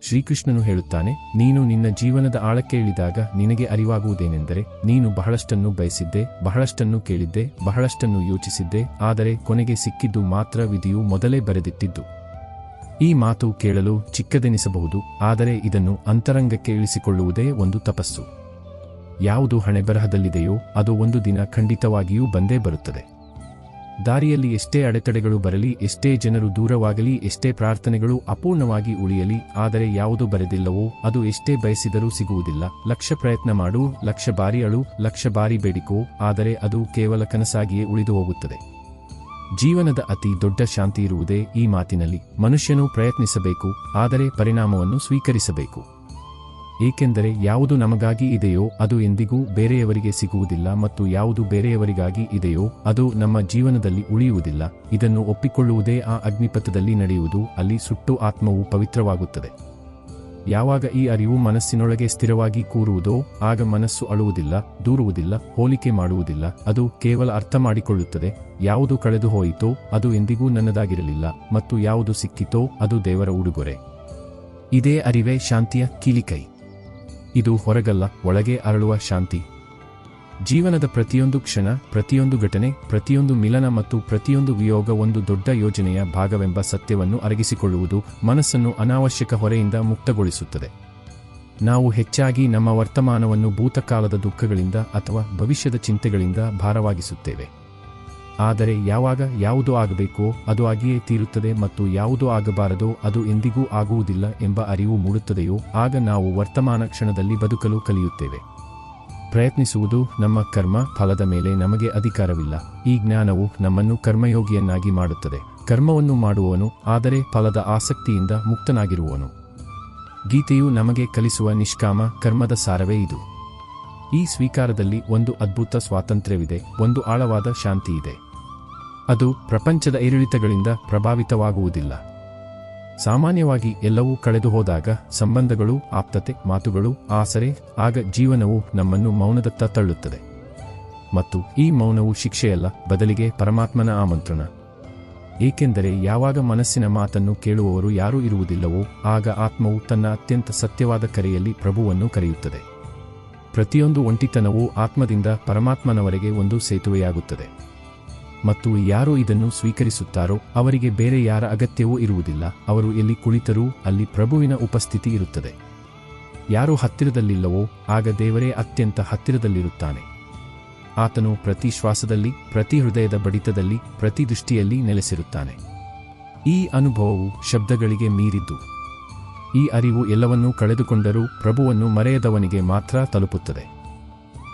ಶ್ರೀಕೃಷ್ಣನು ಹೇಳುತ್ತಾನೆ, ನೀನು ನಿನ್ನ ಜೀವನದ ಆಳಕ್ಕೆ ಇಳಿದಾಗ ನಿನಗೆ ಅರಿವಾಗುವುದೇನೆಂದರೆ, ನೀನು ಬಹಳಷ್ಟನ್ನು ಬಯಸಿದ್ದೆ, ಬಹಳಷ್ಟನ್ನು ಕೇಳಿದ್ದೆ, ಬಹಳಷ್ಟನ್ನು ಯೋಚಿಸಿದ್ದೆ, ಆದರೆ ಕೊನೆಗೆ ಸಿಕ್ಕಿದ್ದು ಮಾತ್ರ ವಿಧಿಯು ಮೊದಲೇ ಬರೆದಿಟ್ಟಿದ್ದು. ಈ ಮಾತು ಕೇಳಲು ಚಿಕ್ಕದೆನಿಸಬಹುದು, ಆದರೆ ಇದನ್ನು ಅಂತರಂಗಕ್ಕೆ ಇಳಿಸಿಕೊಳ್ಳುವುದೇ ಒಂದು ತಪಸ್ಸು. ಯಾವುದು ಹಣೆಬರಹದಲ್ಲಿದೆಯೋ ಅದು ಒಂದು ದಿನ ಖಂಡಿತವಾಗಿಯೂ ಬಂದೇ ಬರುತ್ತದೆ. ದಾರಿಯಲ್ಲಿ ಎಷ್ಟೇ ಅಡೆತಡೆಗಳು ಬರಲಿ, ಎಷ್ಟೇ ಜನರು ದೂರವಾಗಲಿ, ಎಷ್ಟೇ ಪ್ರಾರ್ಥನೆಗಳು ಅಪೂರ್ಣವಾಗಿ ಉಳಿಯಲಿ, ಆದರೆ ಯಾವುದು ಬರೆದಿಲ್ಲವೋ ಅದು ಎಷ್ಟೇ ಬಯಸಿದರೂ ಸಿಗುವುದಿಲ್ಲ. ಲಕ್ಷ ಪ್ರಯತ್ನ ಮಾಡು, ಲಕ್ಷ ಬಾರಿ ಅಳು, ಲಕ್ಷ ಬಾರಿ ಬೇಡಿಕೋ, ಆದರೆ ಅದು ಕೇವಲ ಕನಸಾಗಿಯೇ ಉಳಿದು ಹೋಗುತ್ತದೆ. ಜೀವನದ ಅತಿ ದೊಡ್ಡ ಶಾಂತಿ ಇರುವುದೇ ಈ ಮಾತಿನಲ್ಲಿ. ಮನುಷ್ಯನು ಪ್ರಯತ್ನಿಸಬೇಕು, ಆದರೆ ಪರಿಣಾಮವನ್ನು ಸ್ವೀಕರಿಸಬೇಕು. ಏಕೆಂದರೆ ಯಾವುದು ನಮಗಾಗಿ ಇದೆಯೋ ಅದು ಎಂದಿಗೂ ಬೇರೆಯವರಿಗೆ ಸಿಗುವುದಿಲ್ಲ, ಮತ್ತು ಯಾವುದು ಬೇರೆಯವರಿಗಾಗಿ ಇದೆಯೋ ಅದು ನಮ್ಮ ಜೀವನದಲ್ಲಿ ಉಳಿಯುವುದಿಲ್ಲ. ಇದನ್ನು ಒಪ್ಪಿಕೊಳ್ಳುವುದೇ ಆ ಅಗ್ನಿಪಥದಲ್ಲಿ ನಡೆಯುವುದು. ಅಲ್ಲಿ ಸುಟ್ಟು ಆತ್ಮವು ಪವಿತ್ರವಾಗುತ್ತದೆ. ಯಾವಾಗ ಈ ಅರಿವು ಮನಸ್ಸಿನೊಳಗೆ ಸ್ಥಿರವಾಗಿ ಕೂರುವುದೋ ಆಗ ಮನಸ್ಸು ಅಳುವುದಿಲ್ಲ, ದೂರುವುದಿಲ್ಲ, ಹೋಲಿಕೆ ಮಾಡುವುದಿಲ್ಲ. ಅದು ಕೇವಲ ಅರ್ಥ ಮಾಡಿಕೊಳ್ಳುತ್ತದೆ, ಯಾವುದು ಕಳೆದು ಹೋಯಿತೋ ಅದು ಎಂದಿಗೂ ನನ್ನದಾಗಿರಲಿಲ್ಲ, ಮತ್ತು ಯಾವುದು ಸಿಕ್ಕಿತೋ ಅದು ದೇವರ ಉಡುಗೊರೆ. ಇದೇ ಅರಿವೇ ಶಾಂತಿಯ ಕೀಲಿಕೈ. ಇದು ಹೊರಗಲ್ಲ, ಒಳಗೆ ಅರಳುವ ಶಾಂತಿ. ಜೀವನದ ಪ್ರತಿಯೊಂದು ಕ್ಷಣ, ಪ್ರತಿಯೊಂದು ಘಟನೆ, ಪ್ರತಿಯೊಂದು ಮಿಲನ ಮತ್ತು ಪ್ರತಿಯೊಂದು ವಿಯೋಗ ಒಂದು ದೊಡ್ಡ ಯೋಜನೆಯ ಭಾಗವೆಂಬ ಸತ್ಯವನ್ನು ಅರಗಿಸಿಕೊಳ್ಳುವುದು ಮನಸ್ಸನ್ನು ಅನಾವಶ್ಯಕ ಹೊರೆಯಿಂದ ಮುಕ್ತಗೊಳಿಸುತ್ತದೆ. ನಾವು ಹೆಚ್ಚಾಗಿ ನಮ್ಮ ವರ್ತಮಾನವನ್ನು ಭೂತಕಾಲದ ದುಃಖಗಳಿಂದ ಅಥವಾ ಭವಿಷ್ಯದ ಚಿಂತೆಗಳಿಂದ ಭಾರವಾಗಿಸುತ್ತೇವೆ. ಆದರೆ ಯಾವಾಗ ಯಾವುದು ಆಗಬೇಕೋ ಅದು ಆಗಿಯೇ ತೀರುತ್ತದೆ ಮತ್ತು ಯಾವುದು ಆಗಬಾರದೋ ಅದು ಎಂದಿಗೂ ಆಗುವುದಿಲ್ಲ ಎಂಬ ಅರಿವು ಮೂಡುತ್ತದೆಯೋ ಆಗ ನಾವು ವರ್ತಮಾನ ಕ್ಷಣದಲ್ಲಿ ಬದುಕಲು ಕಲಿಯುತ್ತೇವೆ. ಪ್ರಯತ್ನಿಸುವುದು ನಮ್ಮ ಕರ್ಮ, ಫಲದ ಮೇಲೆ ನಮಗೆ ಅಧಿಕಾರವಿಲ್ಲ. ಈ ಜ್ಞಾನವು ನಮ್ಮನ್ನು ಕರ್ಮಯೋಗಿಯನ್ನಾಗಿ ಮಾಡುತ್ತದೆ. ಕರ್ಮವನ್ನು ಮಾಡುವವನು ಆದರೆ ಫಲದ ಆಸಕ್ತಿಯಿಂದ ಮುಕ್ತನಾಗಿರುವವನು. ಗೀತೆಯು ನಮಗೆ ಕಲಿಸುವ ನಿಷ್ಕಾಮ ಕರ್ಮದ ಸಾರವೇ ಇದು. ಈ ಸ್ವೀಕಾರದಲ್ಲಿ ಒಂದು ಅದ್ಭುತ ಸ್ವಾತಂತ್ರ್ಯವಿದೆ, ಒಂದು ಆಳವಾದ ಶಾಂತಿಯಿದೆ. ಅದು ಪ್ರಪಂಚದ ಏರಿಳಿತಗಳಿಂದ ಪ್ರಭಾವಿತವಾಗುವುದಿಲ್ಲ. ಸಾಮಾನ್ಯವಾಗಿ ಎಲ್ಲವೂ ಕಳೆದು ಹೋದಾಗ, ಸಂಬಂಧಗಳು, ಆಪ್ತತೆ, ಮಾತುಗಳು, ಆಸರೆ, ಆಗ ಜೀವನವು ನಮ್ಮನ್ನು ಮೌನದತ್ತ ತಳ್ಳುತ್ತದೆ. ಮತ್ತು ಈ ಮೌನವು ಶಿಕ್ಷೆಯಲ್ಲ, ಬದಲಿಗೆ ಪರಮಾತ್ಮನ ಆಮಂತ್ರಣ. ಏಕೆಂದರೆ ಯಾವಾಗ ಮನಸ್ಸಿನ ಮಾತನ್ನು ಕೇಳುವವರು ಯಾರೂ ಇರುವುದಿಲ್ಲವೋ ಆಗ ಆತ್ಮವು ತನ್ನ ಅತ್ಯಂತ ಸತ್ಯವಾದ ಕರೆಯಲ್ಲಿ ಪ್ರಭುವನ್ನು ಕರೆಯುತ್ತದೆ. ಪ್ರತಿಯೊಂದು ಒಂಟಿತನವೂ ಆತ್ಮದಿಂದ ಪರಮಾತ್ಮನವರೆಗೆ ಒಂದು ಸೇತುವೆಯಾಗುತ್ತದೆ. ಮತ್ತು ಯಾರು ಇದನ್ನು ಸ್ವೀಕರಿಸುತ್ತಾರೋ ಅವರಿಗೆ ಬೇರೆ ಯಾರ ಅಗತ್ಯವೂ ಇರುವುದಿಲ್ಲ. ಅವರು ಎಲ್ಲಿ ಕುಳಿತರೂ ಅಲ್ಲಿ ಪ್ರಭುವಿನ ಉಪಸ್ಥಿತಿ ಇರುತ್ತದೆ. ಯಾರು ಹತ್ತಿರದಲ್ಲಿಲ್ಲವೋ ಆಗ ದೇವರೇ ಅತ್ಯಂತ ಹತ್ತಿರದಲ್ಲಿರುತ್ತಾನೆ. ಆತನು ಪ್ರತಿ ಶ್ವಾಸದಲ್ಲಿ, ಪ್ರತಿ ಹೃದಯದ ಬಡಿತದಲ್ಲಿ, ಪ್ರತಿ ದೃಷ್ಟಿಯಲ್ಲಿ ನೆಲೆಸಿರುತ್ತಾನೆ. ಈ ಅನುಭವವು ಶಬ್ದಗಳಿಗೆ ಮೀರಿದ್ದು. ಈ ಅರಿವು ಎಲ್ಲವನ್ನೂ ಕಳೆದುಕೊಂಡರೂ ಪ್ರಭುವನ್ನು ಮರೆಯದವನಿಗೆ ಮಾತ್ರ ತಲುಪುತ್ತದೆ.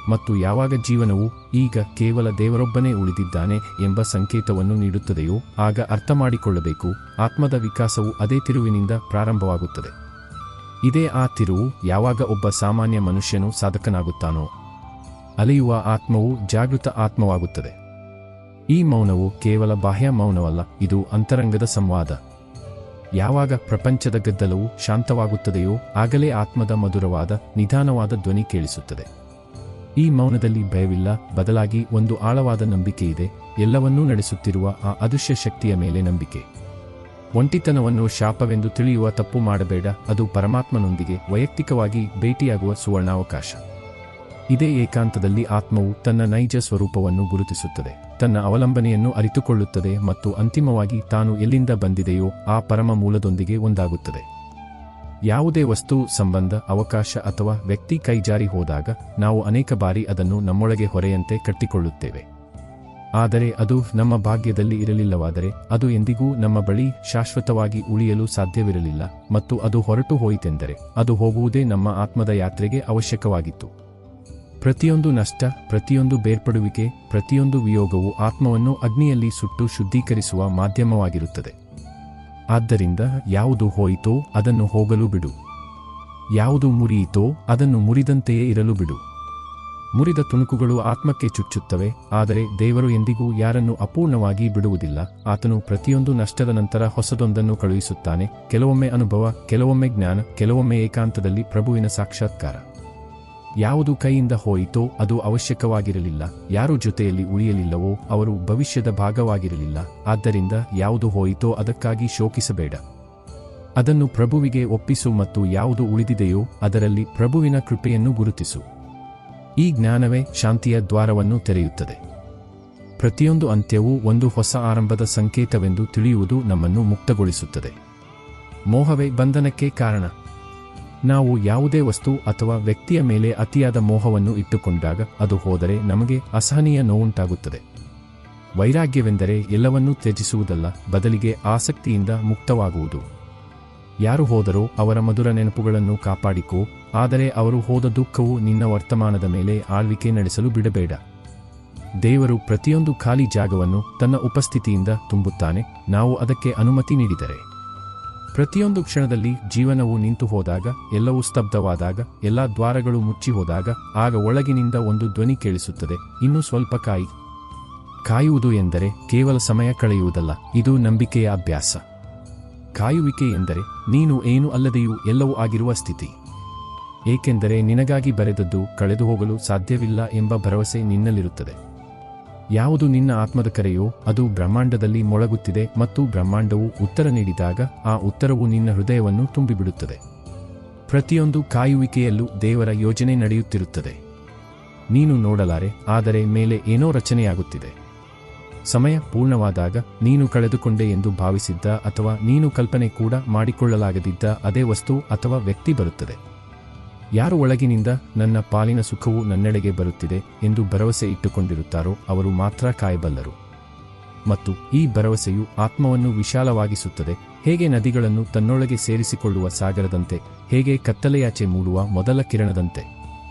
ಮತ್ತು ಯಾವಾಗ ಜೀವನವು ಈಗ ಕೇವಲ ದೇವರೊಬ್ಬನೇ ಉಳಿದಿದ್ದಾನೆ ಎಂಬ ಸಂಕೇತವನ್ನು ನೀಡುತ್ತದೆಯೋ ಆಗ ಅರ್ಥ ಮಾಡಿಕೊಳ್ಳಬೇಕು, ಆತ್ಮದ ವಿಕಾಸವು ಅದೇ ತಿರುವಿನಿಂದ ಪ್ರಾರಂಭವಾಗುತ್ತದೆ. ಇದೇ ಆ ತಿರುವು. ಯಾವಾಗ ಒಬ್ಬ ಸಾಮಾನ್ಯ ಮನುಷ್ಯನು ಸಾಧಕನಾಗುತ್ತಾನೋ ಅಲೆಯುವ ಆತ್ಮವು ಜಾಗೃತ ಆತ್ಮವಾಗುತ್ತದೆ. ಈ ಮೌನವು ಕೇವಲ ಬಾಹ್ಯ ಮೌನವಲ್ಲ, ಇದು ಅಂತರಂಗದ ಸಂವಾದ. ಯಾವಾಗ ಪ್ರಪಂಚದ ಗದ್ದಲವು ಶಾಂತವಾಗುತ್ತದೆಯೋ ಆಗಲೇ ಆತ್ಮದ ಮಧುರವಾದ, ನಿಧಾನವಾದ ಧ್ವನಿ ಕೇಳಿಸುತ್ತದೆ. ಈ ಮೌನದಲ್ಲಿ ಭಯವಿಲ್ಲ, ಬದಲಾಗಿ ಒಂದು ಆಳವಾದ ನಂಬಿಕೆಯಿದೆ, ಎಲ್ಲವನ್ನೂ ನಡೆಸುತ್ತಿರುವ ಆ ಅದೃಶ್ಯ ಶಕ್ತಿಯ ಮೇಲೆ ನಂಬಿಕೆ. ಒಂಟಿತನವನ್ನು ಶಾಪವೆಂದು ತಿಳಿಯುವ ತಪ್ಪು ಮಾಡಬೇಡ, ಅದು ಪರಮಾತ್ಮನೊಂದಿಗೆ ವೈಯಕ್ತಿಕವಾಗಿ ಭೇಟಿಯಾಗುವ ಸುವರ್ಣಾವಕಾಶ. ಇದೇ ಏಕಾಂತದಲ್ಲಿ ಆತ್ಮವು ತನ್ನ ನೈಜ ಸ್ವರೂಪವನ್ನು ಗುರುತಿಸುತ್ತದೆ, ತನ್ನ ಅವಲಂಬನೆಯನ್ನು ಅರಿತುಕೊಳ್ಳುತ್ತದೆ ಮತ್ತು ಅಂತಿಮವಾಗಿ ತಾನು ಎಲ್ಲಿಂದ ಬಂದಿದೆಯೋ ಆ ಪರಮ ಮೂಲದೊಂದಿಗೆ ಒಂದಾಗುತ್ತದೆ. ಯಾವುದೇ ವಸ್ತು, ಸಂಬಂಧ, ಅವಕಾಶ ಅಥವಾ ವ್ಯಕ್ತಿ ಕೈಜಾರಿ ಹೋದಾಗ ನಾವು ಅನೇಕ ಬಾರಿ ಅದನ್ನು ನಮ್ಮೊಳಗೆ ಹೊರೆಯಂತೆ ಕಟ್ಟಿಕೊಳ್ಳುತ್ತೇವೆ. ಆದರೆ ಅದು ನಮ್ಮ ಭಾಗ್ಯದಲ್ಲಿ ಇರಲಿಲ್ಲವಾದರೆ ಅದು ಎಂದಿಗೂ ನಮ್ಮ ಬಳಿ ಶಾಶ್ವತವಾಗಿ ಉಳಿಯಲು ಸಾಧ್ಯವಿರಲಿಲ್ಲ. ಮತ್ತು ಅದು ಹೊರಟು ಹೋಯಿತೆಂದರೆ ಅದು ಹೋಗುವುದೇ ನಮ್ಮ ಆತ್ಮದ ಯಾತ್ರೆಗೆ ಅವಶ್ಯಕವಾಗಿತ್ತು. ಪ್ರತಿಯೊಂದು ನಷ್ಟ, ಪ್ರತಿಯೊಂದು ಬೇರ್ಪಡುವಿಕೆ, ಪ್ರತಿಯೊಂದು ವಿಯೋಗವು ಆತ್ಮವನ್ನು ಅಗ್ನಿಯಲ್ಲಿ ಸುಟ್ಟು ಶುದ್ಧೀಕರಿಸುವ ಮಾಧ್ಯಮವಾಗಿರುತ್ತದೆ. ಆದ್ದರಿಂದ ಯಾವುದು ಹೋಯಿತೋ ಅದನ್ನು ಹೋಗಲು ಬಿಡು. ಯಾವುದು ಮುರಿಯಿತೋ ಅದನ್ನು ಮುರಿದಂತೆಯೇ ಇರಲು ಬಿಡು. ಮುರಿದ ತುಣುಕುಗಳು ಆತ್ಮಕ್ಕೆ ಚುಚ್ಚುತ್ತವೆ, ಆದರೆ ದೇವರು ಎಂದಿಗೂ ಯಾರನ್ನು ಅಪೂರ್ಣವಾಗಿ ಬಿಡುವುದಿಲ್ಲ. ಆತನು ಪ್ರತಿಯೊಂದು ನಷ್ಟದ ನಂತರ ಹೊಸದೊಂದನ್ನು ಕಳುಹಿಸುತ್ತಾನೆ, ಕೆಲವೊಮ್ಮೆ ಅನುಭವ, ಕೆಲವೊಮ್ಮೆ ಜ್ಞಾನ, ಕೆಲವೊಮ್ಮೆ ಏಕಾಂತದಲ್ಲಿ ಪ್ರಭುವಿನ ಸಾಕ್ಷಾತ್ಕಾರ. ಯಾವುದು ಕೈಯಿಂದ ಹೋಯಿತೋ ಅದು ಅವಶ್ಯಕವಾಗಿರಲಿಲ್ಲ, ಯಾರು ಜೊತೆಯಲ್ಲಿ ಉಳಿಯಲಿಲ್ಲವೋ ಅವರು ಭವಿಷ್ಯದ ಭಾಗವಾಗಿರಲಿಲ್ಲ. ಆದ್ದರಿಂದ ಯಾವುದು ಹೋಯಿತೋ ಅದಕ್ಕಾಗಿ ಶೋಕಿಸಬೇಡ. ಅದನ್ನು ಪ್ರಭುವಿಗೆ ಒಪ್ಪಿಸು ಮತ್ತು ಯಾವುದು ಉಳಿದಿದೆಯೋ ಅದರಲ್ಲಿ ಪ್ರಭುವಿನ ಕೃಪೆಯನ್ನು ಗುರುತಿಸು. ಈ ಜ್ಞಾನವೇ ಶಾಂತಿಯ ದ್ವಾರವನ್ನು ತೆರೆಯುತ್ತದೆ. ಪ್ರತಿಯೊಂದು ಅಂತ್ಯವೂ ಒಂದು ಹೊಸ ಆರಂಭದ ಸಂಕೇತವೆಂದು ತಿಳಿಯುವುದು ನಮ್ಮನ್ನು ಮುಕ್ತಗೊಳಿಸುತ್ತದೆ. ಮೋಹವೇ ಬಂಧನಕ್ಕೆ ಕಾರಣ. ನಾವು ಯಾವುದೇ ವಸ್ತು ಅಥವಾ ವ್ಯಕ್ತಿಯ ಮೇಲೆ ಅತಿಯಾದ ಮೋಹವನ್ನು ಇಟ್ಟುಕೊಂಡಾಗ ಅದು ಹೋದರೆ ನಮಗೆ ಅಸಹನೀಯ ನೋವುಂಟಾಗುತ್ತದೆ. ವೈರಾಗ್ಯವೆಂದರೆ ಎಲ್ಲವನ್ನೂ ತ್ಯಜಿಸುವುದಲ್ಲ, ಬದಲಿಗೆ ಆಸಕ್ತಿಯಿಂದ ಮುಕ್ತವಾಗುವುದು. ಯಾರು ಹೋದರೋ ಅವರ ಮಧುರ ನೆನಪುಗಳನ್ನು ಕಾಪಾಡಿಕೋ, ಆದರೆ ಅವರು ಹೋದ ದುಃಖವು ನಿನ್ನ ವರ್ತಮಾನದ ಮೇಲೆ ಆಳ್ವಿಕೆ ನಡೆಸಲು ಬಿಡಬೇಡ. ದೇವರು ಪ್ರತಿಯೊಂದು ಖಾಲಿ ಜಾಗವನ್ನು ತನ್ನ ಉಪಸ್ಥಿತಿಯಿಂದ ತುಂಬುತ್ತಾನೆ, ನಾವು ಅದಕ್ಕೆ ಅನುಮತಿ ನೀಡಿದರೆ. ಪ್ರತಿಯೊಂದು ಕ್ಷಣದಲ್ಲಿ ಜೀವನವು ನಿಂತು ಹೋದಾಗ, ಎಲ್ಲವೂ ಸ್ತಬ್ಧವಾದಾಗ, ಎಲ್ಲಾ ದ್ವಾರಗಳು ಮುಚ್ಚಿ ಹೋದಾಗ, ಆಗ ಒಳಗಿನಿಂದ ಒಂದು ಧ್ವನಿ ಕೇಳಿಸುತ್ತದೆ, ಇನ್ನೂ ಸ್ವಲ್ಪ ಕಾಯಿ. ಕಾಯುವುದು ಎಂದರೆ ಕೇವಲ ಸಮಯ ಕಳೆಯುವುದಲ್ಲ, ಇದು ನಂಬಿಕೆಯ ಅಭ್ಯಾಸ. ಕಾಯುವಿಕೆ ಎಂದರೆ ನೀನು ಏನು ಅಲ್ಲದೆಯೂ ಎಲ್ಲವೂ ಆಗಿರುವ ಸ್ಥಿತಿ. ಏಕೆಂದರೆ ನಿನಗಾಗಿ ಬರೆದದ್ದು ಕಳೆದು ಹೋಗಲು ಸಾಧ್ಯವಿಲ್ಲ ಎಂಬ ಭರವಸೆ ನಿನ್ನಲ್ಲಿರುತ್ತದೆ. ಯಾವುದು ನಿನ್ನ ಆತ್ಮದ ಕರೆಯೋ ಅದು ಬ್ರಹ್ಮಾಂಡದಲ್ಲಿ ಮೊಳಗುತ್ತಿದೆ ಮತ್ತು ಬ್ರಹ್ಮಾಂಡವು ಉತ್ತರ ನೀಡಿದಾಗ ಆ ಉತ್ತರವು ನಿನ್ನ ಹೃದಯವನ್ನು ತುಂಬಿಬಿಡುತ್ತದೆ. ಪ್ರತಿಯೊಂದು ಕಾಯುವಿಕೆಯಲ್ಲೂ ದೇವರ ಯೋಜನೆ ನಡೆಯುತ್ತಿರುತ್ತದೆ. ನೀನು ನೋಡಲಾರೆ, ಆದರೆ ಮೇಲೆ ಏನೋ ರಚನೆಯಾಗುತ್ತಿದೆ. ಸಮಯ ಪೂರ್ಣವಾದಾಗ ನೀನು ಕಳೆದುಕೊಂಡೆ ಎಂದು ಭಾವಿಸಿದ್ದ ಅಥವಾ ನೀನು ಕಲ್ಪನೆ ಕೂಡ ಮಾಡಿಕೊಳ್ಳಲಾಗದಿದ್ದ ಅದೇ ವಸ್ತು ಅಥವಾ ವ್ಯಕ್ತಿ ಬರುತ್ತದೆ. ಯಾರು ಒಳಗಿನಿಂದ ನನ್ನ ಪಾಲಿನ ಸುಖವು ನನ್ನೆಡೆಗೆ ಬರುತ್ತಿದೆ ಎಂದು ಭರವಸೆ ಇಟ್ಟುಕೊಂಡಿರುತ್ತಾರೋ ಅವರು ಮಾತ್ರ ಕಾಯಬಲ್ಲರು. ಮತ್ತು ಈ ಭರವಸೆಯು ಆತ್ಮವನ್ನು ವಿಶಾಲವಾಗಿಸುತ್ತದೆ, ಹೇಗೆ ನದಿಗಳನ್ನು ತನ್ನೊಳಗೆ ಸೇರಿಸಿಕೊಳ್ಳುವ ಸಾಗರದಂತೆ, ಹೇಗೆ ಕತ್ತಲೆಯಾಚೆ ಮೂಡುವ ಮೊದಲ ಕಿರಣದಂತೆ.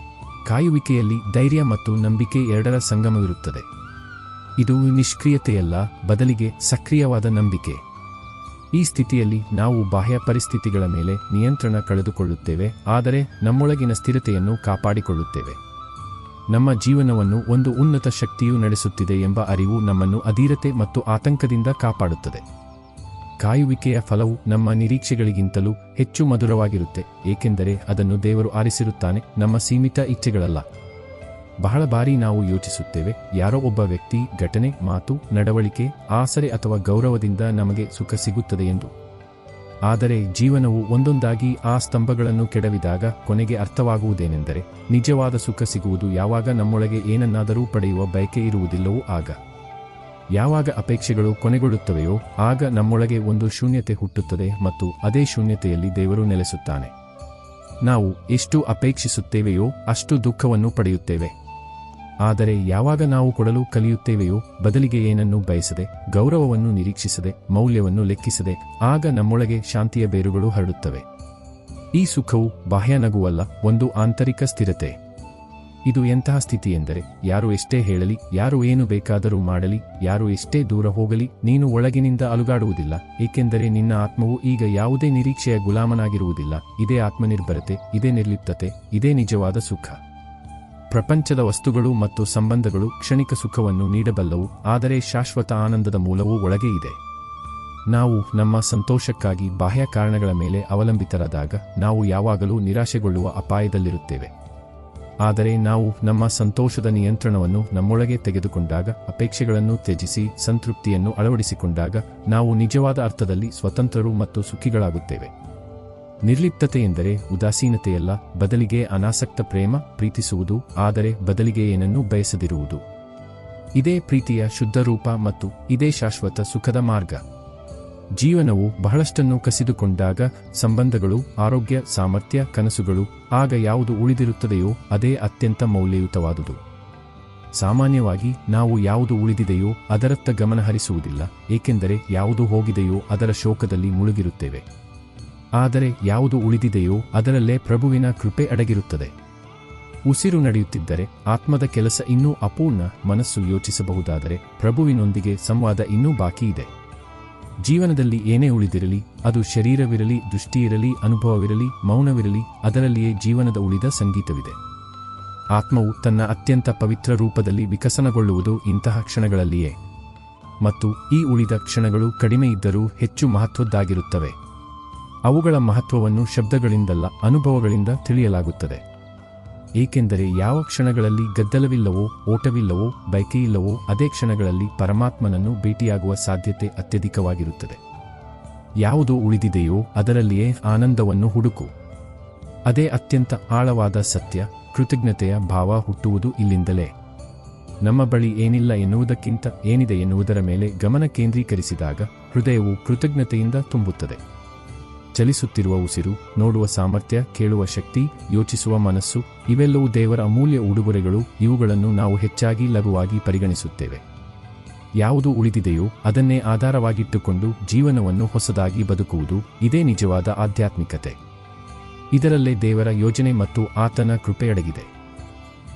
ಕಾಯುವಿಕೆಯಲ್ಲಿ ಧೈರ್ಯ ಮತ್ತು ನಂಬಿಕೆ ಎರಡರ ಸಂಗಮವಿರುತ್ತದೆ. ಇದು ನಿಷ್ಕ್ರಿಯತೆಯಲ್ಲ, ಬದಲಿಗೆ ಸಕ್ರಿಯವಾದ ನಂಬಿಕೆ. ಈ ಸ್ಥಿತಿಯಲ್ಲಿ ನಾವು ಬಾಹ್ಯ ಪರಿಸ್ಥಿತಿಗಳ ಮೇಲೆ ನಿಯಂತ್ರಣ ಕಳೆದುಕೊಳ್ಳುತ್ತೇವೆ, ಆದರೆ ನಮ್ಮೊಳಗಿನ ಸ್ಥಿರತೆಯನ್ನು ಕಾಪಾಡಿಕೊಳ್ಳುತ್ತೇವೆ. ನಮ್ಮ ಜೀವನವನ್ನು ಒಂದು ಉನ್ನತ ಶಕ್ತಿಯು ನಡೆಸುತ್ತಿದೆ ಎಂಬ ಅರಿವು ನಮ್ಮನ್ನು ಅಧೀರತೆ ಮತ್ತು ಆತಂಕದಿಂದ ಕಾಪಾಡುತ್ತದೆ. ಕಾಯುವಿಕೆಯ ಫಲವು ನಮ್ಮ ನಿರೀಕ್ಷೆಗಳಿಗಿಂತಲೂ ಹೆಚ್ಚು ಮಧುರವಾಗಿರುತ್ತೆ, ಏಕೆಂದರೆ ಅದನ್ನು ದೇವರು ಆರಿಸಿರುತ್ತಾನೆ, ನಮ್ಮ ಸೀಮಿತ ಇಚ್ಛೆಗಳಲ್ಲ. ಬಹಳ ಬಾರಿ ನಾವು ಯೋಚಿಸುತ್ತೇವೆ, ಯಾರೋ ಒಬ್ಬ ವ್ಯಕ್ತಿ, ಘಟನೆ, ಮಾತು, ನಡವಳಿಕೆ, ಆಸರೆ ಅಥವಾ ಗೌರವದಿಂದ ನಮಗೆ ಸುಖ ಸಿಗುತ್ತದೆ ಎಂದು. ಆದರೆ ಜೀವನವು ಒಂದೊಂದಾಗಿ ಆ ಸ್ತಂಭಗಳನ್ನು ಕೆಡವಿದಾಗ ಕೊನೆಗೆ ಅರ್ಥವಾಗುವುದೇನೆಂದರೆ, ನಿಜವಾದ ಸುಖ ಸಿಗುವುದು ಯಾವಾಗ ನಮ್ಮೊಳಗೆ ಏನನ್ನಾದರೂ ಪಡೆಯುವ ಬಯಕೆ ಇರುವುದಿಲ್ಲವೋ ಆಗ. ಯಾವಾಗ ಅಪೇಕ್ಷೆಗಳು ಕೊನೆಗೊಳ್ಳುತ್ತವೆಯೋ ಆಗ ನಮ್ಮೊಳಗೆ ಒಂದು ಶೂನ್ಯತೆ ಹುಟ್ಟುತ್ತದೆ ಮತ್ತು ಅದೇ ಶೂನ್ಯತೆಯಲ್ಲಿ ದೇವರು ನೆಲೆಸುತ್ತಾನೆ. ನಾವು ಎಷ್ಟು ಅಪೇಕ್ಷಿಸುತ್ತೇವೆಯೋ ಅಷ್ಟು ದುಃಖವನ್ನು ಪಡೆಯುತ್ತೇವೆ. ಆದರೆ ಯಾವಾಗ ನಾವು ಕೊಡಲು ಕಲಿಯುತ್ತೇವೆಯೋ, ಬದಲಿಗೆ ಏನನ್ನೂ ಬಯಸದೆ, ಗೌರವವನ್ನು ನಿರೀಕ್ಷಿಸದೆ, ಮೌಲ್ಯವನ್ನು ಲೆಕ್ಕಿಸದೆ, ಆಗ ನಮ್ಮೊಳಗೆ ಶಾಂತಿಯ ಬೇರುಗಳು ಹರಡುತ್ತವೆ. ಈ ಸುಖವು ಬಾಹ್ಯ ನಗುವಲ್ಲ, ಒಂದು ಆಂತರಿಕ ಸ್ಥಿರತೆ. ಇದು ಎಂತಹ ಸ್ಥಿತಿ ಎಂದರೆ, ಯಾರು ಎಷ್ಟೇ ಹೇಳಲಿ, ಯಾರು ಏನು ಬೇಕಾದರೂ ಮಾಡಲಿ, ಯಾರು ಎಷ್ಟೇ ದೂರ ಹೋಗಲಿ, ನೀನು ಒಳಗಿನಿಂದ ಅಲುಗಾಡುವುದಿಲ್ಲ, ಏಕೆಂದರೆ ನಿನ್ನ ಆತ್ಮವು ಈಗ ಯಾವುದೇ ನಿರೀಕ್ಷೆಯ ಗುಲಾಮನಾಗಿರುವುದಿಲ್ಲ. ಇದೇ ಆತ್ಮನಿರ್ಭರತೆ, ಇದೇ ನಿರ್ಲಿಪ್ತತೆ, ಇದೇ ನಿಜವಾದ ಸುಖ. ಪ್ರಪಂಚದ ವಸ್ತುಗಳು ಮತ್ತು ಸಂಬಂಧಗಳು ಕ್ಷಣಿಕ ಸುಖವನ್ನು ನೀಡಬಲ್ಲವು, ಆದರೆ ಶಾಶ್ವತ ಆನಂದದ ಮೂಲವೂ ಒಳಗೆ ಇದೆ. ನಾವು ನಮ್ಮ ಸಂತೋಷಕ್ಕಾಗಿ ಬಾಹ್ಯ ಕಾರಣಗಳ ಮೇಲೆ ಅವಲಂಬಿತರಾದಾಗ ನಾವು ಯಾವಾಗಲೂ ನಿರಾಶೆಗೊಳ್ಳುವ ಅಪಾಯದಲ್ಲಿರುತ್ತೇವೆ. ಆದರೆ ನಾವು ನಮ್ಮ ಸಂತೋಷದ ನಿಯಂತ್ರಣವನ್ನು ನಮ್ಮೊಳಗೆ ತೆಗೆದುಕೊಂಡಾಗ, ಅಪೇಕ್ಷೆಗಳನ್ನು ತ್ಯಜಿಸಿ ಸಂತೃಪ್ತಿಯನ್ನು ಅಳವಡಿಸಿಕೊಂಡಾಗ, ನಾವು ನಿಜವಾದ ಅರ್ಥದಲ್ಲಿ ಸ್ವತಂತ್ರರು ಮತ್ತು ಸುಖಿಗಳಾಗುತ್ತೇವೆ. ನಿರ್ಲಿಪ್ತತೆ ಎಂದರೆ ಉದಾಸೀನತೆಯಲ್ಲ, ಬದಲಿಗೆ ಅನಾಸಕ್ತ ಪ್ರೇಮ, ಪ್ರೀತಿಸುವುದು, ಆದರೆ ಬದಲಿಗೆ ಏನನ್ನೂ ಬಯಸದಿರುವುದು. ಇದೇ ಪ್ರೀತಿಯ ಶುದ್ಧ ರೂಪ ಮತ್ತು ಇದೇ ಶಾಶ್ವತ ಸುಖದ ಮಾರ್ಗ. ಜೀವನವು ಬಹಳಷ್ಟನ್ನು ಕಸಿದುಕೊಂಡಾಗ, ಸಂಬಂಧಗಳು, ಆರೋಗ್ಯ, ಸಾಮರ್ಥ್ಯ, ಕನಸುಗಳು, ಆಗ ಯಾವುದು ಉಳಿದಿರುತ್ತದೆಯೋ ಅದೇ ಅತ್ಯಂತ ಮೌಲ್ಯಯುತವಾದುದು. ಸಾಮಾನ್ಯವಾಗಿ ನಾವು ಯಾವುದು ಉಳಿದಿದೆಯೋ ಅದರತ್ತ ಗಮನ ಹರಿಸುವುದಿಲ್ಲ, ಏಕೆಂದರೆ ಯಾವುದು ಹೋಗಿದೆಯೋ ಅದರ ಶೋಕದಲ್ಲಿ ಮುಳುಗಿರುತ್ತೇವೆ. ಆದರೆ ಯಾವುದು ಉಳಿದಿದೆಯೋ ಅದರಲ್ಲೇ ಪ್ರಭುವಿನ ಕೃಪೆ ಅಡಗಿರುತ್ತದೆ. ಉಸಿರು ನಡೆಯುತ್ತಿದ್ದರೆ ಆತ್ಮದ ಕೆಲಸ ಇನ್ನೂ ಅಪೂರ್ಣ, ಮನಸ್ಸು ಯೋಚಿಸಬಹುದಾದರೆ ಪ್ರಭುವಿನೊಂದಿಗೆ ಸಂವಾದ ಇನ್ನೂ ಬಾಕಿ ಇದೆ. ಜೀವನದಲ್ಲಿ ಏನೇ ಉಳಿದಿರಲಿ, ಅದು ಶರೀರವಿರಲಿ, ದೃಷ್ಟಿಯಿರಲಿ, ಅನುಭವವಿರಲಿ, ಮೌನವಿರಲಿ, ಅದರಲ್ಲಿಯೇ ಜೀವನದ ಉಳಿದ ಸಂಗೀತವಿದೆ. ಆತ್ಮವು ತನ್ನ ಅತ್ಯಂತ ಪವಿತ್ರ ರೂಪದಲ್ಲಿ ವಿಕಸನಗೊಳ್ಳುವುದು ಇಂತಹ ಕ್ಷಣಗಳಲ್ಲಿಯೇ. ಮತ್ತು ಈ ಉಳಿದ ಕ್ಷಣಗಳು ಕಡಿಮೆ ಇದ್ದರೂ ಹೆಚ್ಚು ಮಹತ್ವದ್ದಾಗಿರುತ್ತವೆ. ಅವುಗಳ ಮಹತ್ವವನ್ನು ಶಬ್ದಗಳಿಂದಲ್ಲ, ಅನುಭವಗಳಿಂದ ತಿಳಿಯಲಾಗುತ್ತದೆ. ಏಕೆಂದರೆ ಯಾವ ಕ್ಷಣಗಳಲ್ಲಿ ಗದ್ದಲವಿಲ್ಲವೋ, ಓಟವಿಲ್ಲವೋ, ಬಯಕೆಯಿಲ್ಲವೋ, ಅದೇ ಕ್ಷಣಗಳಲ್ಲಿ ಪರಮಾತ್ಮನನ್ನು ಭೇಟಿಯಾಗುವ ಸಾಧ್ಯತೆ ಅತ್ಯಧಿಕವಾಗಿರುತ್ತದೆ. ಯಾವುದು ಉಳಿದಿದೆಯೋ ಅದರಲ್ಲಿಯೇ ಆನಂದವನ್ನು ಹುಡುಕು. ಅದೇ ಅತ್ಯಂತ ಆಳವಾದ ಸತ್ಯ. ಕೃತಜ್ಞತೆಯ ಭಾವ ಹುಟ್ಟುವುದು ಇಲ್ಲಿಂದಲೇ. ನಮ್ಮ ಬಳಿ ಏನಿಲ್ಲ ಎನ್ನುವುದಕ್ಕಿಂತ ಏನಿದೆ ಎನ್ನುವುದರ ಮೇಲೆ ಗಮನ ಕೇಂದ್ರೀಕರಿಸಿದಾಗ ಹೃದಯವು ಕೃತಜ್ಞತೆಯಿಂದ ತುಂಬುತ್ತದೆ. ಚಲಿಸುತ್ತಿರುವ ಉಸಿರು, ನೋಡುವ ಸಾಮರ್ಥ್ಯ, ಕೇಳುವ ಶಕ್ತಿ, ಯೋಚಿಸುವ ಮನಸ್ಸು ಇವೆಲ್ಲವೂ ದೇವರ ಅಮೂಲ್ಯ ಉಡುಗೊರೆಗಳು. ಇವುಗಳನ್ನು ನಾವು ಹೆಚ್ಚಾಗಿ ಲಘುವಾಗಿ ಪರಿಗಣಿಸುತ್ತೇವೆ. ಯಾವುದು ಉಳಿದಿದೆಯೋ ಅದನ್ನೇ ಆಧಾರವಾಗಿಟ್ಟುಕೊಂಡು ಜೀವನವನ್ನು ಹೊಸದಾಗಿ ಬದುಕುವುದು, ಇದೇ ನಿಜವಾದ ಆಧ್ಯಾತ್ಮಿಕತೆ. ಇದರಲ್ಲೇ ದೇವರ ಯೋಜನೆ ಮತ್ತು ಆತನ ಕೃಪೆಯಡಗಿದೆ.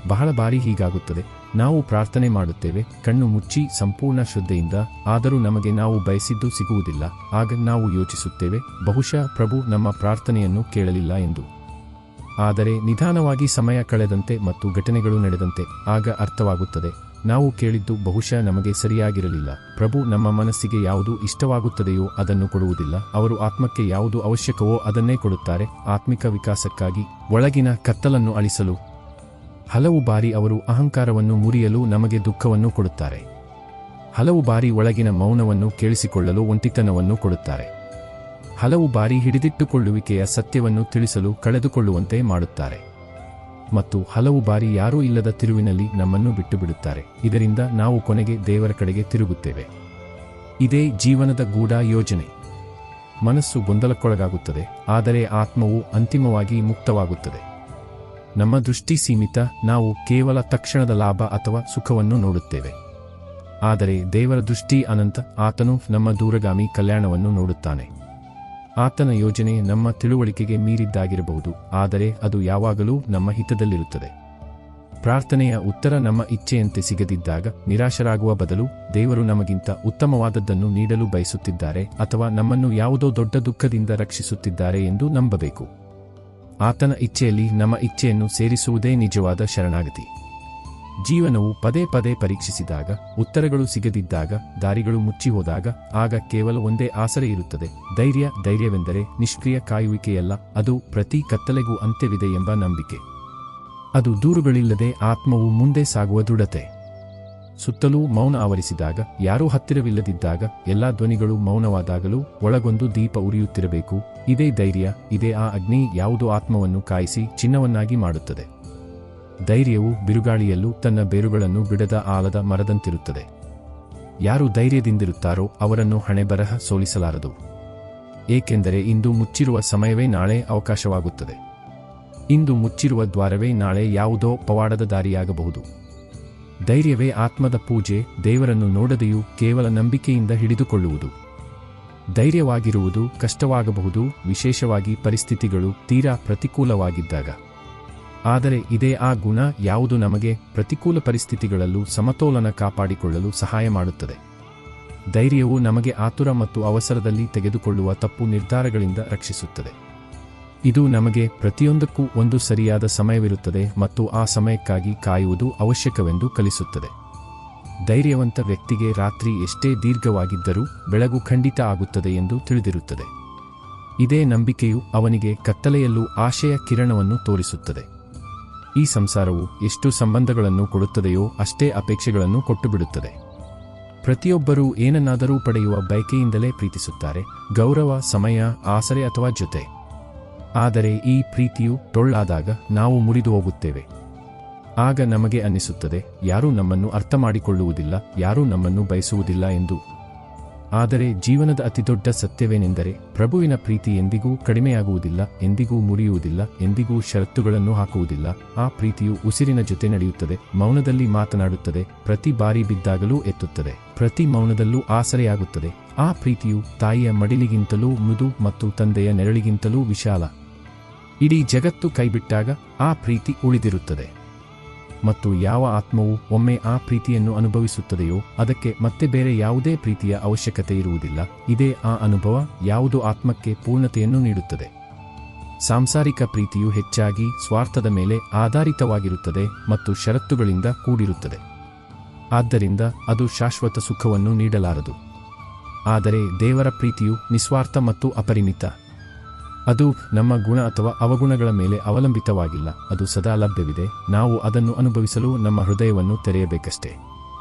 ಬಹಳ ಬಾರಿ ಹೀಗಾಗುತ್ತದೆ. ನಾವು ಪ್ರಾರ್ಥನೆ ಮಾಡುತ್ತೇವೆ ಕಣ್ಣು ಮುಚ್ಚಿ ಸಂಪೂರ್ಣ ಶ್ರದ್ಧೆಯಿಂದ, ಆದರೂ ನಮಗೆ ನಾವು ಬಯಸಿದ್ದು ಸಿಗುವುದಿಲ್ಲ. ಆಗ ನಾವು ಯೋಚಿಸುತ್ತೇವೆ, ಬಹುಶಃ ಪ್ರಭು ನಮ್ಮ ಪ್ರಾರ್ಥನೆಯನ್ನು ಕೇಳಲಿಲ್ಲ ಎಂದು. ಆದರೆ ನಿಧಾನವಾಗಿ ಸಮಯ ಕಳೆದಂತೆ ಮತ್ತು ಘಟನೆಗಳು ನಡೆದಂತೆ ಆಗ ಅರ್ಥವಾಗುತ್ತದೆ, ನಾವು ಕೇಳಿದ್ದು ಬಹುಶಃ ನಮಗೆ ಸರಿಯಾಗಿರಲಿಲ್ಲ. ಪ್ರಭು ನಮ್ಮ ಮನಸ್ಸಿಗೆ ಯಾವುದು ಇಷ್ಟವಾಗುತ್ತದೆಯೋ ಅದನ್ನು ಕೊಡುವುದಿಲ್ಲ. ಅವರು ಆತ್ಮಕ್ಕೆ ಯಾವುದು ಅವಶ್ಯಕವೋ ಅದನ್ನೇ ಕೊಡುತ್ತಾರೆ. ಆತ್ಮಿಕ ವಿಕಾಸಕ್ಕಾಗಿ, ಒಳಗಿನ ಕತ್ತಲನ್ನು ಅಳಿಸಲು. ಹಲವು ಬಾರಿ ಅವರು ಅಹಂಕಾರವನ್ನು ಮುರಿಯಲು ನಮಗೆ ದುಃಖವನ್ನು ಕೊಡುತ್ತಾರೆ. ಹಲವು ಬಾರಿ ಒಳಗಿನ ಮೌನವನ್ನು ಕೇಳಿಸಿಕೊಳ್ಳಲು ಒಂಟಿತನವನ್ನು ಕೊಡುತ್ತಾರೆ. ಹಲವು ಬಾರಿ ಹಿಡಿದಿಟ್ಟುಕೊಳ್ಳುವಿಕೆಯ ಸತ್ಯವನ್ನು ತಿಳಿಸಲು ಕಳೆದುಕೊಳ್ಳುವಂತೆ ಮಾಡುತ್ತಾರೆ. ಮತ್ತು ಹಲವು ಬಾರಿ ಯಾರೂ ಇಲ್ಲದ ತಿರುವಿನಲ್ಲಿ ನಮ್ಮನ್ನು ಬಿಟ್ಟು ಬಿಡುತ್ತಾರೆ. ಇದರಿಂದ ನಾವು ಕೊನೆಗೆ ದೇವರ ಕಡೆಗೆ ತಿರುಗುತ್ತೇವೆ. ಇದೇ ಜೀವನದ ಗೂಢ ಯೋಜನೆ. ಮನಸ್ಸು ಗೊಂದಲಕ್ಕೊಳಗಾಗುತ್ತದೆ, ಆದರೆ ಆತ್ಮವು ಅಂತಿಮವಾಗಿ ಮುಕ್ತವಾಗುತ್ತದೆ. ನಮ್ಮ ದೃಷ್ಟಿ ಸೀಮಿತ. ನಾವು ಕೇವಲ ತಕ್ಷಣದ ಲಾಭ ಅಥವಾ ಸುಖವನ್ನು ನೋಡುತ್ತೇವೆ. ಆದರೆ ದೇವರ ದೃಷ್ಟಿ ಅನಂತ. ಆತನು ನಮ್ಮ ದೂರಗಾಮಿ ಕಲ್ಯಾಣವನ್ನು ನೋಡುತ್ತಾನೆ. ಆತನ ಯೋಜನೆ ನಮ್ಮ ತಿಳುವಳಿಕೆಗೆ ಮೀರಿದ್ದಾಗಿರಬಹುದು, ಆದರೆ ಅದು ಯಾವಾಗಲೂ ನಮ್ಮ ಹಿತದಲ್ಲಿರುತ್ತದೆ. ಪ್ರಾರ್ಥನೆಯ ಉತ್ತರ ನಮ್ಮ ಇಚ್ಛೆಯಂತೆ ಸಿಗದಿದ್ದಾಗ ನಿರಾಶರಾಗುವ ಬದಲು ದೇವರು ನಮಗಿಂತ ಉತ್ತಮವಾದದ್ದನ್ನು ನೀಡಲು ಬಯಸುತ್ತಿದ್ದಾರೆ ಅಥವಾ ನಮ್ಮನ್ನು ಯಾವುದೋ ದೊಡ್ಡ ದುಃಖದಿಂದ ರಕ್ಷಿಸುತ್ತಿದ್ದಾರೆ ಎಂದು ನಂಬಬೇಕು. ಆತನ ಇಚ್ಛೆಯಲ್ಲಿ ನಮ್ಮ ಇಚ್ಛೆಯನ್ನು ಸೇರಿಸುವುದೇ ನಿಜವಾದ ಶರಣಾಗತಿ. ಜೀವನವು ಪದೇ ಪದೇ ಪರೀಕ್ಷಿಸಿದಾಗ, ಉತ್ತರಗಳು ಸಿಗದಿದ್ದಾಗ, ದಾರಿಗಳು ಮುಚ್ಚಿಹೋದಾಗ ಆಗ ಕೇವಲ ಒಂದೇ ಆಸರೆ ಇರುತ್ತದೆ, ಧೈರ್ಯ. ಧೈರ್ಯವೆಂದರೆ ನಿಷ್ಕ್ರಿಯ ಕಾಯುವಿಕೆಯಲ್ಲ, ಅದು ಪ್ರತಿ ಕತ್ತಲೆಗೂ ಅಂತ್ಯವಿದೆ ಎಂಬ ನಂಬಿಕೆ. ಅದು ದೂರುಗಳಿಲ್ಲದೆ ಆತ್ಮವು ಮುಂದೆ ಸಾಗುವ ದೃಢತೆ. ಸುತ್ತಲೂ ಮೌನ ಆವರಿಸಿದಾಗ, ಯಾರೂ ಹತ್ತಿರವಿಲ್ಲದಿದ್ದಾಗ, ಎಲ್ಲಾ ಧ್ವನಿಗಳು ಮೌನವಾದಾಗಲೂ ಒಳಗೊಂದು ದೀಪ ಉರಿಯುತ್ತಿರಬೇಕು. ಇದೇ ಧೈರ್ಯ. ಇದೇ ಆ ಅಗ್ನಿ ಯಾವುದು ಆತ್ಮವನ್ನು ಕಾಯಿಸಿ ಚಿನ್ನವನ್ನಾಗಿ ಮಾಡುತ್ತದೆ. ಧೈರ್ಯವು ಬಿರುಗಾಳಿಯಲ್ಲೂ ತನ್ನ ಬೇರುಗಳನ್ನು ಬಿಡದ ಆಲದ ಮರದಂತಿರುತ್ತದೆ. ಯಾರು ಧೈರ್ಯದಿಂದಿರುತ್ತಾರೋ ಅವರನ್ನು ಹಣೆಬರಹ ಸೋಲಿಸಲಾರದು. ಏಕೆಂದರೆ ಇಂದು ಮುಚ್ಚಿರುವ ಸಮಯವೇ ನಾಳೆ ಅವಕಾಶವಾಗುತ್ತದೆ. ಇಂದು ಮುಚ್ಚಿರುವ ದ್ವಾರವೇ ನಾಳೆ ಯಾವುದೋ ಪವಾಡದ ದಾರಿಯಾಗಬಹುದು. ಧೈರ್ಯವೇ ಆತ್ಮದ ಪೂಜೆ. ದೇವರನ್ನು ನೋಡದೆಯೂ ಕೇವಲ ನಂಬಿಕೆಯಿಂದ ಹಿಡಿದುಕೊಳ್ಳುವುದು. ಧೈರ್ಯವಾಗಿರುವುದು ಕಷ್ಟವಾಗಬಹುದು, ವಿಶೇಷವಾಗಿ ಪರಿಸ್ಥಿತಿಗಳು ತೀರಾ ಪ್ರತಿಕೂಲವಾಗಿದ್ದಾಗ. ಆದರೆ ಇದೇ ಆ ಗುಣ ಯಾವುದು ನಮಗೆ ಪ್ರತಿಕೂಲ ಪರಿಸ್ಥಿತಿಗಳಲ್ಲೂ ಸಮತೋಲನ ಕಾಪಾಡಿಕೊಳ್ಳಲು ಸಹಾಯ ಮಾಡುತ್ತದೆ. ಧೈರ್ಯವು ನಮಗೆ ಆತುರ ಮತ್ತು ಅವಸರದಲ್ಲಿ ತೆಗೆದುಕೊಳ್ಳುವ ತಪ್ಪು ನಿರ್ಧಾರಗಳಿಂದ ರಕ್ಷಿಸುತ್ತದೆ. ಇದು ನಮಗೆ ಪ್ರತಿಯೊಂದಕ್ಕೂ ಒಂದು ಸರಿಯಾದ ಸಮಯವಿರುತ್ತದೆ ಮತ್ತು ಆ ಸಮಯಕ್ಕಾಗಿ ಕಾಯುವುದು ಅವಶ್ಯಕವೆಂದು ಕಲಿಸುತ್ತದೆ. ಧೈರ್ಯವಂತ ವ್ಯಕ್ತಿಗೆ ರಾತ್ರಿ ಎಷ್ಟೇ ದೀರ್ಘವಾಗಿದ್ದರೂ ಬೆಳಗು ಖಂಡಿತ ಆಗುತ್ತದೆ ಎಂದು ತಿಳಿದಿರುತ್ತದೆ. ಇದೇ ನಂಬಿಕೆಯು ಅವನಿಗೆ ಕತ್ತಲೆಯಲ್ಲೂ ಆಶಯ ಕಿರಣವನ್ನು ತೋರಿಸುತ್ತದೆ. ಈ ಸಂಸಾರವು ಎಷ್ಟು ಸಂಬಂಧಗಳನ್ನು ಕೊಡುತ್ತದೆಯೋ ಅಷ್ಟೇ ಅಪೇಕ್ಷೆಗಳನ್ನು ಕೊಟ್ಟುಬಿಡುತ್ತದೆ. ಪ್ರತಿಯೊಬ್ಬರೂ ಏನನ್ನಾದರೂ ಪಡೆಯುವ ಬಯಕೆಯಿಂದಲೇ ಪ್ರೀತಿಸುತ್ತಾರೆ, ಗೌರವ, ಸಮಯ, ಆಸರೆ ಅಥವಾ ಜೊತೆ. ಆದರೆ ಈ ಪ್ರೀತಿಯು ಟೊಳ್ಳಾದಾಗ ನಾವು ಮುರಿದು ಹೋಗುತ್ತೇವೆ. ಆಗ ನಮಗೆ ಅನ್ನಿಸುತ್ತದೆ, ಯಾರೂ ನಮ್ಮನ್ನು ಅರ್ಥ ಮಾಡಿಕೊಳ್ಳುವುದಿಲ್ಲ, ಯಾರೂ ನಮ್ಮನ್ನು ಬಯಸುವುದಿಲ್ಲ ಎಂದು. ಆದರೆ ಜೀವನದ ಅತಿದೊಡ್ಡ ಸತ್ಯವೇನೆಂದರೆ, ಪ್ರಭುವಿನ ಪ್ರೀತಿ ಎಂದಿಗೂ ಕಡಿಮೆಯಾಗುವುದಿಲ್ಲ, ಎಂದಿಗೂ ಮುರಿಯುವುದಿಲ್ಲ, ಎಂದಿಗೂ ಷರತ್ತುಗಳನ್ನು ಹಾಕುವುದಿಲ್ಲ. ಆ ಪ್ರೀತಿಯು ಉಸಿರಿನ ಜೊತೆ ನಡೆಯುತ್ತದೆ, ಮೌನದಲ್ಲಿ ಮಾತನಾಡುತ್ತದೆ, ಪ್ರತಿ ಬಾರಿ ಬಿದ್ದಾಗಲೂ ಎತ್ತುತ್ತದೆ, ಪ್ರತಿ ಮೌನದಲ್ಲೂ ಆಸರೆಯಾಗುತ್ತದೆ. ಆ ಪ್ರೀತಿಯು ತಾಯಿಯ ಮಡಿಲಿಗಿಂತಲೂ ಮೃದು ಮತ್ತು ತಂದೆಯ ನೆರಳಿಗಿಂತಲೂ ವಿಶಾಲ. ಇಡೀ ಜಗತ್ತು ಕೈಬಿಟ್ಟಾಗ ಆ ಪ್ರೀತಿ ಉಳಿದಿರುತ್ತದೆ. ಮತ್ತು ಯಾವ ಆತ್ಮವು ಒಮ್ಮೆ ಆ ಪ್ರೀತಿಯನ್ನು ಅನುಭವಿಸುತ್ತದೆಯೋ ಅದಕ್ಕೆ ಮತ್ತೆ ಬೇರೆ ಯಾವುದೇ ಪ್ರೀತಿಯ ಅವಶ್ಯಕತೆ ಇರುವುದಿಲ್ಲ. ಇದೇ ಆ ಅನುಭವ ಯಾವುದು ಆತ್ಮಕ್ಕೆ ಪೂರ್ಣತೆಯನ್ನು ನೀಡುತ್ತದೆ. ಸಾಂಸಾರಿಕ ಪ್ರೀತಿಯು ಹೆಚ್ಚಾಗಿ ಸ್ವಾರ್ಥದ ಮೇಲೆ ಆಧಾರಿತವಾಗಿರುತ್ತದೆ ಮತ್ತು ಷರತ್ತುಗಳಿಂದ ಕೂಡಿರುತ್ತದೆ. ಆದ್ದರಿಂದ ಅದು ಶಾಶ್ವತ ಸುಖವನ್ನು ನೀಡಲಾರದು. ಆದರೆ ದೇವರ ಪ್ರೀತಿಯು ನಿಸ್ವಾರ್ಥ ಮತ್ತು ಅಪರಿಮಿತ. ಅದು ನಮ್ಮ ಗುಣ ಅಥವಾ ಅವಗುಣಗಳ ಮೇಲೆ ಅವಲಂಬಿತವಾಗಿಲ್ಲ, ಅದು ಸದಾ ಲಭ್ಯವಿದೆ. ನಾವು ಅದನ್ನು ಅನುಭವಿಸಲು ನಮ್ಮ ಹೃದಯವನ್ನು ತೆರೆಯಬೇಕಷ್ಟೇ.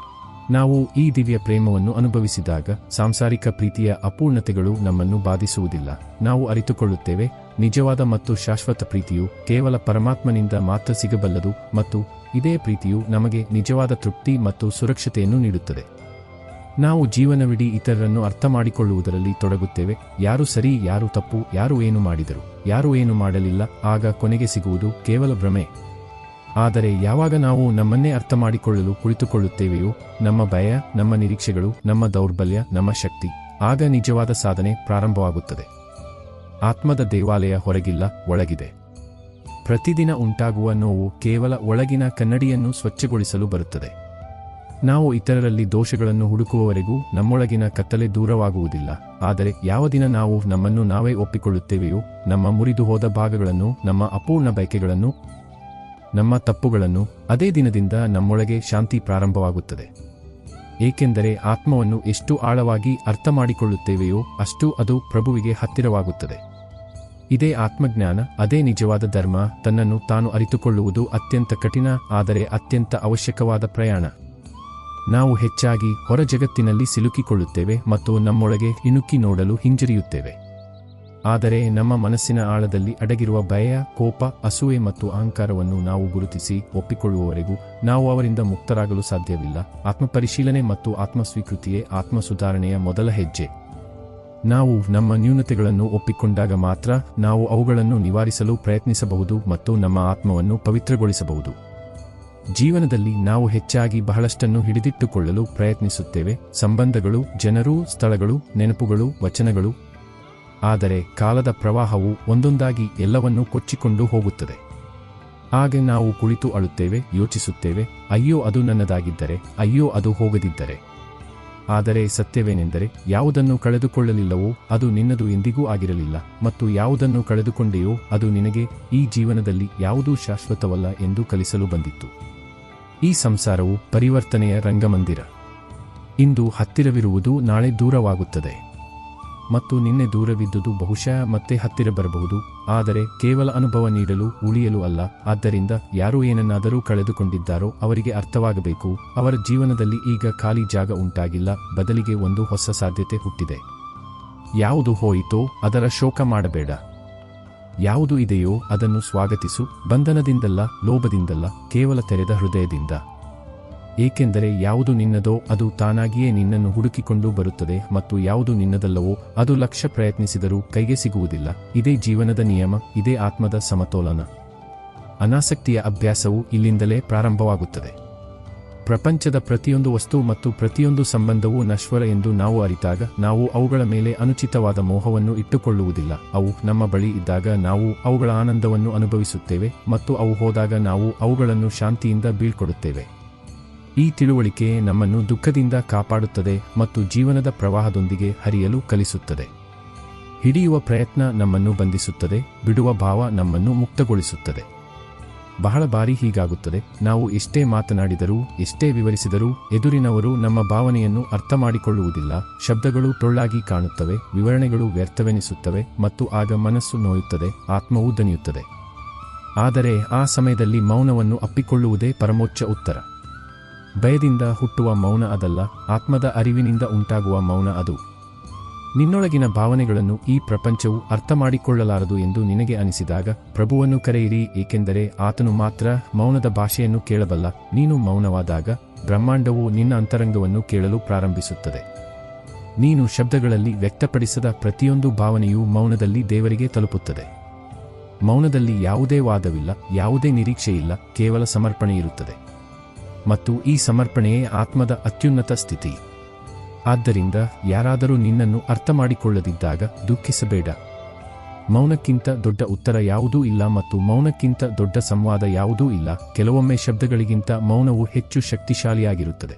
ನಾವು ಈ ದಿವ್ಯ ಪ್ರೇಮವನ್ನು ಅನುಭವಿಸಿದಾಗ ಸಾಂಸಾರಿಕ ಪ್ರೀತಿಯ ಅಪೂರ್ಣತೆಗಳು ನಮ್ಮನ್ನು ಬಾಧಿಸುವುದಿಲ್ಲ. ನಾವು ಅರಿತುಕೊಳ್ಳುತ್ತೇವೆ, ನಿಜವಾದ ಮತ್ತು ಶಾಶ್ವತ ಪ್ರೀತಿಯು ಕೇವಲ ಪರಮಾತ್ಮನಿಂದ ಮಾತ್ರ ಸಿಗಬಲ್ಲದು ಮತ್ತು ಇದೇ ಪ್ರೀತಿಯು ನಮಗೆ ನಿಜವಾದ ತೃಪ್ತಿ ಮತ್ತು ಸುರಕ್ಷತೆಯನ್ನು ನೀಡುತ್ತದೆ. ನಾವು ಜೀವನವಿಡೀ ಇತರರನ್ನು ಅರ್ಥಮಾಡಿಕೊಳ್ಳುವುದರಲ್ಲಿ ತೊಡಗುತ್ತೇವೆ. ಯಾರು ಸರಿ, ಯಾರು ತಪ್ಪು, ಯಾರು ಏನು ಮಾಡಿದರು, ಯಾರು ಏನು ಮಾಡಲಿಲ್ಲ. ಆಗ ಕೊನೆಗೆ ಸಿಗುವುದು ಕೇವಲ ಭ್ರಮೆ. ಆದರೆ ಯಾವಾಗ ನಾವು ನಮ್ಮನ್ನೇ ಅರ್ಥಮಾಡಿಕೊಳ್ಳಲು ಕುಳಿತುಕೊಳ್ಳುತ್ತೇವೆಯೋ, ನಮ್ಮ ಭಯ, ನಮ್ಮ ನಿರೀಕ್ಷೆಗಳು, ನಮ್ಮ ದೌರ್ಬಲ್ಯ, ನಮ್ಮ ಶಕ್ತಿ, ಆಗ ನಿಜವಾದ ಸಾಧನೆ ಪ್ರಾರಂಭವಾಗುತ್ತದೆ. ಆತ್ಮದ ದೇವಾಲಯ ಹೊರಗಿಲ್ಲ, ಒಳಗಿದೆ. ಪ್ರತಿದಿನ ಉಂಟಾಗುವ ನೋವು ಕೇವಲ ಒಳಗಿನ ಕನ್ನಡಿಯನ್ನು ಸ್ವಚ್ಛಗೊಳಿಸಲು ಬರುತ್ತದೆ. ನಾವು ಇತರರಲ್ಲಿ ದೋಷಗಳನ್ನು ಹುಡುಕುವವರೆಗೂ ನಮ್ಮೊಳಗಿನ ಕತ್ತಲೆ ದೂರವಾಗುವುದಿಲ್ಲ. ಆದರೆ ಯಾವ ದಿನ ನಾವು ನಮ್ಮನ್ನು ನಾವೇ ಒಪ್ಪಿಕೊಳ್ಳುತ್ತೇವೆಯೋ, ನಮ್ಮ ಮುರಿದು ಹೋದ ಭಾಗಗಳನ್ನು, ನಮ್ಮ ಅಪೂರ್ಣ ಬಯಕೆಗಳನ್ನು, ನಮ್ಮ ತಪ್ಪುಗಳನ್ನು, ಅದೇ ದಿನದಿಂದ ನಮ್ಮೊಳಗೆ ಶಾಂತಿ ಪ್ರಾರಂಭವಾಗುತ್ತದೆ. ಏಕೆಂದರೆ ಆತ್ಮವನ್ನು ಎಷ್ಟು ಆಳವಾಗಿ ಅರ್ಥಮಾಡಿಕೊಳ್ಳುತ್ತೇವೆಯೋ ಅಷ್ಟು ಅದು ಪ್ರಭುವಿಗೆ ಹತ್ತಿರವಾಗುತ್ತದೆ. ಇದೇ ಆತ್ಮಜ್ಞಾನ, ಅದೇ ನಿಜವಾದ ಧರ್ಮ. ತನ್ನನ್ನು ತಾನು ಅರಿತುಕೊಳ್ಳುವುದು ಅತ್ಯಂತ ಕಠಿಣ, ಆದರೆ ಅತ್ಯಂತ ಅವಶ್ಯಕವಾದ ಪ್ರಯಾಣ. ನಾವು ಹೆಚ್ಚಾಗಿ ಹೊರ ಜಗತ್ತಿನಲ್ಲಿ ಸಿಲುಕಿಕೊಳ್ಳುತ್ತೇವೆ ಮತ್ತು ನಮ್ಮೊಳಗೆ ಇಣುಕಿ ನೋಡಲು ಹಿಂಜರಿಯುತ್ತೇವೆ. ಆದರೆ ನಮ್ಮ ಮನಸ್ಸಿನ ಆಳದಲ್ಲಿ ಅಡಗಿರುವ ಭಯ, ಕೋಪ, ಅಸೂಯೆ ಮತ್ತು ಅಹಂಕಾರವನ್ನು ನಾವು ಗುರುತಿಸಿ ಒಪ್ಪಿಕೊಳ್ಳುವವರೆಗೂ ನಾವು ಅವರಿಂದ ಮುಕ್ತರಾಗಲು ಸಾಧ್ಯವಿಲ್ಲ. ಆತ್ಮಪರಿಶೀಲನೆ ಮತ್ತು ಆತ್ಮಸ್ವೀಕೃತಿಯೇ ಆತ್ಮ ಸುಧಾರಣೆಯ ಮೊದಲ ಹೆಜ್ಜೆ. ನಾವು ನಮ್ಮ ನ್ಯೂನತೆಗಳನ್ನು ಒಪ್ಪಿಕೊಂಡಾಗ ಮಾತ್ರ ನಾವು ಅವುಗಳನ್ನು ನಿವಾರಿಸಲು ಪ್ರಯತ್ನಿಸಬಹುದು ಮತ್ತು ನಮ್ಮ ಆತ್ಮವನ್ನು ಪವಿತ್ರಗೊಳಿಸಬಹುದು. ಜೀವನದಲ್ಲಿ ನಾವು ಹೆಚ್ಚಾಗಿ ಬಹಳಷ್ಟನ್ನು ಹಿಡಿದಿಟ್ಟುಕೊಳ್ಳಲು ಪ್ರಯತ್ನಿಸುತ್ತೇವೆ: ಸಂಬಂಧಗಳು, ಜನರು, ಸ್ಥಳಗಳು, ನೆನಪುಗಳು, ವಚನಗಳು. ಆದರೆ ಕಾಲದ ಪ್ರವಾಹವು ಒಂದೊಂದಾಗಿ ಎಲ್ಲವನ್ನೂ ಕೊಚ್ಚಿಕೊಂಡು ಹೋಗುತ್ತದೆ. ಆಗ ನಾವು ಕುಳಿತು ಅಳುತ್ತೇವೆ, ಯೋಚಿಸುತ್ತೇವೆ, ಅಯ್ಯೋ ಅದು ನನ್ನದಾಗಿದ್ದರೆ, ಅಯ್ಯೋ ಅದು ಹೋಗದಿದ್ದರೆ. ಆದರೆ ಸತ್ಯವೇನೆಂದರೆ, ಯಾವುದನ್ನು ಕಳೆದುಕೊಳ್ಳಲಿಲ್ಲವೋ ಅದು ನಿನ್ನದು ಎಂದಿಗೂ ಆಗಿರಲಿಲ್ಲ, ಮತ್ತು ಯಾವುದನ್ನು ಕಳೆದುಕೊಂಡೆಯೋ ಅದು ನಿನಗೆ ಈ ಜೀವನದಲ್ಲಿ ಯಾವುದೂ ಶಾಶ್ವತವಲ್ಲ ಎಂದು ಕಲಿಸಲು ಬಂದಿತ್ತು. ಈ ಸಂಸಾರವು ಪರಿವರ್ತನೆಯ ರಂಗಮಂದಿರ. ಇಂದು ಹತ್ತಿರವಿರುವುದು ನಾಳೆ ದೂರವಾಗುತ್ತದೆ, ಮತ್ತು ನಿನ್ನೆ ದೂರವಿದ್ದುದು ಬಹುಶಃ ಮತ್ತೆ ಹತ್ತಿರ ಬರಬಹುದು, ಆದರೆ ಕೇವಲ ಅನುಭವ ನೀಡಲು, ಉಳಿಯಲು ಅಲ್ಲ. ಆದ್ದರಿಂದ ಯಾರು ಏನನ್ನಾದರೂ ಕಳೆದುಕೊಂಡಿದ್ದಾರೋ ಅವರಿಗೆ ಅರ್ಥವಾಗಬೇಕು, ಅವರ ಜೀವನದಲ್ಲಿ ಈಗ ಖಾಲಿ ಜಾಗ ಉಂಟಾಗಿಲ್ಲ, ಬದಲಿಗೆ ಒಂದು ಹೊಸ ಸಾಧ್ಯತೆ ಹುಟ್ಟಿದೆ. ಯಾವುದು ಹೋಯಿತೋ ಅದರ ಶೋಕ ಮಾಡಬೇಡ. ಯಾವುದು ಇದೆಯೋ ಅದನ್ನು ಸ್ವಾಗತಿಸು, ಬಂಧನದಿಂದಲ್ಲ, ಲೋಭದಿಂದಲ್ಲ, ಕೇವಲ ತೆರೆದ ಹೃದಯದಿಂದ. ಏಕೆಂದರೆ ಯಾವುದು ನಿನ್ನದೋ ಅದು ತಾನಾಗಿಯೇ ನಿನ್ನನ್ನು ಹುಡುಕಿಕೊಂಡು ಬರುತ್ತದೆ, ಮತ್ತು ಯಾವುದು ನಿನ್ನದಲ್ಲವೋ ಅದು ಲಕ್ಷ ಪ್ರಯತ್ನಿಸಿದರೂ ಕೈಗೆ ಸಿಗುವುದಿಲ್ಲ. ಇದೇ ಜೀವನದ ನಿಯಮ, ಇದೇ ಆತ್ಮದ ಸಮತೋಲನ. ಅನಾಸಕ್ತಿಯ ಅಭ್ಯಾಸವು ಇಲ್ಲಿಂದಲೇ ಪ್ರಾರಂಭವಾಗುತ್ತದೆ. ಪ್ರಪಂಚದ ಪ್ರತಿಯೊಂದು ವಸ್ತು ಮತ್ತು ಪ್ರತಿಯೊಂದು ಸಂಬಂಧವೂ ನಶ್ವರ ಎಂದು ನಾವು ಅರಿತಾಗ ನಾವು ಅವುಗಳ ಮೇಲೆ ಅನುಚಿತವಾದ ಮೋಹವನ್ನು ಇಟ್ಟುಕೊಳ್ಳುವುದಿಲ್ಲ. ಅವು ನಮ್ಮ ಬಳಿ ಇದ್ದಾಗ ನಾವು ಅವುಗಳ ಆನಂದವನ್ನು ಅನುಭವಿಸುತ್ತೇವೆ, ಮತ್ತು ಅವು ಹೋದಾಗ ನಾವು ಅವುಗಳನ್ನು ಶಾಂತಿಯಿಂದ ಬೀಳ್ಕೊಡುತ್ತೇವೆ. ಈ ತಿಳುವಳಿಕೆ ನಮ್ಮನ್ನು ದುಃಖದಿಂದ ಕಾಪಾಡುತ್ತದೆ ಮತ್ತು ಜೀವನದ ಪ್ರವಾಹದೊಂದಿಗೆ ಹರಿಯಲು ಕಲಿಸುತ್ತದೆ. ಹಿಡಿಯುವ ಪ್ರಯತ್ನ ನಮ್ಮನ್ನು ಬಂಧಿಸುತ್ತದೆ, ಬಿಡುವ ಭಾವ ನಮ್ಮನ್ನು ಮುಕ್ತಗೊಳಿಸುತ್ತದೆ. ಬಹಳ ಬಾರಿ ಹೀಗಾಗುತ್ತದೆ. ನಾವು ಎಷ್ಟೇ ಮಾತನಾಡಿದರೂ, ಎಷ್ಟೇ ವಿವರಿಸಿದರೂ ಎದುರಿನವರು ನಮ್ಮ ಭಾವನೆಯನ್ನು ಅರ್ಥಮಾಡಿಕೊಳ್ಳುವುದಿಲ್ಲ. ಶಬ್ದಗಳು ಟೊಳ್ಳಾಗಿ ಕಾಣುತ್ತವೆ, ವಿವರಣೆಗಳು ವ್ಯರ್ಥವೆನಿಸುತ್ತವೆ, ಮತ್ತು ಆಗ ಮನಸ್ಸು ನೋಯುತ್ತದೆ, ಆತ್ಮವು ದಣಿಯುತ್ತದೆ. ಆದರೆ ಆ ಸಮಯದಲ್ಲಿ ಮೌನವನ್ನು ಅಪ್ಪಿಕೊಳ್ಳುವುದೇ ಪರಮೋಚ್ಚ ಉತ್ತರ. ಭಯದಿಂದ ಹುಟ್ಟುವ ಮೌನ ಅದಲ್ಲ, ಆತ್ಮದ ಅರಿವಿನಿಂದ ಉಂಟಾಗುವ ಮೌನ ಅದು. ನಿನ್ನೊಳಗಿನ ಭಾವನೆಗಳನ್ನು ಈ ಪ್ರಪಂಚವು ಅರ್ಥಮಾಡಿಕೊಳ್ಳಲಾರದು ಎಂದು ನಿನಗೆ ಅನಿಸಿದಾಗ ಪ್ರಭುವನ್ನು ಕರೆಯಿರಿ, ಏಕೆಂದರೆ ಆತನು ಮಾತ್ರ ಮೌನದ ಭಾಷೆಯನ್ನು ಕೇಳಬಲ್ಲ. ನೀನು ಮೌನವಾದಾಗ ಬ್ರಹ್ಮಾಂಡವು ನಿನ್ನ ಅಂತರಂಗವನ್ನು ಕೇಳಲು ಪ್ರಾರಂಭಿಸುತ್ತದೆ. ನೀನು ಶಬ್ದಗಳಲ್ಲಿ ವ್ಯಕ್ತಪಡಿಸದ ಪ್ರತಿಯೊಂದು ಭಾವನೆಯೂ ಮೌನದಲ್ಲಿ ದೇವರಿಗೆ ತಲುಪುತ್ತದೆ. ಮೌನದಲ್ಲಿ ಯಾವುದೇ ವಾದವಿಲ್ಲ, ಯಾವುದೇ ನಿರೀಕ್ಷೆಯಿಲ್ಲ, ಕೇವಲ ಸಮರ್ಪಣೆಯಿರುತ್ತದೆ. ಮತ್ತು ಈ ಸಮರ್ಪಣೆಯೇ ಆತ್ಮದ ಅತ್ಯುನ್ನತ ಸ್ಥಿತಿ. ಆದ್ದರಿಂದ ಯಾರಾದರೂ ನಿನ್ನನ್ನು ಅರ್ಥಮಾಡಿಕೊಳ್ಳದಿದ್ದಾಗ ದುಃಖಿಸಬೇಡ. ಮೌನಕ್ಕಿಂತ ದೊಡ್ಡ ಉತ್ತರ ಯಾವುದೂ ಇಲ್ಲ, ಮತ್ತು ಮೌನಕ್ಕಿಂತ ದೊಡ್ಡ ಸಂವಾದ ಯಾವುದೂ ಇಲ್ಲ. ಕೆಲವೊಮ್ಮೆ ಶಬ್ದಗಳಿಗಿಂತ ಮೌನವು ಹೆಚ್ಚು ಶಕ್ತಿಶಾಲಿಯಾಗಿರುತ್ತದೆ.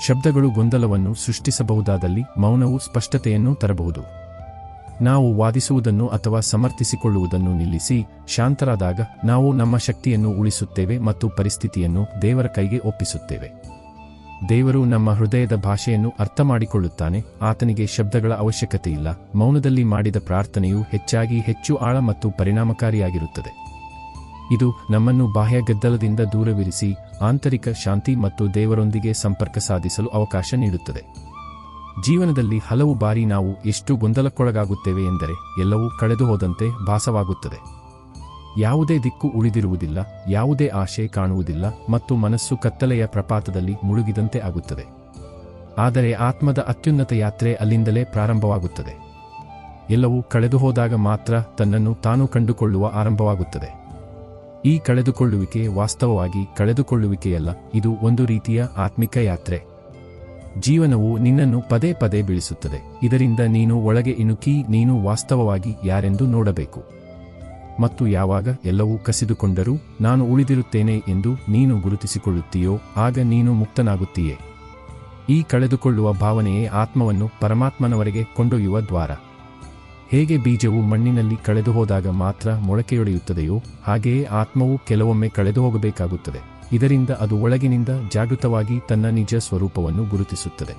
ಶಬ್ದಗಳು ಗೊಂದಲವನ್ನು ಸೃಷ್ಟಿಸಬಹುದಾದಲ್ಲಿ ಮೌನವು ಸ್ಪಷ್ಟತೆಯನ್ನು ತರಬಹುದು. ನಾವು ವಾದಿಸುವುದನ್ನು ಅಥವಾ ಸಮರ್ಥಿಸಿಕೊಳ್ಳುವುದನ್ನು ನಿಲ್ಲಿಸಿ ಶಾಂತರಾದಾಗ ನಾವು ನಮ್ಮ ಶಕ್ತಿಯನ್ನು ಉಳಿಸುತ್ತೇವೆ ಮತ್ತು ಪರಿಸ್ಥಿತಿಯನ್ನು ದೇವರ ಕೈಗೆ ಒಪ್ಪಿಸುತ್ತೇವೆ. ದೇವರು ನಮ್ಮ ಹೃದಯದ ಭಾಷೆಯನ್ನು ಅರ್ಥಮಾಡಿಕೊಳ್ಳುತ್ತಾನೆ. ಆತನಿಗೆ ಶಬ್ದಗಳ ಅವಶ್ಯಕತೆಯಿಲ್ಲ. ಮೌನದಲ್ಲಿ ಮಾಡಿದ ಪ್ರಾರ್ಥನೆಯು ಹೆಚ್ಚು ಆಳ ಮತ್ತು ಪರಿಣಾಮಕಾರಿಯಾಗಿರುತ್ತದೆ. ಇದು ನಮ್ಮನ್ನು ಬಾಹ್ಯ ಗದ್ದಲದಿಂದ ದೂರವಿರಿಸಿ ಆಂತರಿಕ ಶಾಂತಿ ಮತ್ತು ದೇವರೊಂದಿಗೆ ಸಂಪರ್ಕ ಸಾಧಿಸಲು ಅವಕಾಶ ನೀಡುತ್ತದೆ. ಜೀವನದಲ್ಲಿ ಹಲವು ಬಾರಿ ನಾವು ಎಷ್ಟು ಗೊಂದಲಕ್ಕೊಳಗಾಗುತ್ತೇವೆ ಎಂದರೆ ಎಲ್ಲವೂ ಕಳೆದುಹೋದಂತೆ ಭಾಸವಾಗುತ್ತದೆ. ಯಾವುದೇ ದಿಕ್ಕು ಉಳಿದಿರುವುದಿಲ್ಲ, ಯಾವುದೇ ಆಶೆ ಕಾಣುವುದಿಲ್ಲ ಮತ್ತು ಮನಸ್ಸು ಕತ್ತಲೆಯ ಪ್ರಪಾತದಲ್ಲಿ ಮುಳುಗಿದಂತೆ ಆಗುತ್ತದೆ. ಆದರೆ ಆತ್ಮದ ಅತ್ಯುನ್ನತ ಯಾತ್ರೆ ಅಲ್ಲಿಂದಲೇ ಪ್ರಾರಂಭವಾಗುತ್ತದೆ. ಎಲ್ಲವೂ ಕಳೆದುಹೋದಾಗ ಮಾತ್ರ ತನ್ನನ್ನು ತಾನು ಕಂಡುಕೊಳ್ಳುವ ಆರಂಭವಾಗುತ್ತದೆ. ಈ ಕಳೆದುಕೊಳ್ಳುವಿಕೆ ವಾಸ್ತವವಾಗಿ ಕಳೆದುಕೊಳ್ಳುವಿಕೆಯಲ್ಲ, ಇದು ಒಂದು ರೀತಿಯ ಆತ್ಮಿಕ ಯಾತ್ರೆ. ಜೀವನವು ನಿನ್ನನ್ನು ಪದೇ ಪದೇ ಬೀಳಿಸುತ್ತದೆ. ಇದರಿಂದ ನೀನು ಒಳಗೆ ಇಣುಕಿ ನೀನು ವಾಸ್ತವವಾಗಿ ಯಾರೆಂದು ನೋಡಬೇಕು. ಮತ್ತು ಯಾವಾಗ ಎಲ್ಲವೂ ಕಸಿದುಕೊಂಡರೂ ನಾನು ಉಳಿದಿರುತ್ತೇನೆ ಎಂದು ನೀನು ಗುರುತಿಸಿಕೊಳ್ಳುತ್ತೀಯೋ ಆಗ ನೀನು ಮುಕ್ತನಾಗುತ್ತೀಯೇ. ಈ ಕಳೆದುಕೊಳ್ಳುವ ಭಾವನೆಯೇ ಆತ್ಮವನ್ನು ಪರಮಾತ್ಮನವರೆಗೆ ಕೊಂಡೊಯ್ಯುವ ದ್ವಾರ. ಹೇಗೆ ಬೀಜವು ಮಣ್ಣಿನಲ್ಲಿ ಕಳೆದುಹೋದಾಗ ಮಾತ್ರ ಮೊಳಕೆಯೊಡೆಯುತ್ತದೆಯೋ ಹಾಗೆಯೇ ಆತ್ಮವು ಕೆಲವೊಮ್ಮೆ ಕಳೆದುಹೋಗಬೇಕಾಗುತ್ತದೆ. ಇದರಿಂದ ಅದು ಒಳಗಿನಿಂದ ಜಾಗೃತವಾಗಿ ತನ್ನ ನಿಜ ಸ್ವರೂಪವನ್ನು ಗುರುತಿಸುತ್ತದೆ.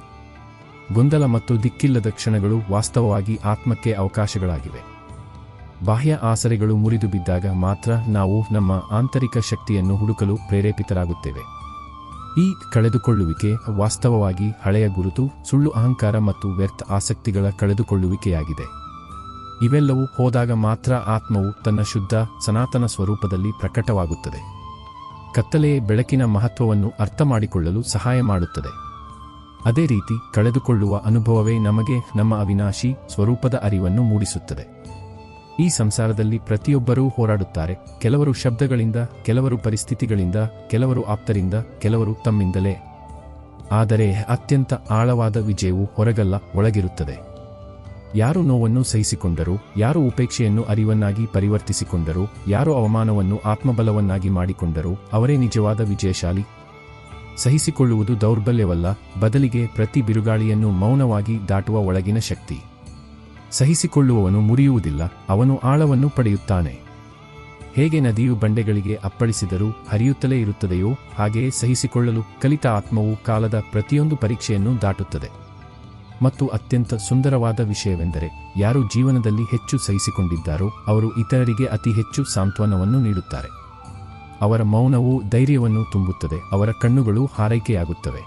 ಗೊಂದಲ ಮತ್ತು ದಿಕ್ಕಿಲ್ಲದ ಕ್ಷಣಗಳು ವಾಸ್ತವವಾಗಿ ಆತ್ಮಕ್ಕೆ ಅವಕಾಶಗಳಾಗಿವೆ. ಬಾಹ್ಯ ಆಸರೆಗಳು ಮುರಿದು ಬಿದ್ದಾಗ ಮಾತ್ರ ನಾವು ನಮ್ಮ ಆಂತರಿಕ ಶಕ್ತಿಯನ್ನು ಹುಡುಕಲು ಪ್ರೇರೇಪಿತರಾಗುತ್ತೇವೆ. ಈ ಕಳೆದುಕೊಳ್ಳುವಿಕೆ ವಾಸ್ತವವಾಗಿ ಹಳೆಯ ಗುರುತು, ಸುಳ್ಳು ಅಹಂಕಾರ ಮತ್ತು ವ್ಯರ್ಥ ಆಸಕ್ತಿಗಳ ಕಳೆದುಕೊಳ್ಳುವಿಕೆಯಾಗಿದೆ. ಇವೆಲ್ಲವೂ ಹೋದಾಗ ಮಾತ್ರ ಆತ್ಮವು ತನ್ನ ಶುದ್ಧ ಸನಾತನ ಸ್ವರೂಪದಲ್ಲಿ ಪ್ರಕಟವಾಗುತ್ತದೆ. ಕತ್ತಲೆಯೇ ಬೆಳಕಿನ ಮಹತ್ವವನ್ನು ಅರ್ಥಮಾಡಿಕೊಳ್ಳಲು ಸಹಾಯ ಮಾಡುತ್ತದೆ. ಅದೇ ರೀತಿ ಕಳೆದುಕೊಳ್ಳುವ ಅನುಭವವೇ ನಮಗೆ ನಮ್ಮ ಅವಿನಾಶಿ ಸ್ವರೂಪದ ಅರಿವನ್ನು ಮೂಡಿಸುತ್ತದೆ. ಈ ಸಂಸಾರದಲ್ಲಿ ಪ್ರತಿಯೊಬ್ಬರೂ ಹೋರಾಡುತ್ತಾರೆ, ಕೆಲವರು ಶಬ್ದಗಳಿಂದ, ಕೆಲವರು ಪರಿಸ್ಥಿತಿಗಳಿಂದ, ಕೆಲವರು ಆಪ್ತರಿಂದ, ಕೆಲವರು ತಮ್ಮಿಂದಲೇ. ಆದರೆ ಅತ್ಯಂತ ಆಳವಾದ ವಿಜಯವು ಹೊರಗಲ್ಲ, ಒಳಗಿರುತ್ತದೆ. ಯಾರು ನೋವನ್ನು ಸಹಿಸಿಕೊಂಡರೂ, ಯಾರು ಉಪೇಕ್ಷೆಯನ್ನು ಅರಿವನ್ನಾಗಿ ಪರಿವರ್ತಿಸಿಕೊಂಡರೂ, ಯಾರು ಅವಮಾನವನ್ನು ಆತ್ಮಬಲವನ್ನಾಗಿ ಮಾಡಿಕೊಂಡರೂ ಅವರೇ ನಿಜವಾದ ವಿಜಯಶಾಲಿ. ಸಹಿಸಿಕೊಳ್ಳುವುದು ದೌರ್ಬಲ್ಯವಲ್ಲ, ಬದಲಿಗೆ ಪ್ರತಿ ಬಿರುಗಾಳಿಯನ್ನು ಮೌನವಾಗಿ ದಾಟುವ ಒಳಗಿನ ಶಕ್ತಿ. ಸಹಿಸಿಕೊಳ್ಳುವವನು ಮುರಿಯುವುದಿಲ್ಲ, ಅವನು ಆಳವನ್ನು ಪಡೆಯುತ್ತಾನೆ. ಹೇಗೆ ನದಿಯು ಬಂಡೆಗಳಿಗೆ ಅಪ್ಪಳಿಸಿದರೂ ಹರಿಯುತ್ತಲೇ ಇರುತ್ತದೆಯೋ ಹಾಗೆಯೇ ಸಹಿಸಿಕೊಳ್ಳಲು ಕಲಿತ ಆತ್ಮವು ಕಾಲದ ಪ್ರತಿಯೊಂದು ಪರೀಕ್ಷೆಯನ್ನು ದಾಟುತ್ತದೆ. ಮತ್ತು ಅತ್ಯಂತ ಸುಂದರವಾದ ವಿಷಯವೆಂದರೆ ಯಾರು ಜೀವನದಲ್ಲಿ ಹೆಚ್ಚು ಸಹಿಸಿಕೊಂಡಿದ್ದಾರೋ ಅವರು ಇತರರಿಗೆ ಅತಿ ಹೆಚ್ಚು ಸಾಂತ್ವನವನ್ನು ನೀಡುತ್ತಾರೆ. ಅವರ ಮೌನವು ಧೈರ್ಯವನ್ನು ತುಂಬುತ್ತದೆ, ಅವರ ಕಣ್ಣುಗಳು ಹಾರೈಕೆಯಾಗುತ್ತವೆ.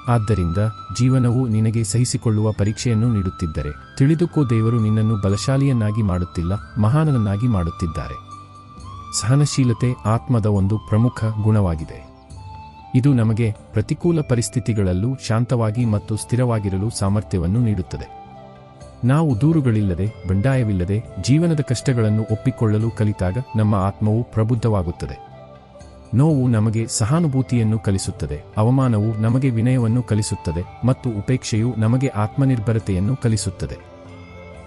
ಆದ್ದರಿಂದ ಜೀವನವು ನಿನಗೆ ಸಹಿಸಿಕೊಳ್ಳುವ ಪರೀಕ್ಷೆಯನ್ನು ನೀಡುತ್ತಿದ್ದರೆ ತಿಳಿದುಕೋ, ದೇವರು ನಿನ್ನನ್ನು ಬಲಶಾಲಿಯನ್ನಾಗಿ ಮಾಡುತ್ತಿಲ್ಲ, ಮಹಾನನನ್ನಾಗಿ ಮಾಡುತ್ತಿದ್ದಾರೆ. ಸಹನಶೀಲತೆ ಆತ್ಮದ ಒಂದು ಪ್ರಮುಖ ಗುಣವಾಗಿದೆ. ಇದು ನಮಗೆ ಪ್ರತಿಕೂಲ ಪರಿಸ್ಥಿತಿಗಳಲ್ಲೂ ಶಾಂತವಾಗಿ ಮತ್ತು ಸ್ಥಿರವಾಗಿರಲು ಸಾಮರ್ಥ್ಯವನ್ನು ನೀಡುತ್ತದೆ. ನಾವು ದೂರುಗಳಿಲ್ಲದೆ, ಬಂಡಾಯವಿಲ್ಲದೆ ಜೀವನದ ಕಷ್ಟಗಳನ್ನು ಒಪ್ಪಿಕೊಳ್ಳಲು ಕಲಿತಾಗ ನಮ್ಮ ಆತ್ಮವು ಪ್ರಬುದ್ಧವಾಗುತ್ತದೆ. ನೋವು ನಮಗೆ ಸಹಾನುಭೂತಿಯನ್ನು ಕಲಿಸುತ್ತದೆ, ಅವಮಾನವು ನಮಗೆ ವಿನಯವನ್ನು ಕಲಿಸುತ್ತದೆ ಮತ್ತು ಉಪೇಕ್ಷೆಯು ನಮಗೆ ಆತ್ಮನಿರ್ಭರತೆಯನ್ನು ಕಲಿಸುತ್ತದೆ.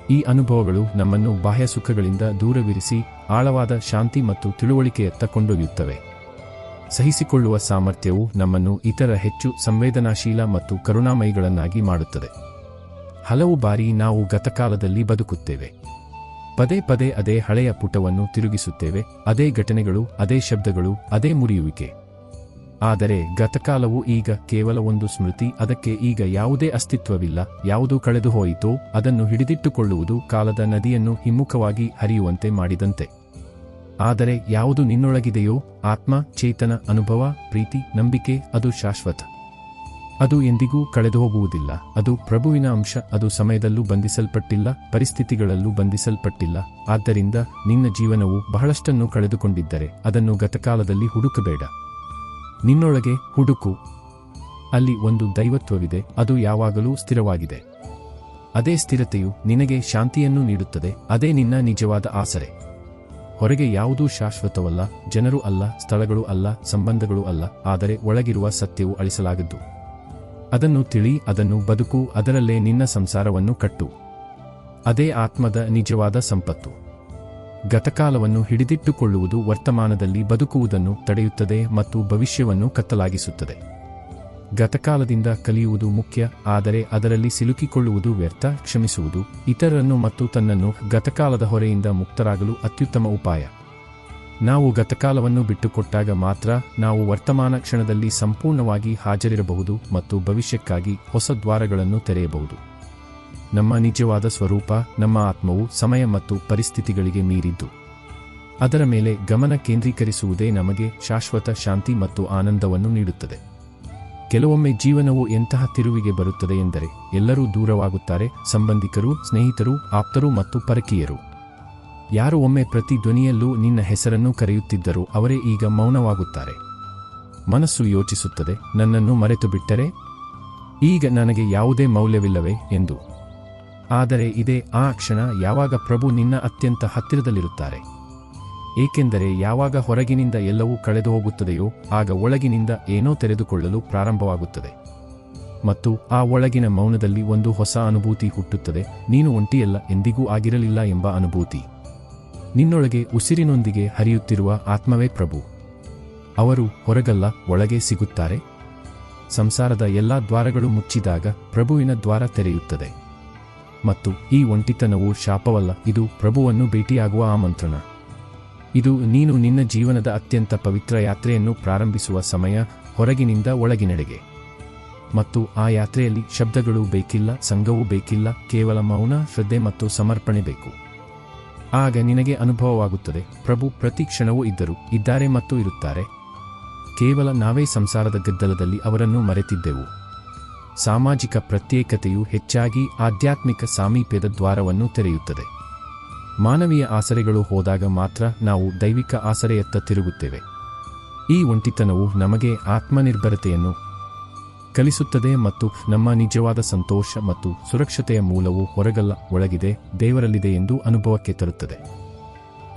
ಈ ಅನುಭವಗಳು ನಮ್ಮನ್ನು ಬಾಹ್ಯ ಸುಖಗಳಿಂದ ದೂರವಿರಿಸಿ ಆಳವಾದ ಶಾಂತಿ ಮತ್ತು ತಿಳುವಳಿಕೆಯತ್ತ ಕೊಂಡೊಯ್ಯುತ್ತವೆ. ಸಹಿಸಿಕೊಳ್ಳುವ ಸಾಮರ್ಥ್ಯವು ನಮ್ಮನ್ನು ಇತರ ಹೆಚ್ಚು ಸಂವೇದನಾಶೀಲ ಮತ್ತು ಕರುಣಾಮಯಿಗಳನ್ನಾಗಿ ಮಾಡುತ್ತದೆ. ಹಲವು ಬಾರಿ ನಾವು ಗತಕಾಲದಲ್ಲಿ ಬದುಕುತ್ತೇವೆ. ಪದೇ ಪದೇ ಅದೇ ಹಳೆಯ ಪುಟವನ್ನು ತಿರುಗಿಸುತ್ತೇವೆ, ಅದೇ ಘಟನೆಗಳು, ಅದೇ ಶಬ್ದಗಳು, ಅದೇ ಮುರಿಯುವಿಕೆ. ಆದರೆ ಗತಕಾಲವು ಈಗ ಕೇವಲ ಒಂದು ಸ್ಮೃತಿ, ಅದಕ್ಕೆ ಈಗ ಯಾವುದೇ ಅಸ್ತಿತ್ವವಿಲ್ಲ. ಯಾವುದು ಕಳೆದು ಹೋಯಿತೋ ಅದನ್ನು ಹಿಡಿದಿಟ್ಟುಕೊಳ್ಳುವುದು ಕಾಲದ ನದಿಯನ್ನು ಹಿಮ್ಮುಖವಾಗಿ ಹರಿಯುವಂತೆ ಮಾಡಿದಂತೆ. ಆದರೆ ಯಾವುದು ನಿನ್ನೊಳಗಿದೆಯೋ, ಆತ್ಮ, ಚೇತನ, ಅನುಭವ, ಪ್ರೀತಿ, ನಂಬಿಕೆ, ಅದು ಶಾಶ್ವತ. ಅದು ಎಂದಿಗೂ ಕಳೆದುಹೋಗುವುದಿಲ್ಲ. ಅದು ಪ್ರಭುವಿನ ಅಂಶ. ಅದು ಸಮಯದಲ್ಲೂ ಬಂಧಿಸಲ್ಪಟ್ಟಿಲ್ಲ, ಪರಿಸ್ಥಿತಿಗಳಲ್ಲೂ ಬಂಧಿಸಲ್ಪಟ್ಟಿಲ್ಲ. ಆದ್ದರಿಂದ ನಿನ್ನ ಜೀವನವು ಬಹಳಷ್ಟನ್ನು ಕಳೆದುಕೊಂಡಿದ್ದರೆ ಅದನ್ನು ಗತಕಾಲದಲ್ಲಿ ಹುಡುಕಬೇಡ, ನಿನ್ನೊಳಗೆ ಹುಡುಕು. ಅಲ್ಲಿ ಒಂದು ದೈವತ್ವವಿದೆ, ಅದು ಯಾವಾಗಲೂ ಸ್ಥಿರವಾಗಿದೆ. ಅದೇ ಸ್ಥಿರತೆಯು ನಿನಗೆ ಶಾಂತಿಯನ್ನು ನೀಡುತ್ತದೆ, ಅದೇ ನಿನ್ನ ನಿಜವಾದ ಆಸರೆ. ಹೊರಗೆ ಯಾವುದೂ ಶಾಶ್ವತವಲ್ಲ, ಜನರು ಅಲ್ಲ, ಸ್ಥಳಗಳು ಅಲ್ಲ, ಸಂಬಂಧಗಳು ಅಲ್ಲ, ಆದರೆ ಒಳಗಿರುವ ಸತ್ಯವು ಅಳಿಸಲಾಗದ್ದು. ಅದನ್ನು ತಿಳಿ, ಅದನ್ನು ಬದುಕು, ಅದರಲ್ಲೇ ನಿನ್ನ ಸಂಸಾರವನ್ನು ಕಟ್ಟು. ಅದೇ ಆತ್ಮದ ನಿಜವಾದ ಸಂಪತ್ತು. ಗತಕಾಲವನ್ನು ಹಿಡಿದಿಟ್ಟುಕೊಳ್ಳುವುದು ವರ್ತಮಾನದಲ್ಲಿ ಬದುಕುವುದನ್ನು ತಡೆಯುತ್ತದೆ ಮತ್ತು ಭವಿಷ್ಯವನ್ನು ಕತ್ತಲಾಗಿಸುತ್ತದೆ. ಗತಕಾಲದಿಂದ ಕಲಿಯುವುದು ಮುಖ್ಯ, ಆದರೆ ಅದರಲ್ಲಿ ಸಿಲುಕಿಕೊಳ್ಳುವುದು ವ್ಯರ್ಥ. ಕ್ಷಮಿಸುವುದು ಇತರರನ್ನು ಮತ್ತು ತನ್ನನ್ನು ಗತಕಾಲದ ಹೊರೆಯಿಂದ ಮುಕ್ತರಾಗಲು ಅತ್ಯುತ್ತಮ ಉಪಾಯ. ನಾವು ಗತಕಾಲವನ್ನು ಬಿಟ್ಟುಕೊಟ್ಟಾಗ ಮಾತ್ರ ನಾವು ವರ್ತಮಾನ ಕ್ಷಣದಲ್ಲಿ ಸಂಪೂರ್ಣವಾಗಿ ಹಾಜರಿರಬಹುದು ಮತ್ತು ಭವಿಷ್ಯಕ್ಕಾಗಿ ಹೊಸ ದ್ವಾರಗಳನ್ನು ತೆರೆಯಬಹುದು. ನಮ್ಮ ನಿಜವಾದ ಸ್ವರೂಪ, ನಮ್ಮ ಆತ್ಮವು ಸಮಯ ಮತ್ತು ಪರಿಸ್ಥಿತಿಗಳಿಗೆ ಮೀರಿದ್ದು. ಅದರ ಮೇಲೆ ಗಮನ ಕೇಂದ್ರೀಕರಿಸುವುದೇ ನಮಗೆ ಶಾಶ್ವತ ಶಾಂತಿ ಮತ್ತು ಆನಂದವನ್ನು ನೀಡುತ್ತದೆ. ಕೆಲವೊಮ್ಮೆ ಜೀವನವು ಎಂತಹ ತಿರುವಿಗೆ ಬರುತ್ತದೆ ಎಂದರೆ ಎಲ್ಲರೂ ದೂರವಾಗುತ್ತಾರೆ, ಸಂಬಂಧಿಕರು, ಸ್ನೇಹಿತರು, ಆಪ್ತರು ಮತ್ತು ಪರಕೀಯರು. ಯಾರು ಒಮ್ಮೆ ಪ್ರತಿ ಧ್ವನಿಯಲ್ಲೂ ನಿನ್ನ ಹೆಸರನ್ನು ಕರೆಯುತ್ತಿದ್ದರೂ ಅವರೇ ಈಗ ಮೌನವಾಗುತ್ತಾರೆ. ಮನಸ್ಸು ಯೋಚಿಸುತ್ತದೆ, ನನ್ನನ್ನು ಮರೆತು ಬಿಟ್ಟರೆ ಈಗ ನನಗೆ ಯಾವುದೇ ಮೌಲ್ಯವಿಲ್ಲವೇ ಎಂದು. ಆದರೆ ಇದೇ ಆ ಕ್ಷಣ ಯಾವಾಗ ಪ್ರಭು ನಿನ್ನ ಅತ್ಯಂತ ಹತ್ತಿರದಲ್ಲಿರುತ್ತಾರೆ. ಏಕೆಂದರೆ ಯಾವಾಗ ಹೊರಗಿನಿಂದ ಎಲ್ಲವೂ ಕಳೆದು ಹೋಗುತ್ತದೆಯೋ ಆಗ ಒಳಗಿನಿಂದ ಏನೋ ತೆರೆದುಕೊಳ್ಳಲು ಪ್ರಾರಂಭವಾಗುತ್ತದೆ. ಮತ್ತು ಆ ಒಳಗಿನ ಮೌನದಲ್ಲಿ ಒಂದು ಹೊಸ ಅನುಭೂತಿ ಹುಟ್ಟುತ್ತದೆ. ನೀನು ಒಂಟಿಯಲ್ಲ, ಎಂದಿಗೂ ಆಗಿರಲಿಲ್ಲ ಎಂಬ ಅನುಭೂತಿ. ನಿನ್ನೊಳಗೆ ಉಸಿರಿನೊಂದಿಗೆ ಹರಿಯುತ್ತಿರುವ ಆತ್ಮವೇ ಪ್ರಭು. ಅವರು ಹೊರಗಲ್ಲ, ಒಳಗೆ ಸಿಗುತ್ತಾರೆ. ಸಂಸಾರದ ಎಲ್ಲಾ ದ್ವಾರಗಳು ಮುಚ್ಚಿದಾಗ ಪ್ರಭುವಿನ ದ್ವಾರ ತೆರೆಯುತ್ತದೆ. ಮತ್ತು ಈ ಒಂಟಿತನವು ಶಾಪವಲ್ಲ, ಇದು ಪ್ರಭುವನ್ನು ಭೇಟಿಯಾಗುವ ಆಮಂತ್ರಣ. ಇದು ನೀನು ನಿನ್ನ ಜೀವನದ ಅತ್ಯಂತ ಪವಿತ್ರ ಯಾತ್ರೆಯನ್ನು ಪ್ರಾರಂಭಿಸುವ ಸಮಯ, ಹೊರಗಿನಿಂದ ಒಳಗಿನೆಡೆಗೆ. ಮತ್ತು ಆ ಯಾತ್ರೆಯಲ್ಲಿ ಶಬ್ದಗಳು ಬೇಕಿಲ್ಲ, ಸಂಘವೂ ಬೇಕಿಲ್ಲ, ಕೇವಲ ಮೌನ, ಶ್ರದ್ಧೆ ಮತ್ತು ಸಮರ್ಪಣೆ ಬೇಕು. ಆಗ ನಿನಗೆ ಅನುಭವವಾಗುತ್ತದೆ, ಪ್ರಭು ಪ್ರತಿ ಕ್ಷಣವೂ ಇದ್ದಾರೆ ಮತ್ತು ಇರುತ್ತಾರೆ. ಕೇವಲ ನಾವೇ ಸಂಸಾರದ ಗದ್ದಲದಲ್ಲಿ ಅವರನ್ನು ಮರೆತಿದ್ದೆವು. ಸಾಮಾಜಿಕ ಪ್ರತ್ಯೇಕತೆಯು ಹೆಚ್ಚಾಗಿ ಆಧ್ಯಾತ್ಮಿಕ ಸಾಮೀಪ್ಯದ ದ್ವಾರವನ್ನು ತೆರೆಯುತ್ತದೆ. ಮಾನವೀಯ ಆಸರೆಗಳು ಹೋದಾಗ ಮಾತ್ರ ನಾವು ದೈವಿಕ ಆಸರೆಯತ್ತ ತಿರುಗುತ್ತೇವೆ. ಈ ಒಂಟಿತನವು ನಮಗೆ ಆತ್ಮನಿರ್ಭರತೆಯನ್ನು ಕಲಿಸುತ್ತದೆ ಮತ್ತು ನಮ್ಮ ನಿಜವಾದ ಸಂತೋಷ ಮತ್ತು ಸುರಕ್ಷತೆಯ ಮೂಲವು ಹೊರಗಲ್ಲ, ಒಳಗಿದೆ, ದೇವರಲ್ಲಿದೆ ಎಂದು ಅನುಭವಕ್ಕೆ ತರುತ್ತದೆ.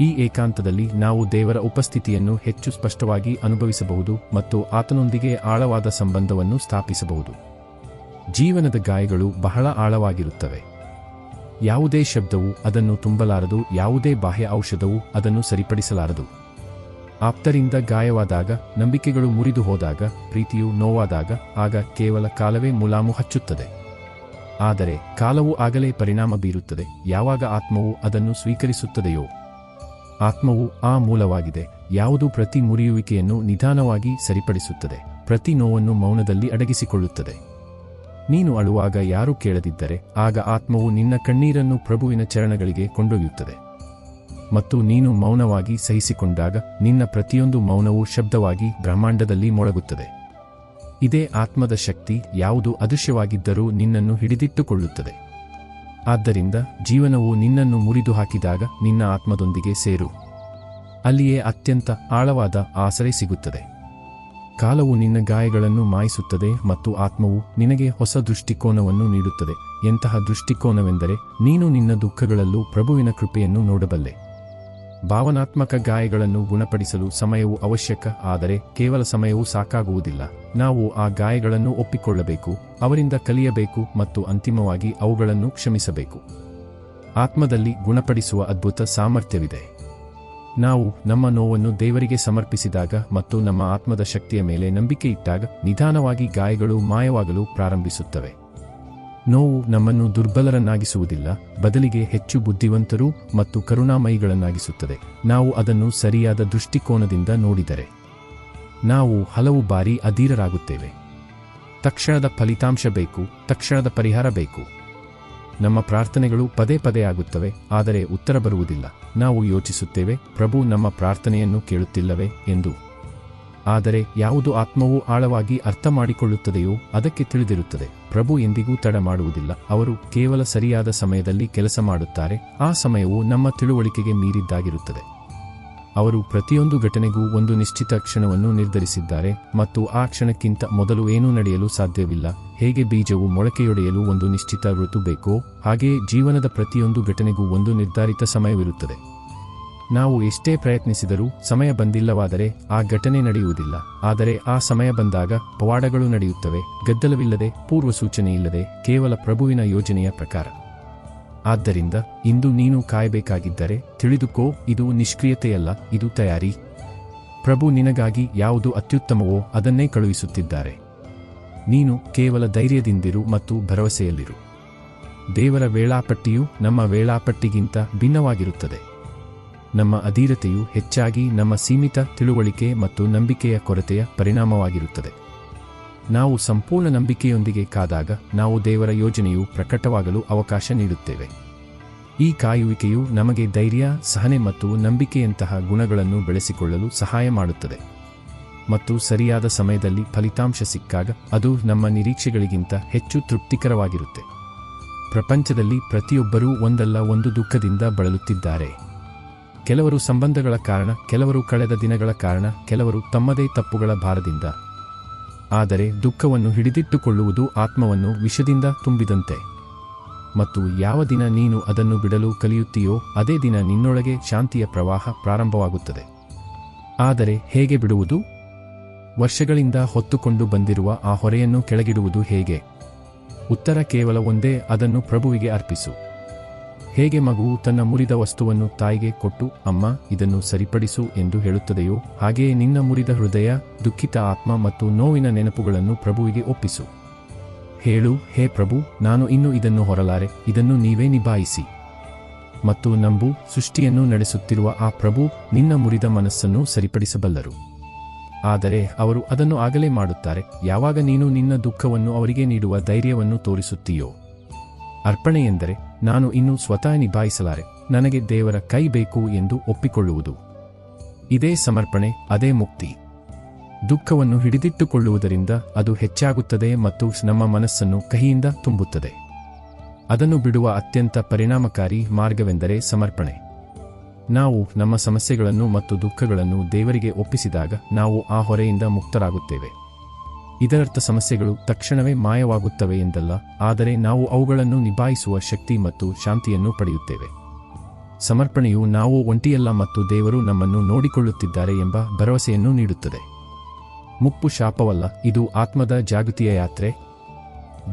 ಈ ಏಕಾಂತದಲ್ಲಿ ನಾವು ದೇವರ ಉಪಸ್ಥಿತಿಯನ್ನು ಹೆಚ್ಚು ಸ್ಪಷ್ಟವಾಗಿ ಅನುಭವಿಸಬಹುದು ಮತ್ತು ಆತನೊಂದಿಗೆ ಆಳವಾದ ಸಂಬಂಧವನ್ನು ಸ್ಥಾಪಿಸಬಹುದು. ಜೀವನದ ಗಾಯಗಳು ಬಹಳ ಆಳವಾಗಿರುತ್ತವೆ. ಯಾವುದೇ ಶಬ್ದವು ಅದನ್ನು ತುಂಬಲಾರದು, ಯಾವುದೇ ಬಾಹ್ಯ ಔಷಧವು ಅದನ್ನು ಸರಿಪಡಿಸಲಾರದು. ಆಪ್ತರಿಂದ ಗಾಯವಾದಾಗ, ನಂಬಿಕೆಗಳು ಮುರಿದು ಹೋದಾಗ, ಪ್ರೀತಿಯು ನೋವಾದಾಗ, ಆಗ ಕೇವಲ ಕಾಲವೇ ಮುಲಾಮು ಹಚ್ಚುತ್ತದೆ. ಆದರೆ ಕಾಲವು ಆಗಲೇ ಪರಿಣಾಮ ಬೀರುತ್ತದೆ ಯಾವಾಗ ಆತ್ಮವು ಅದನ್ನು ಸ್ವೀಕರಿಸುತ್ತದೆಯೋ. ಆತ್ಮವು ಆ ಮೂಲವಾಗಿದೆ. ಯಾವುದು ಪ್ರತಿ ಮುರಿಯುವಿಕೆಯನ್ನು ನಿಧಾನವಾಗಿ ಸರಿಪಡಿಸುತ್ತದೆ, ಪ್ರತಿ ನೋವನ್ನು ಮೌನದಲ್ಲಿ ಅಡಗಿಸಿಕೊಳ್ಳುತ್ತದೆ. ನೀನು ಅಳುವಾಗ ಯಾರೂ ಕೇಳದಿದ್ದರೆ ಆಗ ಆತ್ಮವು ನಿನ್ನ ಕಣ್ಣೀರನ್ನು ಪ್ರಭುವಿನ ಚರಣಗಳಿಗೆ ಕೊಂಡೊಯ್ಯುತ್ತದೆ. ಮತ್ತು ನೀನು ಮೌನವಾಗಿ ಸಹಿಸಿಕೊಂಡಾಗ ನಿನ್ನ ಪ್ರತಿಯೊಂದು ಮೌನವೂ ಶಬ್ದವಾಗಿ ಬ್ರಹ್ಮಾಂಡದಲ್ಲಿ ಮೊಳಗುತ್ತದೆ. ಇದೇ ಆತ್ಮದ ಶಕ್ತಿ, ಯಾವುದು ಅದೃಶ್ಯವಾಗಿದ್ದರೂ ನಿನ್ನನ್ನು ಹಿಡಿದಿಟ್ಟುಕೊಳ್ಳುತ್ತದೆ. ಆದ್ದರಿಂದ ಜೀವನವು ನಿನ್ನನ್ನು ಮುರಿದು ಹಾಕಿದಾಗ ನಿನ್ನ ಆತ್ಮದೊಂದಿಗೆ ಸೇರು. ಅಲ್ಲಿಯೇ ಅತ್ಯಂತ ಆಳವಾದ ಆಸರೆ ಸಿಗುತ್ತದೆ. ಕಾಲವು ನಿನ್ನ ಗಾಯಗಳನ್ನು ಮಾಯಿಸುತ್ತದೆ ಮತ್ತು ಆತ್ಮವು ನಿನಗೆ ಹೊಸ ದೃಷ್ಟಿಕೋನವನ್ನು ನೀಡುತ್ತದೆ. ಎಂತಹ ದೃಷ್ಟಿಕೋನವೆಂದರೆ ನೀನು ನಿನ್ನ ದುಃಖಗಳಲ್ಲೂ ಪ್ರಭುವಿನ ಕೃಪೆಯನ್ನು ನೋಡಬಲ್ಲೆ. ಭಾವನಾತ್ಮಕ ಗಾಯಗಳನ್ನು ಗುಣಪಡಿಸಲು ಸಮಯವು ಅವಶ್ಯಕ, ಆದರೆ ಕೇವಲ ಸಮಯವೂ ಸಾಕಾಗುವುದಿಲ್ಲ. ನಾವು ಆ ಗಾಯಗಳನ್ನು ಒಪ್ಪಿಕೊಳ್ಳಬೇಕು, ಅವರಿಂದ ಕಲಿಯಬೇಕು ಮತ್ತು ಅಂತಿಮವಾಗಿ ಅವುಗಳನ್ನು ಕ್ಷಮಿಸಬೇಕು. ಆತ್ಮದಲ್ಲಿ ಗುಣಪಡಿಸುವ ಅದ್ಭುತ ಸಾಮರ್ಥ್ಯವಿದೆ. ನಾವು ನಮ್ಮ ನೋವನ್ನು ದೇವರಿಗೆ ಸಮರ್ಪಿಸಿದಾಗ ಮತ್ತು ನಮ್ಮ ಆತ್ಮದ ಶಕ್ತಿಯ ಮೇಲೆ ನಂಬಿಕೆ ಇಟ್ಟಾಗ ನಿಧಾನವಾಗಿ ಗಾಯಗಳು ಮಾಯವಾಗಲು ಪ್ರಾರಂಭಿಸುತ್ತವೆ. ನೋವು ನಮ್ಮನ್ನು ದುರ್ಬಲರನ್ನಾಗಿಸುವುದಿಲ್ಲ, ಬದಲಿಗೆ ಹೆಚ್ಚು ಬುದ್ಧಿವಂತರು ಮತ್ತು ಕರುಣಾಮಯಿಗಳನ್ನಾಗಿಸುತ್ತದೆ. ನಾವು ಅದನ್ನು ಸರಿಯಾದ ದೃಷ್ಟಿಕೋನದಿಂದ ನೋಡಿದರೆ ನಾವು ಹಲವು ಬಾರಿ ಅಧೀರರಾಗುತ್ತೇವೆ. ತಕ್ಷಣದ ಫಲಿತಾಂಶ ಬೇಕು, ತಕ್ಷಣದ ಪರಿಹಾರ ಬೇಕು. ನಮ್ಮ ಪ್ರಾರ್ಥನೆಗಳು ಪದೇ ಪದೇ ಆಗುತ್ತವೆ, ಆದರೆ ಉತ್ತರ ಬರುವುದಿಲ್ಲ. ನಾವು ಯೋಚಿಸುತ್ತೇವೆ, ಪ್ರಭು ನಮ್ಮ ಪ್ರಾರ್ಥನೆಯನ್ನು ಕೇಳುತ್ತಿಲ್ಲವೇ ಎಂದು. ಆದರೆ ಯಾವುದು ಆತ್ಮವು ಆಳವಾಗಿ ಅರ್ಥ ಮಾಡಿಕೊಳ್ಳುತ್ತದೆಯೋ ಅದಕ್ಕೆ ತಿಳಿದಿರುತ್ತದೆ, ಪ್ರಭು ಎಂದಿಗೂ ತಡ ಮಾಡುವುದಿಲ್ಲ. ಅವರು ಕೇವಲ ಸರಿಯಾದ ಸಮಯದಲ್ಲಿ ಕೆಲಸ ಮಾಡುತ್ತಾರೆ. ಆ ಸಮಯವು ನಮ್ಮ ತಿಳುವಳಿಕೆಗೆ ಮೀರಿದ್ದಾಗಿರುತ್ತದೆ. ಅವರು ಪ್ರತಿಯೊಂದು ಘಟನೆಗೂ ಒಂದು ನಿಶ್ಚಿತ ಕ್ಷಣವನ್ನು ನಿರ್ಧರಿಸಿದ್ದಾರೆ ಮತ್ತು ಆ ಕ್ಷಣಕ್ಕಿಂತ ಮೊದಲು ಏನೂ ನಡೆಯಲು ಸಾಧ್ಯವಿಲ್ಲ. ಹೇಗೆ ಬೀಜವು ಮೊಳಕೆಯೊಡೆಯಲು ಒಂದು ನಿಶ್ಚಿತ ಋತು ಬೇಕೋ, ಹಾಗೆಯೇ ಜೀವನದ ಪ್ರತಿಯೊಂದು ಘಟನೆಗೂ ಒಂದು ನಿರ್ಧಾರಿತ ಸಮಯವಿರುತ್ತದೆ. ನಾವು ಎಷ್ಟೇ ಪ್ರಯತ್ನಿಸಿದರೂ ಸಮಯ ಬಂದಿಲ್ಲವಾದರೆ ಆ ಘಟನೆ ನಡೆಯುವುದಿಲ್ಲ. ಆದರೆ ಆ ಸಮಯ ಬಂದಾಗ ಪವಾಡಗಳು ನಡೆಯುತ್ತವೆ, ಗದ್ದಲವಿಲ್ಲದೆ, ಪೂರ್ವಸೂಚನೆಯಿಲ್ಲದೆ, ಕೇವಲ ಪ್ರಭುವಿನ ಯೋಜನೆಯ ಪ್ರಕಾರ. ಆದ್ದರಿಂದ ಇಂದು ನೀನು ಕಾಯಬೇಕಾಗಿದ್ದರೆ ತಿಳಿದುಕೋ, ಇದು ನಿಷ್ಕ್ರಿಯತೆಯಲ್ಲ, ಇದು ತಯಾರಿ. ಪ್ರಭು ನಿನಗಾಗಿ ಯಾವುದು ಅತ್ಯುತ್ತಮವೋ ಅದನ್ನೇ ಕಳುಹಿಸುತ್ತಿದ್ದಾರೆ. ನೀನು ಕೇವಲ ಧೈರ್ಯದಿಂದಿರು ಮತ್ತು ಭರವಸೆಯಲ್ಲಿರು. ದೇವರ ವೇಳಾಪಟ್ಟಿಯು ನಮ್ಮ ವೇಳಾಪಟ್ಟಿಗಿಂತ ಭಿನ್ನವಾಗಿರುತ್ತದೆ. ನಮ್ಮ ಅಧೀರತೆಯು ಹೆಚ್ಚಾಗಿ ನಮ್ಮ ಸೀಮಿತ ತಿಳುವಳಿಕೆ ಮತ್ತು ನಂಬಿಕೆಯ ಕೊರತೆಯ ಪರಿಣಾಮವಾಗಿರುತ್ತದೆ. ನಾವು ಸಂಪೂರ್ಣ ನಂಬಿಕೆಯೊಂದಿಗೆ ಕಾದಾಗ ನಾವು ದೇವರ ಯೋಜನೆಯು ಪ್ರಕಟವಾಗಲು ಅವಕಾಶ ನೀಡುತ್ತೇವೆ. ಈ ಕಾಯುವಿಕೆಯು ನಮಗೆ ಧೈರ್ಯ, ಸಹನೆ ಮತ್ತು ನಂಬಿಕೆಯಂತಹ ಗುಣಗಳನ್ನು ಬೆಳೆಸಿಕೊಳ್ಳಲು ಸಹಾಯ ಮಾಡುತ್ತದೆ. ಮತ್ತು ಸರಿಯಾದ ಸಮಯದಲ್ಲಿ ಫಲಿತಾಂಶ ಸಿಕ್ಕಾಗ ಅದು ನಮ್ಮ ನಿರೀಕ್ಷೆಗಳಿಗಿಂತ ಹೆಚ್ಚು ತೃಪ್ತಿಕರವಾಗಿರುತ್ತೆ. ಪ್ರಪಂಚದಲ್ಲಿ ಪ್ರತಿಯೊಬ್ಬರೂ ಒಂದಲ್ಲ ಒಂದು ದುಃಖದಿಂದ ಬಳಲುತ್ತಿದ್ದಾರೆ. ಕೆಲವರು ಸಂಬಂಧಗಳ ಕಾರಣ, ಕೆಲವರು ಕಳೆದ ದಿನಗಳ ಕಾರಣ, ಕೆಲವರು ತಮ್ಮದೇ ತಪ್ಪುಗಳ ಭಾರದಿಂದ. ಆದರೆ ದುಃಖವನ್ನು ಹಿಡಿದಿಟ್ಟುಕೊಳ್ಳುವುದು ಆತ್ಮವನ್ನು ವಿಷದಿಂದ ತುಂಬಿದಂತೆ. ಮತ್ತು ಯಾವ ದಿನ ನೀನು ಅದನ್ನು ಬಿಡಲು ಕಲಿಯುತ್ತೀಯೋ ಅದೇ ದಿನ ನಿನ್ನೊಳಗೆ ಶಾಂತಿಯ ಪ್ರವಾಹ ಪ್ರಾರಂಭವಾಗುತ್ತದೆ. ಆದರೆ ಹೇಗೆ ಬಿಡುವುದು? ವರ್ಷಗಳಿಂದ ಹೊತ್ತುಕೊಂಡು ಬಂದಿರುವ ಆ ಹೊರೆಯನ್ನು ಕೆಳಗಿಡುವುದು ಹೇಗೆ? ಉತ್ತರ ಕೇವಲ ಒಂದೇ, ಅದನ್ನು ಪ್ರಭುವಿಗೆ ಅರ್ಪಿಸು. ಹೇಗೆ ಮಗುವು ತನ್ನ ಮುರಿದ ವಸ್ತುವನ್ನು ತಾಯಿಗೆ ಕೊಟ್ಟು, ಅಮ್ಮ ಇದನ್ನು ಸರಿಪಡಿಸು ಎಂದು ಹೇಳುತ್ತದೆಯೋ, ಹಾಗೆಯೇ ನಿನ್ನ ಮುರಿದ ಹೃದಯ, ದುಃಖಿತ ಆತ್ಮ ಮತ್ತು ನೋವಿನ ನೆನಪುಗಳನ್ನು ಪ್ರಭುವಿಗೆ ಒಪ್ಪಿಸು. ಹೇಳು, ಹೇ ಪ್ರಭು, ನಾನು ಇನ್ನು ಇದನ್ನು ಹೊರಲಾರೆ, ಇದನ್ನು ನೀವೇ ನಿಭಾಯಿಸಿ. ಮತ್ತು ನಂಬು, ಸೃಷ್ಟಿಯನ್ನು ನಡೆಸುತ್ತಿರುವ ಆ ಪ್ರಭು ನಿನ್ನ ಮುರಿದ ಮನಸ್ಸನ್ನು ಸರಿಪಡಿಸಬಲ್ಲರು. ಆದರೆ ಅವರು ಅದನ್ನು ಆಗಲೇ ಮಾಡುತ್ತಾರೆ ಯಾವಾಗ ನೀನು ನಿನ್ನ ದುಃಖವನ್ನು ಅವರಿಗೆ ನೀಡುವ ಧೈರ್ಯವನ್ನು ತೋರಿಸುತ್ತೀಯೋ. ಅರ್ಪಣೆ ಎಂದರೆ ನಾನು ಇನ್ನೂ ಸ್ವತಃ ನಿಭಾಯಿಸಲಾರೆ, ನನಗೆ ದೇವರ ಕೈ ಬೇಕು ಎಂದು ಒಪ್ಪಿಕೊಳ್ಳುವುದು. ಇದೇ ಸಮರ್ಪಣೆ, ಅದೇ ಮುಕ್ತಿ. ದುಃಖವನ್ನು ಹಿಡಿದಿಟ್ಟುಕೊಳ್ಳುವುದರಿಂದ ಅದು ಹೆಚ್ಚಾಗುತ್ತದೆ ಮತ್ತು ನಮ್ಮ ಮನಸ್ಸನ್ನು ಕಹಿಯಿಂದ ತುಂಬುತ್ತದೆ. ಅದನ್ನು ಬಿಡುವ ಅತ್ಯಂತ ಪರಿಣಾಮಕಾರಿ ಮಾರ್ಗವೆಂದರೆ ಸಮರ್ಪಣೆ. ನಾವು ನಮ್ಮ ಸಮಸ್ಯೆಗಳನ್ನು ಮತ್ತು ದುಃಖಗಳನ್ನು ದೇವರಿಗೆ ಒಪ್ಪಿಸಿದಾಗ ನಾವು ಆ ಹೊರೆಯಿಂದ ಮುಕ್ತರಾಗುತ್ತೇವೆ. ಇದರರ್ಥ ಸಮಸ್ಯೆಗಳು ತಕ್ಷಣವೇ ಮಾಯವಾಗುತ್ತವೆ ಎಂದಲ್ಲ, ಆದರೆ ನಾವು ಅವುಗಳನ್ನು ನಿಭಾಯಿಸುವ ಶಕ್ತಿ ಮತ್ತು ಶಾಂತಿಯನ್ನು ಪಡೆಯುತ್ತೇವೆ. ಸಮರ್ಪಣೆಯು ನಾವು ಒಂಟಿಯಲ್ಲ ಮತ್ತು ದೇವರು ನಮ್ಮನ್ನು ನೋಡಿಕೊಳ್ಳುತ್ತಿದ್ದಾರೆ ಎಂಬ ಭರವಸೆಯನ್ನು ನೀಡುತ್ತದೆ. ಮುಪ್ಪು ಶಾಪವಲ್ಲ, ಇದು ಆತ್ಮದ ಜಾಗೃತಿಯ ಯಾತ್ರೆ.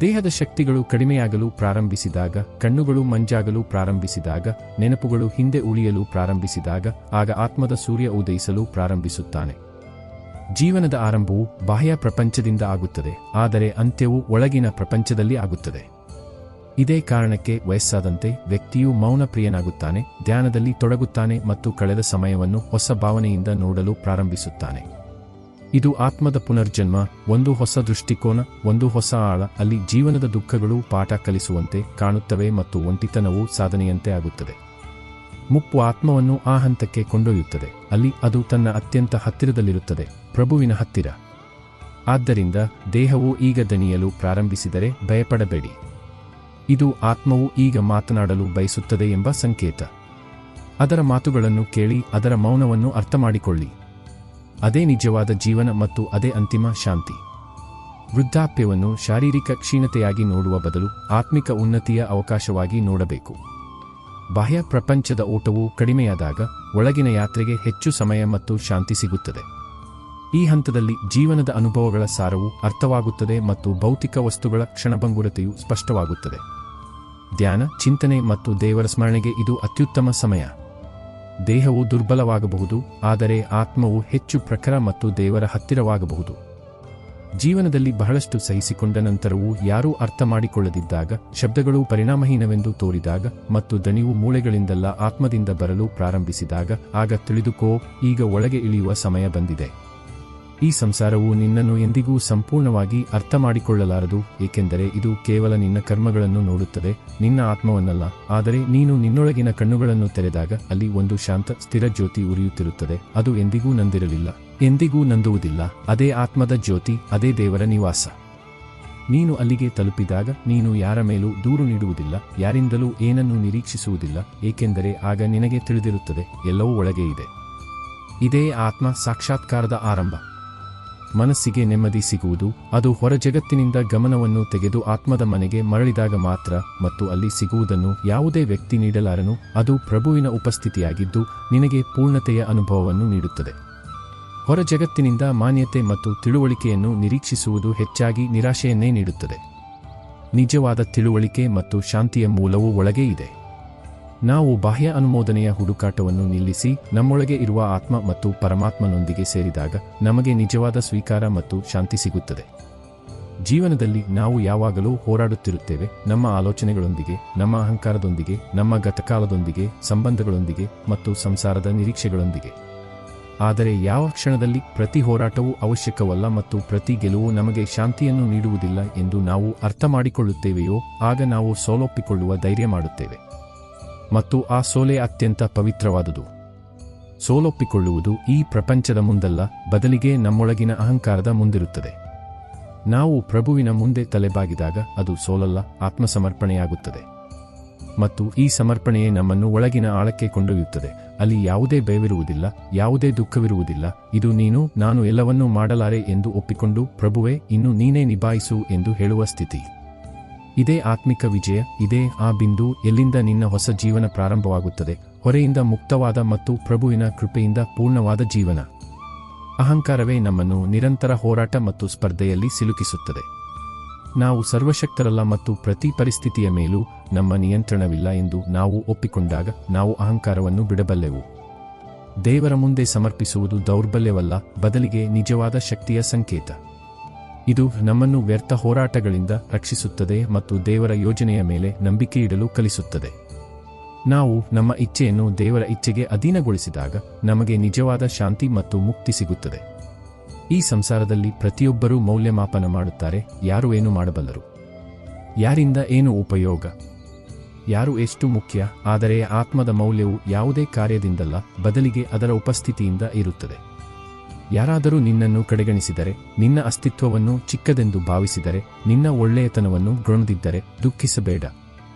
ದೇಹದ ಶಕ್ತಿಗಳು ಕಡಿಮೆಯಾಗಲು ಪ್ರಾರಂಭಿಸಿದಾಗ, ಕಣ್ಣುಗಳು ಮಂಜಾಗಲು ಪ್ರಾರಂಭಿಸಿದಾಗ, ನೆನಪುಗಳು ಹಿಂದೆ ಉಳಿಯಲು ಪ್ರಾರಂಭಿಸಿದಾಗ, ಆಗ ಆತ್ಮದ ಸೂರ್ಯ ಉದಯಿಸಲು ಪ್ರಾರಂಭಿಸುತ್ತಾನೆ. ಜೀವನದ ಆರಂಭವು ಬಾಹ್ಯ ಪ್ರಪಂಚದಿಂದ ಆಗುತ್ತದೆ, ಆದರೆ ಅಂತ್ಯವು ಒಳಗಿನ ಪ್ರಪಂಚದಲ್ಲಿ ಆಗುತ್ತದೆ. ಇದೇ ಕಾರಣಕ್ಕೆ ವಯಸ್ಸಾದಂತೆ ವ್ಯಕ್ತಿಯು ಮೌನ ಪ್ರಿಯನಾಗುತ್ತಾನೆ, ಧ್ಯಾನದಲ್ಲಿ ತೊಡಗುತ್ತಾನೆ ಮತ್ತು ಕಳೆದ ಸಮಯವನ್ನು ಹೊಸ ಭಾವನೆಯಿಂದ ನೋಡಲು ಪ್ರಾರಂಭಿಸುತ್ತಾನೆ. ಇದು ಆತ್ಮದ ಪುನರ್ಜನ್ಮ, ಒಂದು ಹೊಸ ದೃಷ್ಟಿಕೋನ, ಒಂದು ಹೊಸ ಆಳ. ಅಲ್ಲಿ ಜೀವನದ ದುಃಖಗಳು ಪಾಠ ಕಲಿಸುವಂತೆ ಕಾಣುತ್ತವೆ ಮತ್ತು ಒಂಟಿತನವು ಸಾಧನೆಯಂತೆ ಆಗುತ್ತದೆ. ಮುಪ್ಪು ಆತ್ಮವನ್ನು ಆ ಹಂತಕ್ಕೆ ಕೊಂಡೊಯ್ಯುತ್ತದೆ, ಅಲ್ಲಿ ಅದು ತನ್ನ ಅತ್ಯಂತ ಹತ್ತಿರದಲ್ಲಿರುತ್ತದೆ, ಪ್ರಭುವಿನ ಹತ್ತಿರ. ಆದ್ದರಿಂದ ದೇಹವು ಈಗ ದಣಿಯಲು ಪ್ರಾರಂಭಿಸಿದರೆ ಭಯಪಡಬೇಡಿ. ಇದು ಆತ್ಮವು ಈಗ ಮಾತನಾಡಲು ಬಯಸುತ್ತದೆ ಎಂಬ ಸಂಕೇತ. ಅದರ ಮಾತುಗಳನ್ನು ಕೇಳಿ, ಅದರ ಮೌನವನ್ನು ಅರ್ಥಮಾಡಿಕೊಳ್ಳಿ. ಅದೇ ನಿಜವಾದ ಜೀವನ ಮತ್ತು ಅದೇ ಅಂತಿಮ ಶಾಂತಿ. ವೃದ್ಧಾಪ್ಯವನ್ನು ಶಾರೀರಿಕ ಕ್ಷೀಣತೆಯಾಗಿ ನೋಡುವ ಬದಲು ಆತ್ಮಿಕ ಉನ್ನತಿಯ ಅವಕಾಶವಾಗಿ ನೋಡಬೇಕು. ಬಾಹ್ಯ ಪ್ರಪಂಚದ ಓಟವು ಕಡಿಮೆಯಾದಾಗ ಒಳಗಿನ ಯಾತ್ರೆಗೆ ಹೆಚ್ಚು ಸಮಯ ಮತ್ತು ಶಾಂತಿ ಸಿಗುತ್ತದೆ. ಈ ಹಂತದಲ್ಲಿ ಜೀವನದ ಅನುಭವಗಳ ಸಾರವು ಅರ್ಥವಾಗುತ್ತದೆ ಮತ್ತು ಭೌತಿಕ ವಸ್ತುಗಳ ಕ್ಷಣಭಂಗುರತೆಯು ಸ್ಪಷ್ಟವಾಗುತ್ತದೆ. ಧ್ಯಾನ, ಚಿಂತನೆ ಮತ್ತು ದೇವರ ಸ್ಮರಣೆಗೆ ಇದು ಅತ್ಯುತ್ತಮ ಸಮಯ. ದೇಹವು ದುರ್ಬಲವಾಗಬಹುದು, ಆದರೆ ಆತ್ಮವು ಹೆಚ್ಚು ಪ್ರಖರ ಮತ್ತು ದೇವರ ಹತ್ತಿರವಾಗಬಹುದು. ಜೀವನದಲ್ಲಿ ಬಹಳಷ್ಟು ಸಹಿಸಿಕೊಂಡ ನಂತರವೂ ಯಾರೂ ಅರ್ಥ ಮಾಡಿಕೊಳ್ಳದಿದ್ದಾಗ, ಶಬ್ದಗಳು ಪರಿಣಾಮಹೀನವೆಂದು ತೋರಿದಾಗ ಮತ್ತು ದಣಿವು ಮೂಳೆಗಳಿಂದಲ್ಲ ಆತ್ಮದಿಂದ ಬರಲು ಪ್ರಾರಂಭಿಸಿದಾಗ, ಆಗ ತಿಳಿದುಕೋ, ಈಗ ಒಳಗೆ ಇಳಿಯುವ ಸಮಯ ಬಂದಿದೆ. ಈ ಸಂಸಾರವು ನಿನ್ನನ್ನು ಎಂದಿಗೂ ಸಂಪೂರ್ಣವಾಗಿ ಅರ್ಥ ಮಾಡಿಕೊಳ್ಳಲಾರದು, ಏಕೆಂದರೆ ಇದು ಕೇವಲ ನಿನ್ನ ಕರ್ಮಗಳನ್ನು ನೋಡುತ್ತದೆ, ನಿನ್ನ ಆತ್ಮವನ್ನಲ್ಲ. ಆದರೆ ನೀನು ನಿನ್ನೊಳಗಿನ ಕಣ್ಣುಗಳನ್ನು ತೆರೆದಾಗ ಅಲ್ಲಿ ಒಂದು ಶಾಂತ, ಸ್ಥಿರ ಜ್ಯೋತಿ ಉರಿಯುತ್ತಿರುತ್ತದೆ. ಅದು ಎಂದಿಗೂ ನಂದಿರಲಿಲ್ಲ, ಎಂದಿಗೂ ನಂದುವುದಿಲ್ಲ. ಅದೇ ಆತ್ಮದ ಜ್ಯೋತಿ, ಅದೇ ದೇವರ ನಿವಾಸ. ನೀನು ಅಲ್ಲಿಗೆ ತಲುಪಿದಾಗ ನೀನು ಯಾರ ಮೇಲೂ ದೂರು ನೀಡುವುದಿಲ್ಲ, ಯಾರಿಂದಲೂ ಏನನ್ನೂ ನಿರೀಕ್ಷಿಸುವುದಿಲ್ಲ, ಏಕೆಂದರೆ ಆಗ ನಿನಗೆ ತಿಳಿದಿರುತ್ತದೆ ಎಲ್ಲವೂ ಒಳಗೆ ಇದೆ. ಇದೇ ಆತ್ಮ ಸಾಕ್ಷಾತ್ಕಾರದ ಆರಂಭ. ಮನಸ್ಸಿಗೆ ನೆಮ್ಮದಿ ಸಿಗುವುದು ಅದು ಹೊರ ಜಗತ್ತಿನಿಂದ ಗಮನವನ್ನು ತೆಗೆದು ಆತ್ಮದ ಮನೆಗೆ ಮರಳಿದಾಗ ಮಾತ್ರ, ಮತ್ತು ಅಲ್ಲಿ ಸಿಗುವುದನ್ನು ಯಾವುದೇ ವ್ಯಕ್ತಿ ನೀಡಲಾರನು. ಅದು ಪ್ರಭುವಿನ ಉಪಸ್ಥಿತಿಯಾಗಿದ್ದು ನಿನಗೆ ಪೂರ್ಣತೆಯ ಅನುಭವವನ್ನು ನೀಡುತ್ತದೆ. ಹೊರ ಜಗತ್ತಿನಿಂದ ಮಾನ್ಯತೆ ಮತ್ತು ತಿಳುವಳಿಕೆಯನ್ನು ನಿರೀಕ್ಷಿಸುವುದು ಹೆಚ್ಚಾಗಿ ನಿರಾಶೆಯನ್ನೇ ನೀಡುತ್ತದೆ. ನಿಜವಾದ ತಿಳುವಳಿಕೆ ಮತ್ತು ಶಾಂತಿಯ ಮೂಲವು ಒಳಗೆ ಇದೆ. ನಾವು ಬಾಹ್ಯ ಅನುಮೋದನೆಯ ಹುಡುಕಾಟವನ್ನು ನಿಲ್ಲಿಸಿ ನಮ್ಮೊಳಗೆ ಇರುವ ಆತ್ಮ ಮತ್ತು ಪರಮಾತ್ಮನೊಂದಿಗೆ ಸೇರಿದಾಗ ನಮಗೆ ನಿಜವಾದ ಸ್ವೀಕಾರ ಮತ್ತು ಶಾಂತಿ ಸಿಗುತ್ತದೆ. ಜೀವನದಲ್ಲಿ ನಾವು ಯಾವಾಗಲೂ ಹೋರಾಡುತ್ತಿರುತ್ತೇವೆ, ನಮ್ಮ ಆಲೋಚನೆಗಳೊಂದಿಗೆ, ನಮ್ಮ ಅಹಂಕಾರದೊಂದಿಗೆ, ನಮ್ಮ ಗತಕಾಲದೊಂದಿಗೆ, ಸಂಬಂಧಗಳೊಂದಿಗೆ ಮತ್ತು ಸಂಸಾರದ ನಿರೀಕ್ಷೆಗಳೊಂದಿಗೆ. ಆದರೆ ಯಾವ ಕ್ಷಣದಲ್ಲಿ ಪ್ರತಿ ಹೋರಾಟವೂ ಅವಶ್ಯಕವಲ್ಲ ಮತ್ತು ಪ್ರತಿ ಗೆಲುವು ನಮಗೆ ಶಾಂತಿಯನ್ನು ನೀಡುವುದಿಲ್ಲ ಎಂದು ನಾವು ಅರ್ಥ ಮಾಡಿಕೊಳ್ಳುತ್ತೇವೆಯೋ, ಆಗ ನಾವು ಸೋಲೊಪ್ಪಿಕೊಳ್ಳುವ ಧೈರ್ಯ ಮಾಡುತ್ತೇವೆ. ಮತ್ತು ಆ ಸೋಲೆ ಅತ್ಯಂತ ಪವಿತ್ರವಾದುದು. ಸೋಲೊಪ್ಪಿಕೊಳ್ಳುವುದು ಈ ಪ್ರಪಂಚದ ಮುಂದಲ್ಲ, ಬದಲಿಗೆ ನಮ್ಮೊಳಗಿನ ಅಹಂಕಾರದ ಮುಂದಿರುತ್ತದೆ. ನಾವು ಪ್ರಭುವಿನ ಮುಂದೆ ತಲೆಬಾಗಿದಾಗ ಅದು ಸೋಲಲ್ಲ, ಆತ್ಮಸಮರ್ಪಣೆಯಾಗುತ್ತದೆ. ಮತ್ತು ಈ ಸಮರ್ಪಣೆಯೇ ನಮ್ಮನ್ನು ಒಳಗಿನ ಆಳಕ್ಕೆ ಕೊಂಡೊಯ್ಯುತ್ತದೆ. ಅಲ್ಲಿ ಯಾವುದೇ ಭಯವಿರುವುದಿಲ್ಲ, ಯಾವುದೇ ದುಃಖವಿರುವುದಿಲ್ಲ. ಇದು ನಾನು ಎಲ್ಲವನ್ನೂ ಮಾಡಲಾರೆ ಎಂದು ಒಪ್ಪಿಕೊಂಡು, ಪ್ರಭುವೇ, ಇನ್ನು ನೀನೇ ನಿಭಾಯಿಸು ಎಂದು ಹೇಳುವ ಸ್ಥಿತಿ. ಇದೇ ಆತ್ಮಿಕ ವಿಜಯ. ಇದೇ ಆ ಬಿಂದು ಎಲ್ಲಿಂದ ನಿನ್ನ ಹೊಸ ಜೀವನ ಪ್ರಾರಂಭವಾಗುತ್ತದೆ, ಹೊರೆಯಿಂದ ಮುಕ್ತವಾದ ಮತ್ತು ಪ್ರಭುವಿನ ಕೃಪೆಯಿಂದ ಪೂರ್ಣವಾದ ಜೀವನ. ಅಹಂಕಾರವೇ ನಮ್ಮನ್ನು ನಿರಂತರ ಹೋರಾಟ ಮತ್ತು ಸ್ಪರ್ಧೆಯಲ್ಲಿ ಸಿಲುಕಿಸುತ್ತದೆ. ನಾವು ಸರ್ವಶಕ್ತರಲ್ಲ ಮತ್ತು ಪ್ರತಿ ಪರಿಸ್ಥಿತಿಯ ಮೇಲೂ ನಮ್ಮ ನಿಯಂತ್ರಣವಿಲ್ಲ ಎಂದು ನಾವು ಒಪ್ಪಿಕೊಂಡಾಗ ನಾವು ಅಹಂಕಾರವನ್ನು ಬಿಡಬಲ್ಲೆವು. ದೇವರ ಮುಂದೆ ಸಮರ್ಪಿಸುವುದು ದೌರ್ಬಲ್ಯವಲ್ಲ, ಬದಲಿಗೆ ನಿಜವಾದ ಶಕ್ತಿಯ ಸಂಕೇತ. ಇದು ನಮ್ಮನ್ನು ವ್ಯರ್ಥ ಹೋರಾಟಗಳಿಂದ ರಕ್ಷಿಸುತ್ತದೆ ಮತ್ತು ದೇವರ ಯೋಜನೆಯ ಮೇಲೆ ನಂಬಿಕೆಯಿಡಲು ಕಲಿಸುತ್ತದೆ. ನಾವು ನಮ್ಮ ಇಚ್ಛೆಯನ್ನು ದೇವರ ಇಚ್ಛೆಗೆ ಅಧೀನಗೊಳಿಸಿದಾಗ ನಮಗೆ ನಿಜವಾದ ಶಾಂತಿ ಮತ್ತು ಮುಕ್ತಿ ಸಿಗುತ್ತದೆ. ಈ ಸಂಸಾರದಲ್ಲಿ ಪ್ರತಿಯೊಬ್ಬರೂ ಮೌಲ್ಯಮಾಪನ ಮಾಡುತ್ತಾರೆ. ಯಾರು ಏನು ಮಾಡಬಲ್ಲರು, ಯಾರಿಂದ ಏನು ಉಪಯೋಗ, ಯಾರು ಎಷ್ಟು ಮುಖ್ಯ. ಆದರೆ ಆತ್ಮದ ಮೌಲ್ಯವು ಯಾವುದೇ ಕಾರ್ಯದಿಂದಲ್ಲ, ಬದಲಿಗೆ ಅದರ ಉಪಸ್ಥಿತಿಯಿಂದ ಇರುತ್ತದೆ. ಯಾರಾದರೂ ನಿನ್ನನ್ನು ಕಡೆಗಣಿಸಿದರೆ, ನಿನ್ನ ಅಸ್ತಿತ್ವವನ್ನು ಚಿಕ್ಕದೆಂದು ಭಾವಿಸಿದರೆ, ನಿನ್ನ ಒಳ್ಳೆಯತನವನ್ನು ಗೌರವಿಸದಿದ್ದರೆ ದುಃಖಿಸಬೇಡ.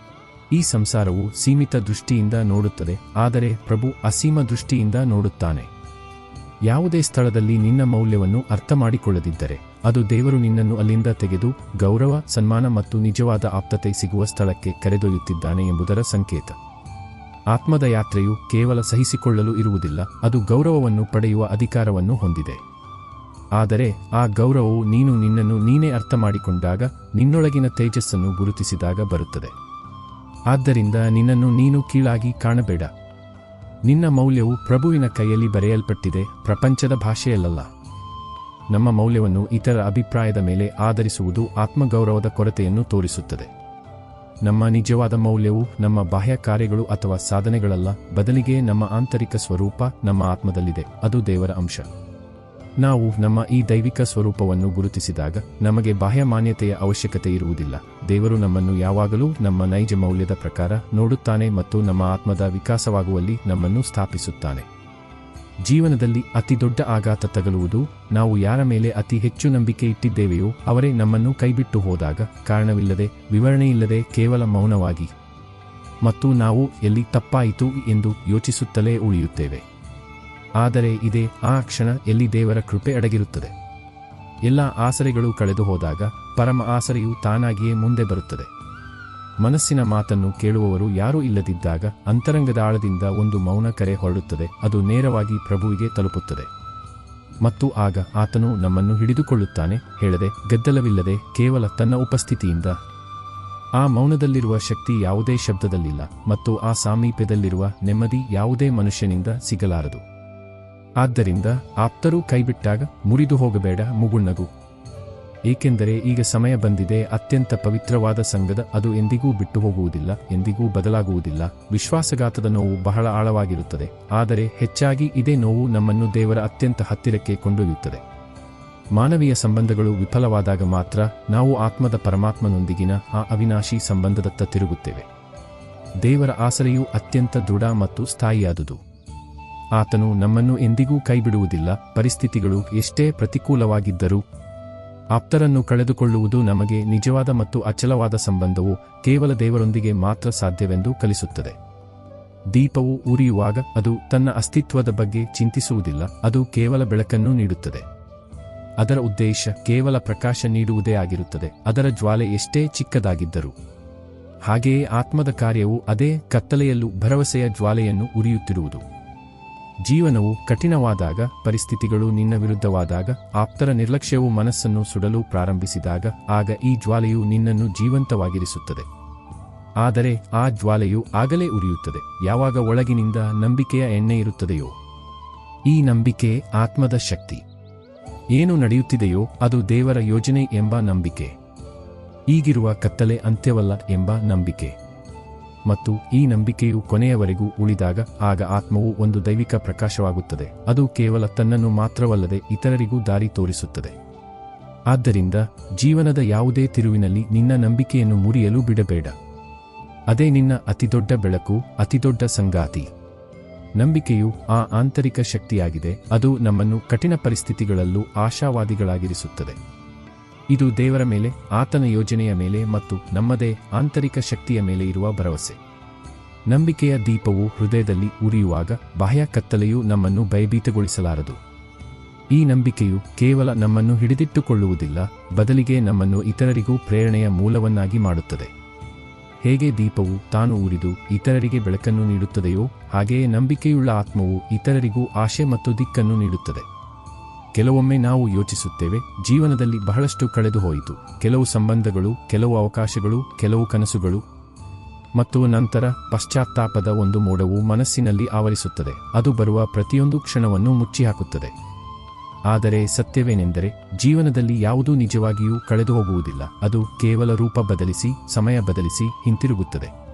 ಈ ಸಂಸಾರವು ಸೀಮಿತ ದೃಷ್ಟಿಯಿಂದ ನೋಡುತ್ತದೆ, ಆದರೆ ಪ್ರಭು ಅಸೀಮ ದೃಷ್ಟಿಯಿಂದ ನೋಡುತ್ತಾನೆ. ಯಾವುದೇ ಸ್ಥಳದಲ್ಲಿ ನಿನ್ನ ಮೌಲ್ಯವನ್ನು ಅರ್ಥಮಾಡಿಕೊಳ್ಳದಿದ್ದರೆ, ಅದು ದೇವರು ನಿನ್ನನ್ನು ಅಲ್ಲಿಂದ ತೆಗೆದು ಗೌರವ, ಸನ್ಮಾನ ಮತ್ತು ನಿಜವಾದ ಆಪ್ತತೆ ಸಿಗುವ ಸ್ಥಳಕ್ಕೆ ಕರೆದೊಯ್ಯುತ್ತಿದ್ದಾನೆ ಎಂಬುದರ ಸಂಕೇತ. ಆತ್ಮದ ಯಾತ್ರೆಯು ಕೇವಲ ಸಹಿಸಿಕೊಳ್ಳಲು ಇರುವುದಿಲ್ಲ, ಅದು ಗೌರವವನ್ನು ಪಡೆಯುವ ಅಧಿಕಾರವನ್ನು ಹೊಂದಿದೆ. ಆದರೆ ಆ ಗೌರವವು ನಿನ್ನನ್ನು ನೀನೇ ಅರ್ಥಮಾಡಿಕೊಂಡಾಗ, ನಿನ್ನೊಳಗಿನ ತೇಜಸ್ಸನ್ನು ಗುರುತಿಸಿದಾಗ ಬರುತ್ತದೆ. ಆದ್ದರಿಂದ ನಿನ್ನನ್ನು ನೀನು ಕೀಳಾಗಿ ಕಾಣಬೇಡ. ನಿನ್ನ ಮೌಲ್ಯವು ಪ್ರಭುವಿನ ಕೈಯಲ್ಲಿ ಬರೆಯಲ್ಪಟ್ಟಿದೆ, ಪ್ರಪಂಚದ ಭಾಷೆಯಲ್ಲ. ನಮ್ಮ ಮೌಲ್ಯವನ್ನು ಇತರ ಅಭಿಪ್ರಾಯದ ಮೇಲೆ ಆಧರಿಸುವುದು ಆತ್ಮಗೌರವದ ಕೊರತೆಯನ್ನು ತೋರಿಸುತ್ತದೆ. ನಮ್ಮ ನಿಜವಾದ ಮೌಲ್ಯವು ನಮ್ಮ ಬಾಹ್ಯ ಕಾರ್ಯಗಳು ಅಥವಾ ಸಾಧನೆಗಳಲ್ಲ, ಬದಲಿಗೆ ನಮ್ಮ ಆಂತರಿಕ ಸ್ವರೂಪ ನಮ್ಮ ಆತ್ಮದಲ್ಲಿದೆ, ಅದು ದೇವರ ಅಂಶ. ನಾವು ನಮ್ಮ ಈ ದೈವಿಕ ಸ್ವರೂಪವನ್ನು ಗುರುತಿಸಿದಾಗ ನಮಗೆ ಬಾಹ್ಯ ಮಾನ್ಯತೆಯ ಅವಶ್ಯಕತೆ ಇರುವುದಿಲ್ಲ. ದೇವರು ನಮ್ಮನ್ನು ಯಾವಾಗಲೂ ನಮ್ಮ ನೈಜ ಮೌಲ್ಯದ ಪ್ರಕಾರ ನೋಡುತ್ತಾನೆ ಮತ್ತು ನಮ್ಮ ಆತ್ಮದ ವಿಕಾಸವಾಗುವಲ್ಲಿ ನಮ್ಮನ್ನು ಸ್ಥಾಪಿಸುತ್ತಾನೆ. ಜೀವನದಲ್ಲಿ ಅತಿದೊಡ್ಡ ಆಘಾತ ತಗಲುವುದು ನಾವು ಯಾರ ಮೇಲೆ ಅತಿ ಹೆಚ್ಚು ನಂಬಿಕೆ ಇಟ್ಟಿದ್ದೇವೆಯೋ ಅವರೇ ನಮ್ಮನ್ನು ಕೈಬಿಟ್ಟು ಹೋದಾಗ, ಕಾರಣವಿಲ್ಲದೆ, ವಿವರಣೆಯಿಲ್ಲದೆ, ಕೇವಲ ಮೌನವಾಗಿ. ಮತ್ತು ನಾವು ಎಲ್ಲಿ ತಪ್ಪಾಯಿತು ಎಂದು ಯೋಚಿಸುತ್ತಲೇ ಉಳಿಯುತ್ತೇವೆ. ಆದರೆ ಇದೇ ಆ ಕ್ಷಣ ಎಲ್ಲಿ ದೇವರ ಕೃಪೆ ಅಡಗಿರುತ್ತದೆ. ಎಲ್ಲ ಆಸರೆಗಳು ಕಳೆದು ಹೋದಾಗ ಪರಮ ಆಸರೆಯು ತಾನಾಗಿಯೇ ಮುಂದೆ ಬರುತ್ತದೆ. ಮನಸ್ಸಿನ ಮಾತನ್ನು ಕೇಳುವವರು ಯಾರೂ ಇಲ್ಲದಿದ್ದಾಗ ಅಂತರಂಗದ ಆಳದಿಂದ ಒಂದು ಮೌನ ಕರೆ ಹೊರಡುತ್ತದೆ, ಅದು ನೇರವಾಗಿ ಪ್ರಭುವಿಗೆ ತಲುಪುತ್ತದೆ. ಮತ್ತು ಆಗ ಆತನು ನಮ್ಮನ್ನು ಹಿಡಿದುಕೊಳ್ಳುತ್ತಾನೆ, ಹೇಳದೆ, ಗದ್ದಲವಿಲ್ಲದೆ, ಕೇವಲ ತನ್ನ ಉಪಸ್ಥಿತಿಯಿಂದ. ಆ ಮೌನದಲ್ಲಿರುವ ಶಕ್ತಿ ಯಾವುದೇ ಶಬ್ದದಲ್ಲಿಲ್ಲ, ಮತ್ತು ಆ ಸಾಮೀಪ್ಯದಲ್ಲಿರುವ ನೆಮ್ಮದಿ ಯಾವುದೇ ಮನುಷ್ಯನಿಂದ ಸಿಗಲಾರದು. ಆದ್ದರಿಂದ ಆಪ್ತರು ಕೈಬಿಟ್ಟಾಗ ಮುರಿದು ಹೋಗಬೇಡ, ಮುಗುಳ್ನಗು. ಏಕೆಂದರೆ ಈಗ ಸಮಯ ಬಂದಿದೆ. ಅತ್ಯಂತ ಪವಿತ್ರವಾದ ಸಂಘದ ಅದು ಎಂದಿಗೂ ಬಿಟ್ಟು ಹೋಗುವುದಿಲ್ಲ, ಎಂದಿಗೂ ಬದಲಾಗುವುದಿಲ್ಲ. ವಿಶ್ವಾಸಘಾತದ ನೋವು ಬಹಳ ಆಳವಾಗಿರುತ್ತದೆ, ಆದರೆ ಹೆಚ್ಚಾಗಿ ಇದೇ ನೋವು ನಮ್ಮನ್ನು ದೇವರ ಅತ್ಯಂತ ಹತ್ತಿರಕ್ಕೆ ಕೊಂಡೊಯ್ಯುತ್ತದೆ. ಮಾನವೀಯ ಸಂಬಂಧಗಳು ವಿಫಲವಾದಾಗ ಮಾತ್ರ ನಾವು ಆತ್ಮದ ಪರಮಾತ್ಮನೊಂದಿಗಿನ ಆ ಅವಿನಾಶಿ ಸಂಬಂಧದತ್ತ ತಿರುಗುತ್ತೇವೆ. ದೇವರ ಆಸರೆಯು ಅತ್ಯಂತ ದೃಢ ಮತ್ತು ಸ್ಥಾಯಿಯಾದುದು. ಆತನು ನಮ್ಮನ್ನು ಎಂದಿಗೂ ಕೈಬಿಡುವುದಿಲ್ಲ, ಪರಿಸ್ಥಿತಿಗಳು ಎಷ್ಟೇ ಪ್ರತಿಕೂಲವಾಗಿದ್ದರೂ. ಆಪ್ತರನ್ನು ಕಳೆದುಕೊಳ್ಳುವುದು ನಮಗೆ ನಿಜವಾದ ಮತ್ತು ಅಚಲವಾದ ಸಂಬಂಧವು ಕೇವಲ ದೇವರೊಂದಿಗೆ ಮಾತ್ರ ಸಾಧ್ಯವೆಂದು ಕಲಿಸುತ್ತದೆ. ದೀಪವು ಉರಿಯುವಾಗ ಅದು ತನ್ನ ಅಸ್ತಿತ್ವದ ಬಗ್ಗೆ ಚಿಂತಿಸುವುದಿಲ್ಲ, ಅದು ಕೇವಲ ಬೆಳಕನ್ನು ನೀಡುತ್ತದೆ. ಅದರ ಉದ್ದೇಶ ಕೇವಲ ಪ್ರಕಾಶ ನೀಡುವುದೇ ಆಗಿರುತ್ತದೆ, ಅದರ ಜ್ವಾಲೆ ಎಷ್ಟೇ ಚಿಕ್ಕದಾಗಿದ್ದರೂ. ಹಾಗೆಯೇ ಆತ್ಮದ ಕಾರ್ಯವು ಅದೇ, ಕತ್ತಲೆಯಲ್ಲೂ ಭರವಸೆಯ ಜ್ವಾಲೆಯನ್ನು ಉರಿಯುತ್ತಿರುವುದು. ಜೀವನವು ಕಠಿಣವಾದಾಗ, ಪರಿಸ್ಥಿತಿಗಳು ನಿನ್ನ ವಿರುದ್ಧವಾದಾಗ, ಆಪ್ತರ ನಿರ್ಲಕ್ಷ್ಯವು ಮನಸ್ಸನ್ನು ಸುಡಲು ಪ್ರಾರಂಭಿಸಿದಾಗ, ಆಗ ಈ ಜ್ವಾಲೆಯು ನಿನ್ನನ್ನು ಜೀವಂತವಾಗಿರಿಸುತ್ತದೆ. ಆದರೆ ಆ ಜ್ವಾಲೆಯು ಆಗಲೇ ಉರಿಯುತ್ತದೆ ಯಾವಾಗ ಒಳಗಿನಿಂದ ನಂಬಿಕೆಯ ಎಣ್ಣೆ ಇರುತ್ತದೆಯೋ. ಈ ನಂಬಿಕೆ ಆತ್ಮದ ಶಕ್ತಿ. ಏನು ನಡೆಯುತ್ತಿದೆಯೋ ಅದು ದೇವರ ಯೋಜನೆ ಎಂಬ ನಂಬಿಕೆ. ಈಗಿರುವ ಕತ್ತಲೆ ಅಂತ್ಯವಲ್ಲ ಎಂಬ ನಂಬಿಕೆ. ಮತ್ತು ಈ ನಂಬಿಕೆಯು ಕೊನೆಯವರೆಗೂ ಉಳಿದಾಗ ಆಗ ಆತ್ಮವು ಒಂದು ದೈವಿಕ ಪ್ರಕಾಶವಾಗುತ್ತದೆ. ಅದು ಕೇವಲ ತನ್ನನ್ನು ಮಾತ್ರವಲ್ಲದೆ ಇತರರಿಗೂ ದಾರಿ ತೋರಿಸುತ್ತದೆ. ಆದ್ದರಿಂದ ಜೀವನದ ಯಾವುದೇ ತಿರುವಿನಲ್ಲಿ ನಿನ್ನ ನಂಬಿಕೆಯನ್ನು ಮುರಿಯಲು ಬಿಡಬೇಡ. ಅದೇ ನಿನ್ನ ಅತಿದೊಡ್ಡ ಬೆಳಕು, ಅತಿದೊಡ್ಡ ಸಂಗಾತಿ. ನಂಬಿಕೆಯು ಆ ಆಂತರಿಕ ಶಕ್ತಿಯಾಗಿದೆ. ಅದು ನಮ್ಮನ್ನು ಕಠಿಣ ಪರಿಸ್ಥಿತಿಗಳಲ್ಲೂ ಆಶಾವಾದಿಗಳಾಗಿರಿಸುತ್ತದೆ. ಇದು ದೇವರ ಮೇಲೆ, ಆತನ ಯೋಜನೆಯ ಮೇಲೆ ಮತ್ತು ನಮ್ಮದೇ ಆಂತರಿಕ ಶಕ್ತಿಯ ಮೇಲೆ ಇರುವ ಭರವಸೆ. ನಂಬಿಕೆಯ ದೀಪವು ಹೃದಯದಲ್ಲಿ ಉರಿಯುವಾಗ ಬಾಹ್ಯ ಕತ್ತಲೆಯು ನಮ್ಮನ್ನು ಭಯಭೀತಗೊಳಿಸಲಾರದು. ಈ ನಂಬಿಕೆಯು ಕೇವಲ ನಮ್ಮನ್ನು ಹಿಡಿದಿಟ್ಟುಕೊಳ್ಳುವುದಿಲ್ಲ, ಬದಲಿಗೆ ನಮ್ಮನ್ನು ಇತರರಿಗೂ ಪ್ರೇರಣೆಯ ಮೂಲವನ್ನಾಗಿ ಮಾಡುತ್ತದೆ. ಹೇಗೆ ದೀಪವು ತಾನು ಉರಿದು ಇತರರಿಗೆ ಬೆಳಕನ್ನು ನೀಡುತ್ತದೆಯೋ, ಹಾಗೆಯೇ ನಂಬಿಕೆಯುಳ್ಳ ಆತ್ಮವು ಇತರರಿಗೂ ಆಶೆ ಮತ್ತು ದಿಕ್ಕನ್ನು ನೀಡುತ್ತದೆ. ಕೆಲವೊಮ್ಮೆ ನಾವು ಯೋಚಿಸುತ್ತೇವೆ, ಜೀವನದಲ್ಲಿ ಬಹಳಷ್ಟು ಕಳೆದು ಹೋಯಿತು, ಕೆಲವು ಸಂಬಂಧಗಳು, ಕೆಲವು ಅವಕಾಶಗಳು, ಕೆಲವು ಕನಸುಗಳು, ಮತ್ತು ನಂತರ ಪಶ್ಚಾತ್ತಾಪದ ಒಂದು ಮೋಡವು ಮನಸ್ಸಿನಲ್ಲಿ ಆವರಿಸುತ್ತದೆ. ಅದು ಬರುವ ಪ್ರತಿಯೊಂದು ಕ್ಷಣವನ್ನು ಮುಚ್ಚಿಹಾಕುತ್ತದೆ. ಆದರೆ ಸತ್ಯವೇನೆಂದರೆ, ಜೀವನದಲ್ಲಿ ಯಾವುದೂ ನಿಜವಾಗಿಯೂ ಕಳೆದು ಹೋಗುವುದಿಲ್ಲ. ಅದು ಕೇವಲ ರೂಪ ಬದಲಿಸಿ, ಸಮಯ ಬದಲಿಸಿ ಹಿಂತಿರುಗುತ್ತದೆ.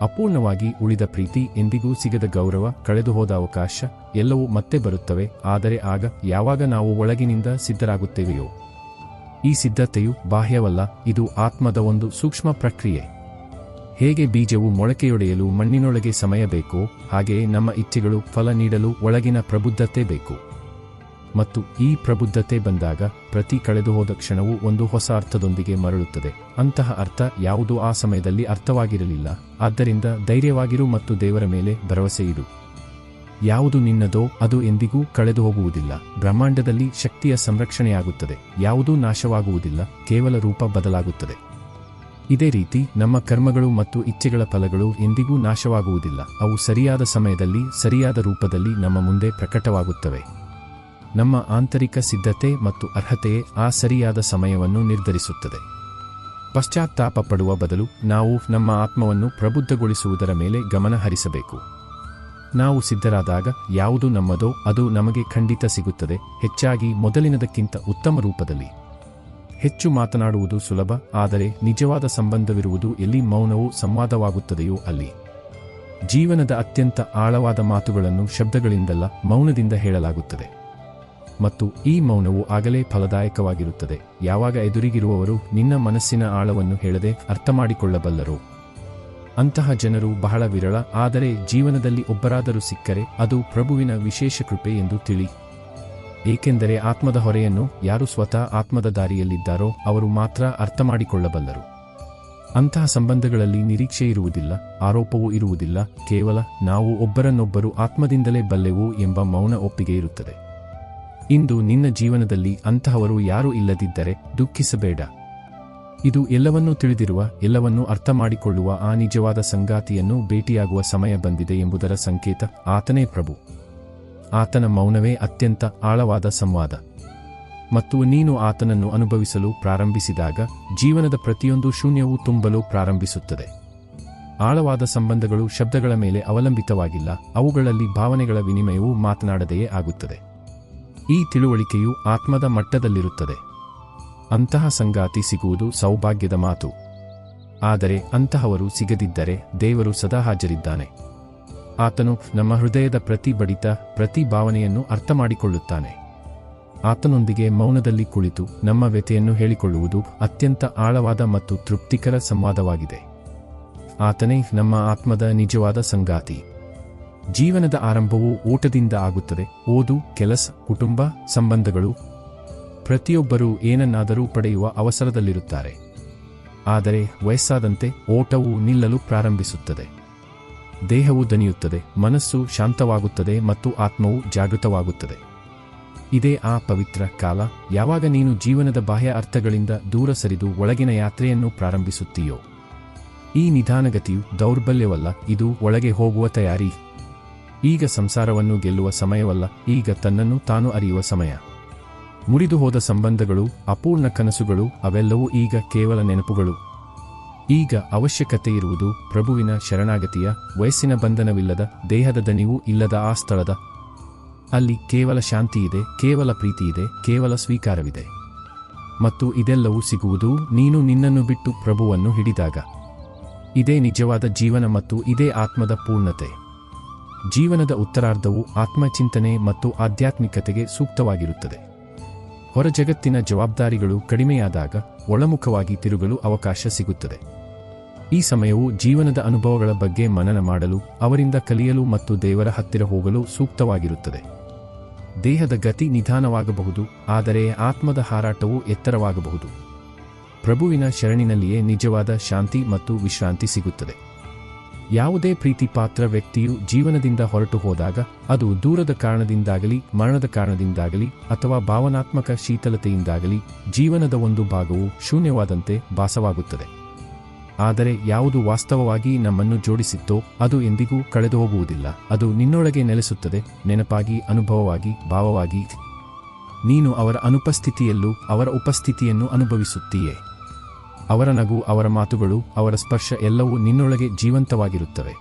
ಅಪೂರ್ಣವಾಗಿ ಉಳಿದ ಪ್ರೀತಿ, ಎಂದಿಗೂ ಸಿಗದ ಗೌರವ, ಕಳೆದುಹೋದ ಅವಕಾಶ, ಎಲ್ಲವೂ ಮತ್ತೆ ಬರುತ್ತವೆ. ಆದರೆ ಆಗ, ಯಾವಾಗ ನಾವು ಒಳಗಿನಿಂದ ಸಿದ್ಧರಾಗುತ್ತೇವೆಯೋ. ಈ ಸಿದ್ಧತೆಯು ಬಾಹ್ಯವಲ್ಲ, ಇದು ಆತ್ಮದ ಒಂದು ಸೂಕ್ಷ್ಮ ಪ್ರಕ್ರಿಯೆ. ಹೇಗೆ ಬೀಜವು ಮೊಳಕೆಯೊಡೆಯಲು ಮಣ್ಣಿನೊಳಗೆ ಸಮಯ ಬೇಕೋ, ಹಾಗೆಯೇ ನಮ್ಮ ಇಚ್ಛೆಗಳು ಫಲ ನೀಡಲು ಒಳಗಿನ ಪ್ರಬುದ್ಧತೆ ಬೇಕು. ಮತ್ತು ಈ ಪ್ರಬುದ್ಧತೆ ಬಂದಾಗ ಪ್ರತಿ ಕಳೆದುಹೋದ ಕ್ಷಣವೂ ಒಂದು ಹೊಸ ಅರ್ಥದೊಂದಿಗೆ ಮರಳುತ್ತದೆ. ಅಂತಹ ಅರ್ಥ ಯಾವುದೂ ಆ ಸಮಯದಲ್ಲಿ ಅರ್ಥವಾಗಿರಲಿಲ್ಲ. ಆದ್ದರಿಂದ ಧೈರ್ಯವಾಗಿರು ಮತ್ತು ದೇವರ ಮೇಲೆ ಭರವಸೆ ಇಡು. ಯಾವುದು ನಿನ್ನದೋ ಅದು ಎಂದಿಗೂ ಕಳೆದು ಹೋಗುವುದಿಲ್ಲ. ಬ್ರಹ್ಮಾಂಡದಲ್ಲಿ ಶಕ್ತಿಯ ಸಂರಕ್ಷಣೆಯಾಗುತ್ತದೆ. ಯಾವುದೂ ನಾಶವಾಗುವುದಿಲ್ಲ, ಕೇವಲ ರೂಪ ಬದಲಾಗುತ್ತದೆ. ಇದೇ ರೀತಿ ನಮ್ಮ ಕರ್ಮಗಳು ಮತ್ತು ಇಚ್ಛೆಗಳ ಫಲಗಳು ಎಂದಿಗೂ ನಾಶವಾಗುವುದಿಲ್ಲ. ಅವು ಸರಿಯಾದ ಸಮಯದಲ್ಲಿ, ಸರಿಯಾದ ರೂಪದಲ್ಲಿ ನಮ್ಮ ಮುಂದೆ ಪ್ರಕಟವಾಗುತ್ತವೆ. ನಮ್ಮ ಆಂತರಿಕ ಸಿದ್ಧತೆ ಮತ್ತು ಅರ್ಹತೆಯೇ ಆ ಸರಿಯಾದ ಸಮಯವನ್ನು ನಿರ್ಧರಿಸುತ್ತದೆ. ಪಶ್ಚಾತ್ತಾಪ ಪಡುವ ಬದಲು ನಾವು ನಮ್ಮ ಆತ್ಮವನ್ನು ಪ್ರಬುದ್ಧಗೊಳಿಸುವುದರ ಮೇಲೆ ಗಮನ ಹರಿಸಬೇಕು. ನಾವು ಸಿದ್ಧರಾದಾಗ ಯಾವುದು ನಮ್ಮದೋ ಅದು ನಮಗೆ ಖಂಡಿತ ಸಿಗುತ್ತದೆ, ಹೆಚ್ಚಾಗಿ ಮೊದಲಿನದಕ್ಕಿಂತ ಉತ್ತಮ ರೂಪದಲ್ಲಿ. ಹೆಚ್ಚು ಮಾತನಾಡುವುದು ಸುಲಭ, ಆದರೆ ನಿಜವಾದ ಸಂಬಂಧವಿರುವುದು ಎಲ್ಲಿ ಮೌನವು ಸಂವಾದವಾಗುತ್ತದೆಯೋ ಅಲ್ಲಿ. ಜೀವನದ ಅತ್ಯಂತ ಆಳವಾದ ಮಾತುಗಳನ್ನು ಶಬ್ದಗಳಿಂದಲ್ಲ, ಮೌನದಿಂದ ಹೇಳಲಾಗುತ್ತದೆ. ಮತ್ತು ಈ ಮೌನವು ಆಗಲೇ ಫಲದಾಯಕವಾಗಿರುತ್ತದೆ ಯಾವಾಗ ಎದುರಿಗಿರುವವರು ನಿನ್ನ ಮನಸ್ಸಿನ ಆಳವನ್ನು ಹೇಳದೆ ಅರ್ಥಮಾಡಿಕೊಳ್ಳಬಲ್ಲರೋ. ಅಂತಹ ಜನರು ಬಹಳ ವಿರಳ, ಆದರೆ ಜೀವನದಲ್ಲಿ ಒಬ್ಬರಾದರೂ ಸಿಕ್ಕರೆ ಅದು ಪ್ರಭುವಿನ ವಿಶೇಷ ಕೃಪೆ ಎಂದು ತಿಳಿ. ಏಕೆಂದರೆ ಆತ್ಮದ ಹೊರೆಯನ್ನು ಯಾರು ಸ್ವತಃ ಆತ್ಮದ ದಾರಿಯಲ್ಲಿದ್ದಾರೋ ಅವರು ಮಾತ್ರ ಅರ್ಥಮಾಡಿಕೊಳ್ಳಬಲ್ಲರು. ಅಂತಹ ಸಂಬಂಧಗಳಲ್ಲಿ ನಿರೀಕ್ಷೆ ಇರುವುದಿಲ್ಲ, ಆರೋಪವೂ ಇರುವುದಿಲ್ಲ, ಕೇವಲ ನಾವು ಒಬ್ಬರನ್ನೊಬ್ಬರು ಆತ್ಮದಿಂದಲೇ ಬಲ್ಲೆವು ಎಂಬ ಮೌನ ಒಪ್ಪಿಗೆ ಇರುತ್ತದೆ. ಇಂದು ನಿನ್ನ ಜೀವನದಲ್ಲಿ ಅಂತಹವರು ಯಾರೂ ಇಲ್ಲದಿದ್ದರೆ ದುಃಖಿಸಬೇಡ. ಇದು ಎಲ್ಲವನ್ನೂ ತಿಳಿದಿರುವ, ಎಲ್ಲವನ್ನೂ ಅರ್ಥಮಾಡಿಕೊಳ್ಳುವ ಆ ನಿಜವಾದ ಸಂಗಾತಿಯನ್ನು ಭೇಟಿಯಾಗುವ ಸಮಯ ಬಂದಿದೆ ಎಂಬುದರ ಸಂಕೇತ. ಆತನೇ ಪ್ರಭು. ಆತನ ಮೌನವೇ ಅತ್ಯಂತ ಆಳವಾದ ಸಂವಾದ. ಮತ್ತು ನೀನು ಆತನನ್ನು ಅನುಭವಿಸಲು ಪ್ರಾರಂಭಿಸಿದಾಗ ಜೀವನದ ಪ್ರತಿಯೊಂದು ಶೂನ್ಯವೂ ತುಂಬಲು ಪ್ರಾರಂಭಿಸುತ್ತದೆ. ಆಳವಾದ ಸಂಬಂಧಗಳು ಶಬ್ದಗಳ ಮೇಲೆ ಅವಲಂಬಿತವಾಗಿಲ್ಲ, ಅವುಗಳಲ್ಲಿ ಭಾವನೆಗಳ ವಿನಿಮಯವು ಮಾತನಾಡದೆಯೇ ಆಗುತ್ತದೆ. ಈ ತಿಳುವಳಿಕೆಯು ಆತ್ಮದ ಮಟ್ಟದಲ್ಲಿರುತ್ತದೆ. ಅಂತಹ ಸಂಗಾತಿ ಸಿಗುವುದು ಸೌಭಾಗ್ಯದ ಮಾತು. ಆದರೆ ಅಂತಹವರು ಸಿಗದಿದ್ದರೆ ದೇವರು ಸದಾ ಹಾಜರಿದ್ದಾನೆ. ಆತನು ನಮ್ಮ ಹೃದಯದ ಪ್ರತಿ ಬಡಿತ, ಪ್ರತಿ ಭಾವನೆಯನ್ನು ಅರ್ಥಮಾಡಿಕೊಳ್ಳುತ್ತಾನೆ. ಆತನೊಂದಿಗೆ ಮೌನದಲ್ಲಿ ಕುಳಿತು ನಮ್ಮ ವ್ಯಥೆಯನ್ನು ಹೇಳಿಕೊಳ್ಳುವುದು ಅತ್ಯಂತ ಆಳವಾದ ಮತ್ತು ತೃಪ್ತಿಕರ ಸಂವಾದವಾಗಿದೆ. ಆತನೇ ನಮ್ಮ ಆತ್ಮದ ನಿಜವಾದ ಸಂಗಾತಿ. ಜೀವನದ ಆರಂಭವು ಓಟದಿಂದ ಆಗುತ್ತದೆ. ಓದು, ಕೆಲಸ, ಕುಟುಂಬ, ಸಂಬಂಧಗಳು, ಪ್ರತಿಯೊಬ್ಬರೂ ಏನನ್ನಾದರೂ ಪಡೆಯುವ ಅವಸರದಲ್ಲಿರುತ್ತಾರೆ. ಆದರೆ ವಯಸ್ಸಾದಂತೆ ಓಟವು ನಿಲ್ಲಲು ಪ್ರಾರಂಭಿಸುತ್ತದೆ. ದೇಹವು ದಣಿಯುತ್ತದೆ, ಮನಸ್ಸು ಶಾಂತವಾಗುತ್ತದೆ ಮತ್ತು ಆತ್ಮವು ಜಾಗೃತವಾಗುತ್ತದೆ. ಇದೇ ಆ ಪವಿತ್ರ ಕಾಲ ಯಾವಾಗ ನೀನು ಜೀವನದ ಬಾಹ್ಯ ಅರ್ಥಗಳಿಂದ ದೂರ ಸರಿದು ಒಳಗಿನ ಯಾತ್ರೆಯನ್ನು ಪ್ರಾರಂಭಿಸುತ್ತೀಯೋ. ಈ ನಿಧಾನಗತಿಯು ದೌರ್ಬಲ್ಯವಲ್ಲ, ಇದು ಒಳಗೆ ಹೋಗುವ ತಯಾರಿ. ಈಗ ಸಂಸಾರವನ್ನು ಗೆಲ್ಲುವ ಸಮಯವಲ್ಲ, ಈಗ ತನ್ನನ್ನು ತಾನು ಅರಿಯುವ ಸಮಯ. ಮುರಿದು ಹೋದ ಸಂಬಂಧಗಳು, ಅಪೂರ್ಣ ಕನಸುಗಳು, ಅವೆಲ್ಲವೂ ಈಗ ಕೇವಲ ನೆನಪುಗಳು. ಈಗ ಅವಶ್ಯಕತೆ ಇರುವುದು ಪ್ರಭುವಿನ ಶರಣಾಗತಿಯ, ವಯಸ್ಸಿನ ಬಂಧನವಿಲ್ಲದ, ದೇಹದ ದಣಿವು ಇಲ್ಲದ ಆ ಸ್ಥಳದ. ಅಲ್ಲಿ ಕೇವಲ ಶಾಂತಿಯಿದೆ, ಕೇವಲ ಪ್ರೀತಿಯಿದೆ, ಕೇವಲ ಸ್ವೀಕಾರವಿದೆ. ಮತ್ತು ಇದೆಲ್ಲವೂ ಸಿಗುವುದು ನೀನು ನಿನ್ನನ್ನು ಬಿಟ್ಟು ಪ್ರಭುವನ್ನು ಹಿಡಿದಾಗ. ಇದೇ ನಿಜವಾದ ಜೀವನ ಮತ್ತು ಇದೇ ಆತ್ಮದ ಪೂರ್ಣತೆ. ಜೀವನದ ಉತ್ತರಾರ್ಧವು ಆತ್ಮಚಿಂತನೆ ಮತ್ತು ಆಧ್ಯಾತ್ಮಿಕತೆಗೆ ಸೂಕ್ತವಾಗಿರುತ್ತದೆ. ಹೊರ ಜಗತ್ತಿನ ಜವಾಬ್ದಾರಿಗಳು ಕಡಿಮೆಯಾದಾಗ ಒಳಮುಖವಾಗಿ ತಿರುಗಲು ಅವಕಾಶ ಸಿಗುತ್ತದೆ. ಈ ಸಮಯವು ಜೀವನದ ಅನುಭವಗಳ ಬಗ್ಗೆ ಮನನ ಮಾಡಲು, ಅವರಿಂದ ಕಲಿಯಲು ಮತ್ತು ದೇವರ ಹತ್ತಿರ ಹೋಗಲು ಸೂಕ್ತವಾಗಿರುತ್ತದೆ. ದೇಹದ ಗತಿ ನಿಧಾನವಾಗಬಹುದು, ಆದರೆ ಆತ್ಮದ ಹಾರಾಟವು ಎತ್ತರವಾಗಬಹುದು. ಪ್ರಭುವಿನ ಶರಣಿನಲ್ಲಿಯೇ ನಿಜವಾದ ಶಾಂತಿ ಮತ್ತು ವಿಶ್ರಾಂತಿ ಸಿಗುತ್ತದೆ. ಯಾವುದೇ ಪ್ರೀತಿಪಾತ್ರ ವ್ಯಕ್ತಿಯು ಜೀವನದಿಂದ ಹೊರಟು ಹೋದಾಗ, ಅದು ದೂರದ ಕಾರಣದಿಂದಾಗಲಿ, ಮರಣದ ಕಾರಣದಿಂದಾಗಲಿ ಅಥವಾ ಭಾವನಾತ್ಮಕ ಶೀತಲತೆಯಿಂದಾಗಲಿ, ಜೀವನದ ಒಂದು ಭಾಗವು ಶೂನ್ಯವಾದಂತೆ ಭಾಸವಾಗುತ್ತದೆ. ಆದರೆ ಯಾವುದು ವಾಸ್ತವವಾಗಿ ನಮ್ಮನ್ನು ಜೋಡಿಸಿತ್ತೋ ಅದು ಎಂದಿಗೂ ಕಳೆದುಹೋಗುವುದಿಲ್ಲ. ಅದು ನಿನ್ನೊಳಗೆ ನೆಲೆಸುತ್ತದೆ, ನೆನಪಾಗಿ, ಅನುಭವವಾಗಿ, ಭಾವವಾಗಿ. ನೀನು ಅವರ ಅನುಪಸ್ಥಿತಿಯಲ್ಲೂ ಅವರ ಉಪಸ್ಥಿತಿಯನ್ನು ಅನುಭವಿಸುತ್ತೀಯೆ. ಅವರ ನಗು, ಅವರ ಮಾತುಗಳು, ಅವರ ಸ್ಪರ್ಶ ಎಲ್ಲವೂ ನಿನ್ನೊಳಗೆ ಜೀವಂತವಾಗಿರುತ್ತವೆ.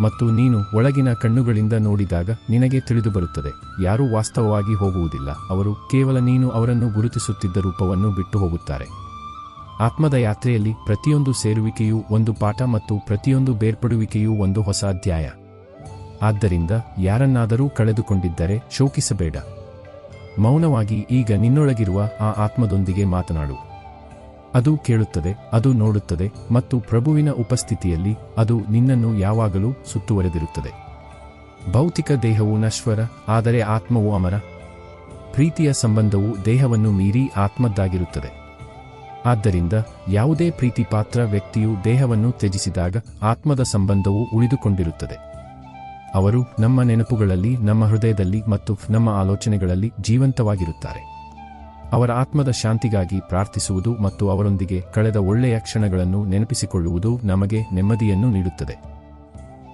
ಮತ್ತು ನೀನು ಒಳಗಿನ ಕಣ್ಣುಗಳಿಂದ ನೋಡಿದಾಗ ನಿನಗೆ ತಿಳಿದುಬರುತ್ತದೆ, ಯಾರೂ ವಾಸ್ತವವಾಗಿ ಹೋಗುವುದಿಲ್ಲ. ಅವರು ಕೇವಲ ನೀನು ಅವರನ್ನು ಗುರುತಿಸುತ್ತಿದ್ದ ರೂಪವನ್ನು ಬಿಟ್ಟು ಹೋಗುತ್ತಾರೆ. ಆತ್ಮದ ಯಾತ್ರೆಯಲ್ಲಿ ಪ್ರತಿಯೊಂದು ಸೇರುವಿಕೆಯೂ ಒಂದು ಪಾಠ ಮತ್ತು ಪ್ರತಿಯೊಂದು ಬೇರ್ಪಡುವಿಕೆಯೂ ಒಂದು ಹೊಸ ಅಧ್ಯಾಯ. ಆದ್ದರಿಂದ ಯಾರನ್ನಾದರೂ ಕಳೆದುಕೊಂಡಿದ್ದರೆ ಶೋಕಿಸಬೇಡ. ಮೌನವಾಗಿ ಈಗ ನಿನ್ನೊಳಗಿರುವ ಆ ಆತ್ಮದೊಂದಿಗೆ ಮಾತನಾಡು. ಅದು ಕೇಳುತ್ತದೆ, ಅದು ನೋಡುತ್ತದೆ ಮತ್ತು ಪ್ರಭುವಿನ ಉಪಸ್ಥಿತಿಯಲ್ಲಿ ಅದು ನಿನ್ನನ್ನು ಯಾವಾಗಲೂ ಸುತ್ತುವರೆದಿರುತ್ತದೆ. ಭೌತಿಕ ದೇಹವು ನಶ್ವರ, ಆದರೆ ಆತ್ಮವು ಅಮರ. ಪ್ರೀತಿಯ ಸಂಬಂಧವು ದೇಹವನ್ನು ಮೀರಿ ಆತ್ಮದ್ದಾಗಿರುತ್ತದೆ. ಆದ್ದರಿಂದ ಯಾವುದೇ ಪ್ರೀತಿಪಾತ್ರ ವ್ಯಕ್ತಿಯು ದೇಹವನ್ನು ತ್ಯಜಿಸಿದಾಗ ಆತ್ಮದ ಸಂಬಂಧವು ಉಳಿದುಕೊಂಡಿರುತ್ತದೆ. ಅವರು ನಮ್ಮ ನೆನಪುಗಳಲ್ಲಿ, ನಮ್ಮ ಹೃದಯದಲ್ಲಿ ಮತ್ತು ನಮ್ಮ ಆಲೋಚನೆಗಳಲ್ಲಿ ಜೀವಂತವಾಗಿರುತ್ತಾರೆ. ಅವರ ಆತ್ಮದ ಶಾಂತಿಗಾಗಿ ಪ್ರಾರ್ಥಿಸುವುದು ಮತ್ತು ಅವರೊಂದಿಗೆ ಕಳೆದ ಒಳ್ಳೆಯ ಕ್ಷಣಗಳನ್ನು ನೆನಪಿಸಿಕೊಳ್ಳುವುದು ನಮಗೆ ನೆಮ್ಮದಿಯನ್ನು ನೀಡುತ್ತದೆ.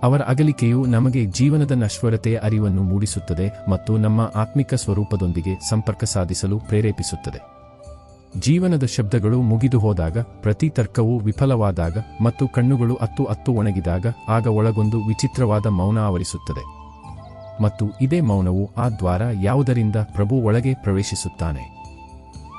ಅವರ ಅಗಲಿಕೆಯು ನಮಗೆ ಜೀವನದ ನಶ್ವರತೆಯ ಅರಿವನ್ನು ಮೂಡಿಸುತ್ತದೆ ಮತ್ತು ನಮ್ಮ ಆತ್ಮಿಕ ಸ್ವರೂಪದೊಂದಿಗೆ ಸಂಪರ್ಕ ಸಾಧಿಸಲು ಪ್ರೇರೇಪಿಸುತ್ತದೆ. ಜೀವನದ ಶಬ್ದಗಳು ಮುಗಿದು ಹೋದಾಗ, ಪ್ರತಿ ತರ್ಕವೂ ವಿಫಲವಾದಾಗ ಮತ್ತು ಕಣ್ಣುಗಳು ಅತ್ತು ಒಣಗಿದಾಗ, ಆಗ ಒಳಗೊಂದು ವಿಚಿತ್ರವಾದ ಮೌನ ಆವರಿಸುತ್ತದೆ. ಮತ್ತು ಇದೇ ಮೌನವು ಆ ದ್ವಾರ ಯಾವುದರಿಂದ ಪ್ರಭು ಒಳಗೆ ಪ್ರವೇಶಿಸುತ್ತಾನೆ.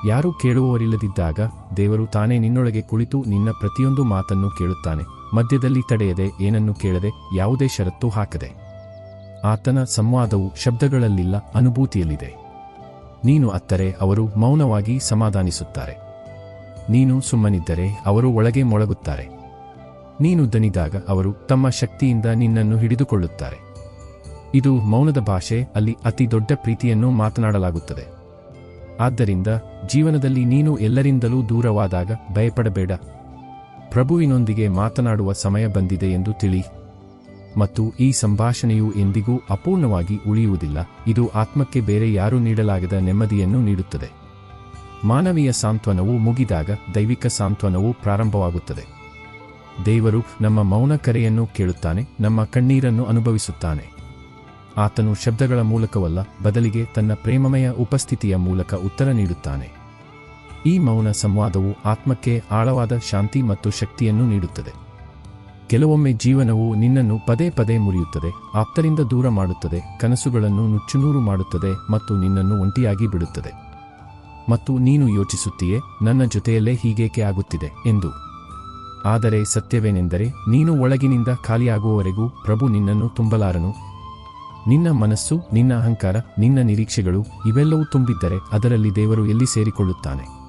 ಯಾರೂ ಕೇಳುವವರಿಲ್ಲದಿದ್ದಾಗ ದೇವರು ತಾನೇ ನಿನ್ನೊಳಗೆ ಕುಳಿತು ನಿನ್ನ ಪ್ರತಿಯೊಂದು ಮಾತನ್ನು ಕೇಳುತ್ತಾನೆ, ಮಧ್ಯದಲ್ಲಿ ತಡೆಯದೆ, ಏನನ್ನು ಕೇಳದೆ, ಯಾವುದೇ ಷರತ್ತು ಹಾಕದೆ. ಆತನ ಸಂವಾದವು ಶಬ್ದಗಳಲ್ಲಿಲ್ಲ, ಅನುಭೂತಿಯಲ್ಲಿದೆ. ನೀನು ಅತ್ತರೆ ಅವರು ಮೌನವಾಗಿ ಸಮಾಧಾನಿಸುತ್ತಾರೆ. ನೀನು ಸುಮ್ಮನಿದ್ದರೆ ಅವರು ಒಳಗೆ ಮೊಳಗುತ್ತಾರೆ. ನೀನು ದನಿದಾಗ ಅವರು ತಮ್ಮ ಶಕ್ತಿಯಿಂದ ನಿನ್ನನ್ನು ಹಿಡಿದುಕೊಳ್ಳುತ್ತಾರೆ. ಇದು ಮೌನದ ಭಾಷೆ, ಅಲ್ಲಿ ಅತಿ ದೊಡ್ಡ ಪ್ರೀತಿಯನ್ನು ಮಾತನಾಡಲಾಗುತ್ತದೆ. ಆದ್ದರಿಂದ ಜೀವನದಲ್ಲಿ ನೀನು ಎಲ್ಲರಿಂದಲೂ ದೂರವಾದಾಗ ಭಯಪಡಬೇಡ. ಪ್ರಭುವಿನೊಂದಿಗೆ ಮಾತನಾಡುವ ಸಮಯ ಬಂದಿದೆ ಎಂದು ತಿಳಿ. ಮತ್ತು ಈ ಸಂಭಾಷಣೆಯು ಎಂದಿಗೂ ಅಪೂರ್ಣವಾಗಿ ಉಳಿಯುವುದಿಲ್ಲ. ಇದು ಆತ್ಮಕ್ಕೆ ಬೇರೆ ಯಾರೂ ನೀಡಲಾಗದ ನೆಮ್ಮದಿಯನ್ನು ನೀಡುತ್ತದೆ. ಮಾನವೀಯ ಸಾಂತ್ವನವು ಮುಗಿದಾಗ ದೈವಿಕ ಸಾಂತ್ವನವು ಪ್ರಾರಂಭವಾಗುತ್ತದೆ. ದೇವರು ನಮ್ಮ ಮೌನ ಕರೆಯನ್ನು ಕೇಳುತ್ತಾನೆ, ನಮ್ಮ ಕಣ್ಣೀರನ್ನು ಅನುಭವಿಸುತ್ತಾನೆ. ಆತನು ಶಬ್ದಗಳ ಮೂಲಕವಲ್ಲ, ಬದಲಿಗೆ ತನ್ನ ಪ್ರೇಮಮಯ ಉಪಸ್ಥಿತಿಯ ಮೂಲಕ ಉತ್ತರ ನೀಡುತ್ತಾನೆ. ಈ ಮೌನ ಸಂವಾದವು ಆತ್ಮಕ್ಕೆ ಆಳವಾದ ಶಾಂತಿ ಮತ್ತು ಶಕ್ತಿಯನ್ನು ನೀಡುತ್ತದೆ. ಕೆಲವೊಮ್ಮೆ ಜೀವನವು ನಿನ್ನನ್ನು ಪದೇ ಪದೇ ಮುರಿಯುತ್ತದೆ, ಆಪ್ತರಿಂದ ದೂರ ಮಾಡುತ್ತದೆ, ಕನಸುಗಳನ್ನು ನುಚ್ಚುನೂರು ಮಾಡುತ್ತದೆ ಮತ್ತು ನಿನ್ನನ್ನು ಒಂಟಿಯಾಗಿ ಬಿಡುತ್ತದೆ. ಮತ್ತು ನೀನು ಯೋಚಿಸುತ್ತೀಯೆ, ನನ್ನ ಜೊತೆಯಲ್ಲೇ ಹೀಗೇಕೆ ಆಗುತ್ತಿದೆ ಎಂದು. ಆದರೆ ಸತ್ಯವೇನೆಂದರೆ, ನೀನು ಒಳಗಿನಿಂದ ಖಾಲಿಯಾಗುವವರೆಗೂ ಪ್ರಭು ನಿನ್ನನ್ನು ತುಂಬಲಾರನು. ನಿನ್ನ ಮನಸ್ಸು, ನಿನ್ನ ಅಹಂಕಾರ, ನಿನ್ನ ನಿರೀಕ್ಷೆಗಳು ಇವೆಲ್ಲವೂ ತುಂಬಿದ್ದರೆ ಅದರಲ್ಲಿ ದೇವರು ಎಲ್ಲಿ ಸೇರಿಕೊಳ್ಳುತ್ತಾನೆ?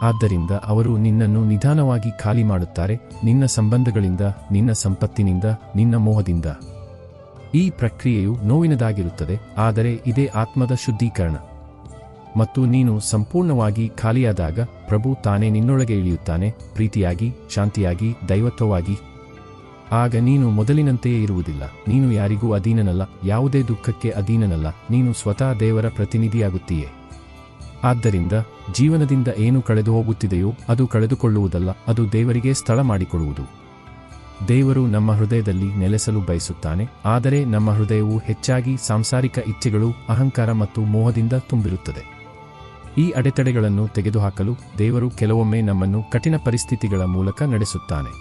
ಆದ್ದರಿಂದ ಅವರು ನಿನ್ನನ್ನು ನಿಧಾನವಾಗಿ ಖಾಲಿ ಮಾಡುತ್ತಾರೆ, ನಿನ್ನ ಸಂಬಂಧಗಳಿಂದ, ನಿನ್ನ ಸಂಪತ್ತಿನಿಂದ, ನಿನ್ನ ಮೋಹದಿಂದ. ಈ ಪ್ರಕ್ರಿಯೆಯು ನೋವಿನದಾಗಿರುತ್ತದೆ, ಆದರೆ ಇದೇ ಆತ್ಮದ ಶುದ್ಧೀಕರಣ. ಮತ್ತು ನೀನು ಸಂಪೂರ್ಣವಾಗಿ ಖಾಲಿಯಾದಾಗ ಪ್ರಭು ತಾನೇ ನಿನ್ನೊಳಗೆ ಇಳಿಯುತ್ತಾನೆ, ಪ್ರೀತಿಯಾಗಿ, ಶಾಂತಿಯಾಗಿ, ದೈವತ್ವವಾಗಿ. ಆಗ ನೀನು ಮೊದಲಿನಂತೆಯೇ ಇರುವುದಿಲ್ಲ. ನೀನು ಯಾರಿಗೂ ಅಧೀನನಲ್ಲ, ಯಾವುದೇ ದುಃಖಕ್ಕೆ ಅಧೀನನಲ್ಲ, ನೀನು ಸ್ವತಃ ದೇವರ ಪ್ರತಿನಿಧಿಯಾಗುತ್ತೀಯೆ. ಆದ್ದರಿಂದ ಜೀವನದಿಂದ ಏನು ಕಳೆದು ಹೋಗುತ್ತಿದೆಯೋ ಅದು ಕಳೆದುಕೊಳ್ಳುವುದಲ್ಲ, ಅದು ದೇವರಿಗೆ ಸ್ಥಳ ಮಾಡಿಕೊಡುವುದು. ದೇವರು ನಮ್ಮ ಹೃದಯದಲ್ಲಿ ನೆಲೆಸಲು ಬಯಸುತ್ತಾನೆ, ಆದರೆ ನಮ್ಮ ಹೃದಯವು ಹೆಚ್ಚಾಗಿ ಸಾಂಸಾರಿಕ ಇಚ್ಛೆಗಳು, ಅಹಂಕಾರ ಮತ್ತು ಮೋಹದಿಂದ ತುಂಬಿರುತ್ತದೆ. ಈ ಅಡೆತಡೆಗಳನ್ನು ತೆಗೆದುಹಾಕಲು ದೇವರು ಕೆಲವೊಮ್ಮೆ ನಮ್ಮನ್ನು ಕಠಿಣ ಪರಿಸ್ಥಿತಿಗಳ ಮೂಲಕ ನಡೆಸುತ್ತಾನೆ.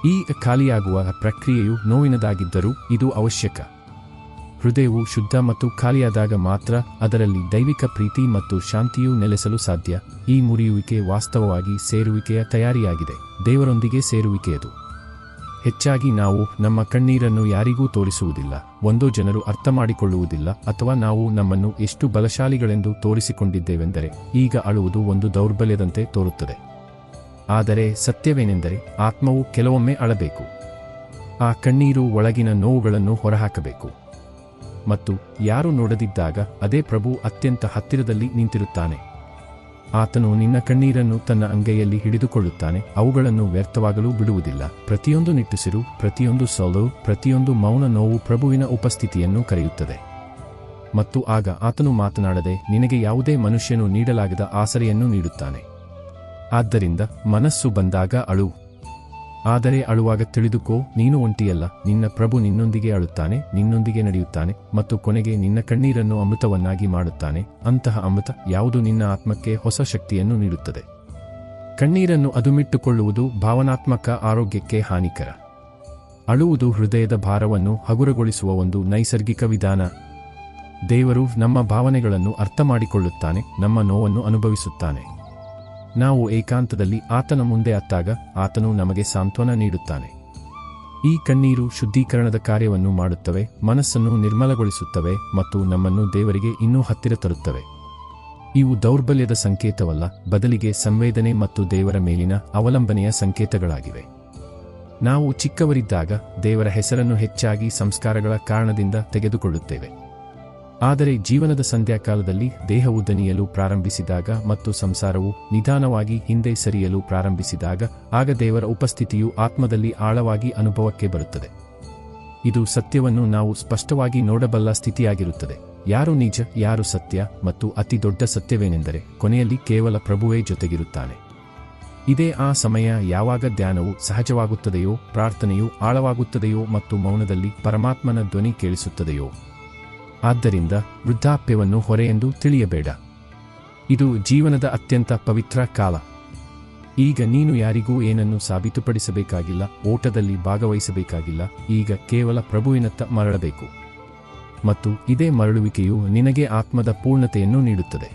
ಈ ಖಾಲಿಯಾಗುವ ಪ್ರಕ್ರಿಯೆಯು ನೋವಿನದಾಗಿದ್ದರೂ ಇದು ಅವಶ್ಯಕ. ಹೃದಯವು ಶುದ್ಧ ಮತ್ತು ಖಾಲಿಯಾದಾಗ ಮಾತ್ರ ಅದರಲ್ಲಿ ದೈವಿಕ ಪ್ರೀತಿ ಮತ್ತು ಶಾಂತಿಯು ನೆಲೆಸಲು ಸಾಧ್ಯ. ಈ ಮುರಿಯುವಿಕೆ ವಾಸ್ತವವಾಗಿ ಸೇರುವಿಕೆಯ ತಯಾರಿಯಾಗಿದೆ, ದೇವರೊಂದಿಗೆ ಸೇರುವಿಕೆಯದು. ಹೆಚ್ಚಾಗಿ ನಾವು ನಮ್ಮ ಕಣ್ಣೀರನ್ನು ಯಾರಿಗೂ ತೋರಿಸುವುದಿಲ್ಲ, ಒಂದೋ ಜನರು ಅರ್ಥ ಮಾಡಿಕೊಳ್ಳುವುದಿಲ್ಲ, ಅಥವಾ ನಾವು ನಮ್ಮನ್ನು ಎಷ್ಟು ಬಲಶಾಲಿಗಳೆಂದು ತೋರಿಸಿಕೊಂಡಿದ್ದೇವೆಂದರೆ ಈಗ ಅಳುವುದು ಒಂದು ದೌರ್ಬಲ್ಯದಂತೆ ತೋರುತ್ತದೆ. ಆದರೆ ಸತ್ಯವೇನೆಂದರೆ ಆತ್ಮವು ಕೆಲವೊಮ್ಮೆ ಅಳಬೇಕು. ಆ ಕಣ್ಣೀರು ಒಳಗಿನ ನೋವುಗಳನ್ನು ಹೊರಹಾಕಬೇಕು. ಮತ್ತು ಯಾರು ನೋಡದಿದ್ದಾಗ ಅದೇ ಪ್ರಭು ಅತ್ಯಂತ ಹತ್ತಿರದಲ್ಲಿ ನಿಂತಿರುತ್ತಾನೆ. ಆತನು ನಿನ್ನ ಕಣ್ಣೀರನ್ನು ತನ್ನ ಅಂಗೈಯಲ್ಲಿ ಹಿಡಿದುಕೊಳ್ಳುತ್ತಾನೆ, ಅವುಗಳನ್ನು ವ್ಯರ್ಥವಾಗಲು ಬಿಡುವುದಿಲ್ಲ. ಪ್ರತಿಯೊಂದು ನಿಟ್ಟುಸಿರು, ಪ್ರತಿಯೊಂದು ಸೋಲು, ಪ್ರತಿಯೊಂದು ಮೌನ ನೋವು ಪ್ರಭುವಿನ ಉಪಸ್ಥಿತಿಯನ್ನು ಕರೆಯುತ್ತದೆ. ಮತ್ತು ಆಗ ಆತನು ಮಾತನಾಡದೆ ನಿನಗೆ ಯಾವುದೇ ಮನುಷ್ಯನು ನೀಡಲಾಗದ ಆಸರೆಯನ್ನು ನೀಡುತ್ತಾನೆ. ಆದ್ದರಿಂದ ಮನಸ್ಸು ಬಂದಾಗ ಅಳು. ಆದರೆ ಅಳುವಾಗ ತಿಳಿದುಕೋ, ನೀನು ಒಂಟಿಯಲ್ಲ, ನಿನ್ನ ಪ್ರಭು ನಿನ್ನೊಂದಿಗೆ ಅಳುತ್ತಾನೆ, ನಿನ್ನೊಂದಿಗೆ ನಡೆಯುತ್ತಾನೆ ಮತ್ತು ಕೊನೆಗೆ ನಿನ್ನ ಕಣ್ಣೀರನ್ನು ಅಮೃತವನ್ನಾಗಿ ಮಾಡುತ್ತಾನೆ. ಅಂತಹ ಅಮೃತ ಯಾವುದು ನಿನ್ನ ಆತ್ಮಕ್ಕೆ ಹೊಸ ಶಕ್ತಿಯನ್ನು ನೀಡುತ್ತದೆ. ಕಣ್ಣೀರನ್ನು ಅದುಮಿಟ್ಟುಕೊಳ್ಳುವುದು ಭಾವನಾತ್ಮಕ ಆರೋಗ್ಯಕ್ಕೆ ಹಾನಿಕರ. ಅಳುವುದು ಹೃದಯದ ಭಾರವನ್ನು ಹಗುರಗೊಳಿಸುವ ಒಂದು ನೈಸರ್ಗಿಕ ವಿಧಾನ. ದೇವರು ನಮ್ಮ ಭಾವನೆಗಳನ್ನು ಅರ್ಥಮಾಡಿಕೊಳ್ಳುತ್ತಾನೆ, ನಮ್ಮ ನೋವನ್ನು ಅನುಭವಿಸುತ್ತಾನೆ. ನಾವು ಏಕಾಂತದಲ್ಲಿ ಆತನ ಮುಂದೆ ಅತ್ತಾಗ ಆತನು ನಮಗೆ ಸಾಂತ್ವನ ನೀಡುತ್ತಾನೆ. ಈ ಕಣ್ಣೀರು ಶುದ್ಧೀಕರಣದ ಕಾರ್ಯವನ್ನು ಮಾಡುತ್ತವೆ, ಮನಸ್ಸನ್ನು ನಿರ್ಮಲಗೊಳಿಸುತ್ತವೆ ಮತ್ತು ನಮ್ಮನ್ನು ದೇವರಿಗೆ ಇನ್ನೂ ಹತ್ತಿರ ತರುತ್ತವೆ. ಇವು ದೌರ್ಬಲ್ಯದ ಸಂಕೇತವಲ್ಲ, ಬದಲಿಗೆ ಸಂವೇದನೆ ಮತ್ತು ದೇವರ ಮೇಲಿನ ಅವಲಂಬನೆಯ ಸಂಕೇತಗಳಾಗಿವೆ. ನಾವು ಚಿಕ್ಕವರಿದ್ದಾಗ ದೇವರ ಹೆಸರನ್ನು ಹೆಚ್ಚಾಗಿ ಸಂಸ್ಕಾರಗಳ ಕಾರಣದಿಂದ ತೆಗೆದುಕೊಳ್ಳುತ್ತೇವೆ. ಆದರೆ ಜೀವನದ ಸಂಧ್ಯಾಕಾಲದಲ್ಲಿ ದೇಹವು ದಣಿಯಲು ಪ್ರಾರಂಭಿಸಿದಾಗ ಮತ್ತು ಸಂಸಾರವು ನಿಧಾನವಾಗಿ ಹಿಂದೆ ಸರಿಯಲು ಪ್ರಾರಂಭಿಸಿದಾಗ ಆಗ ದೇವರ ಉಪಸ್ಥಿತಿಯು ಆತ್ಮದಲ್ಲಿ ಆಳವಾಗಿ ಅನುಭವಕ್ಕೆ ಬರುತ್ತದೆ. ಇದು ಸತ್ಯವನ್ನು ನಾವು ಸ್ಪಷ್ಟವಾಗಿ ನೋಡಬಲ್ಲ ಸ್ಥಿತಿಯಾಗಿರುತ್ತದೆ. ಯಾರು ನಿಜ, ಯಾರು ಸತ್ಯ, ಮತ್ತು ಅತಿ ದೊಡ್ಡ ಸತ್ಯವೇನೆಂದರೆ ಕೊನೆಯಲ್ಲಿ ಕೇವಲ ಪ್ರಭುವೇ ಜೊತೆಗಿರುತ್ತಾನೆ. ಇದೇ ಆ ಸಮಯ ಯಾವಾಗ ಧ್ಯಾನವು ಸಹಜವಾಗುತ್ತದೆಯೋ, ಪ್ರಾರ್ಥನೆಯು ಆಳವಾಗುತ್ತದೆಯೋ ಮತ್ತು ಮೌನದಲ್ಲಿ ಪರಮಾತ್ಮನ ಧ್ವನಿ ಕೇಳಿಸುತ್ತದೆಯೋ. ಆದ್ದರಿಂದ ವೃದ್ಧಾಪ್ಯವನ್ನು ಹೊರೆಯೆಂದು ತಿಳಿಯಬೇಡ. ಇದು ಜೀವನದ ಅತ್ಯಂತ ಪವಿತ್ರ ಕಾಲ. ಈಗ ನೀನು ಯಾರಿಗೂ ಏನನ್ನು ಸಾಬೀತುಪಡಿಸಬೇಕಾಗಿಲ್ಲ, ಓಟದಲ್ಲಿ ಭಾಗವಹಿಸಬೇಕಾಗಿಲ್ಲ. ಈಗ ಕೇವಲ ಪ್ರಭುವಿನತ್ತ ಮರಳಬೇಕು. ಮತ್ತು ಇದೇ ಮರಳುವಿಕೆಯು ನಿನಗೆ ಆತ್ಮದ ಪೂರ್ಣತೆಯನ್ನು ನೀಡುತ್ತದೆ.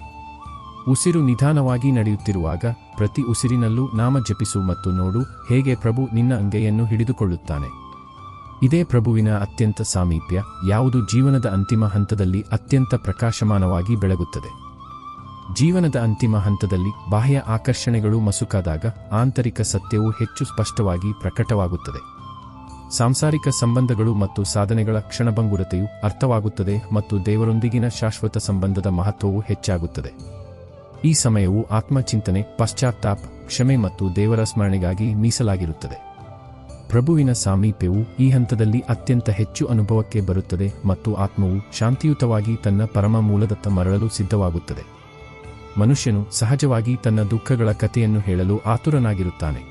ಉಸಿರು ನಿಧಾನವಾಗಿ ನಡೆಯುತ್ತಿರುವಾಗ ಪ್ರತಿ ಉಸಿರಿನಲ್ಲೂ ನಾಮ ಜಪಿಸು ಮತ್ತು ನೋಡು ಹೇಗೆ ಪ್ರಭು ನಿನ್ನ ಅಂಗೈಯನ್ನು ಹಿಡಿದುಕೊಳ್ಳುತ್ತಾನೆ. ಇದೇ ಪ್ರಭುವಿನ ಅತ್ಯಂತ ಸಾಮೀಪ್ಯ, ಯಾವುದು ಜೀವನದ ಅಂತಿಮ ಹಂತದಲ್ಲಿ ಅತ್ಯಂತ ಪ್ರಕಾಶಮಾನವಾಗಿ ಬೆಳಗುತ್ತದೆ. ಜೀವನದ ಅಂತಿಮ ಹಂತದಲ್ಲಿ ಬಾಹ್ಯ ಆಕರ್ಷಣೆಗಳು ಮಸುಕಾದಾಗ ಆಂತರಿಕ ಸತ್ಯವು ಹೆಚ್ಚು ಸ್ಪಷ್ಟವಾಗಿ ಪ್ರಕಟವಾಗುತ್ತದೆ. ಸಾಂಸಾರಿಕ ಸಂಬಂಧಗಳು ಮತ್ತು ಸಾಧನೆಗಳ ಕ್ಷಣಭಂಗುರತೆಯು ಅರ್ಥವಾಗುತ್ತದೆ ಮತ್ತು ದೇವರೊಂದಿಗಿನ ಶಾಶ್ವತ ಸಂಬಂಧದ ಮಹತ್ವವು ಹೆಚ್ಚಾಗುತ್ತದೆ. ಈ ಸಮಯವು ಆತ್ಮಚಿಂತನೆ, ಪಶ್ಚಾತ್ತಾಪ, ಕ್ಷಮೆ ಮತ್ತು ದೇವರ ಸ್ಮರಣೆಗಾಗಿ ಮೀಸಲಾಗಿರುತ್ತದೆ. ಪ್ರಭುವಿನ ಸಾಮೀಪ್ಯವು ಈ ಹಂತದಲ್ಲಿ ಅತ್ಯಂತ ಹೆಚ್ಚು ಅನುಭವಕ್ಕೆ ಬರುತ್ತದೆ ಮತ್ತು ಆತ್ಮವು ಶಾಂತಿಯುತವಾಗಿ ತನ್ನ ಪರಮ ಮೂಲದತ್ತ ಮರಳಲು ಸಿದ್ಧವಾಗುತ್ತದೆ. ಮನುಷ್ಯನು ಸಹಜವಾಗಿ ತನ್ನ ದುಃಖಗಳ ಕಥೆಯನ್ನು ಹೇಳಲು ಆತುರನಾಗಿರುತ್ತಾನೆ.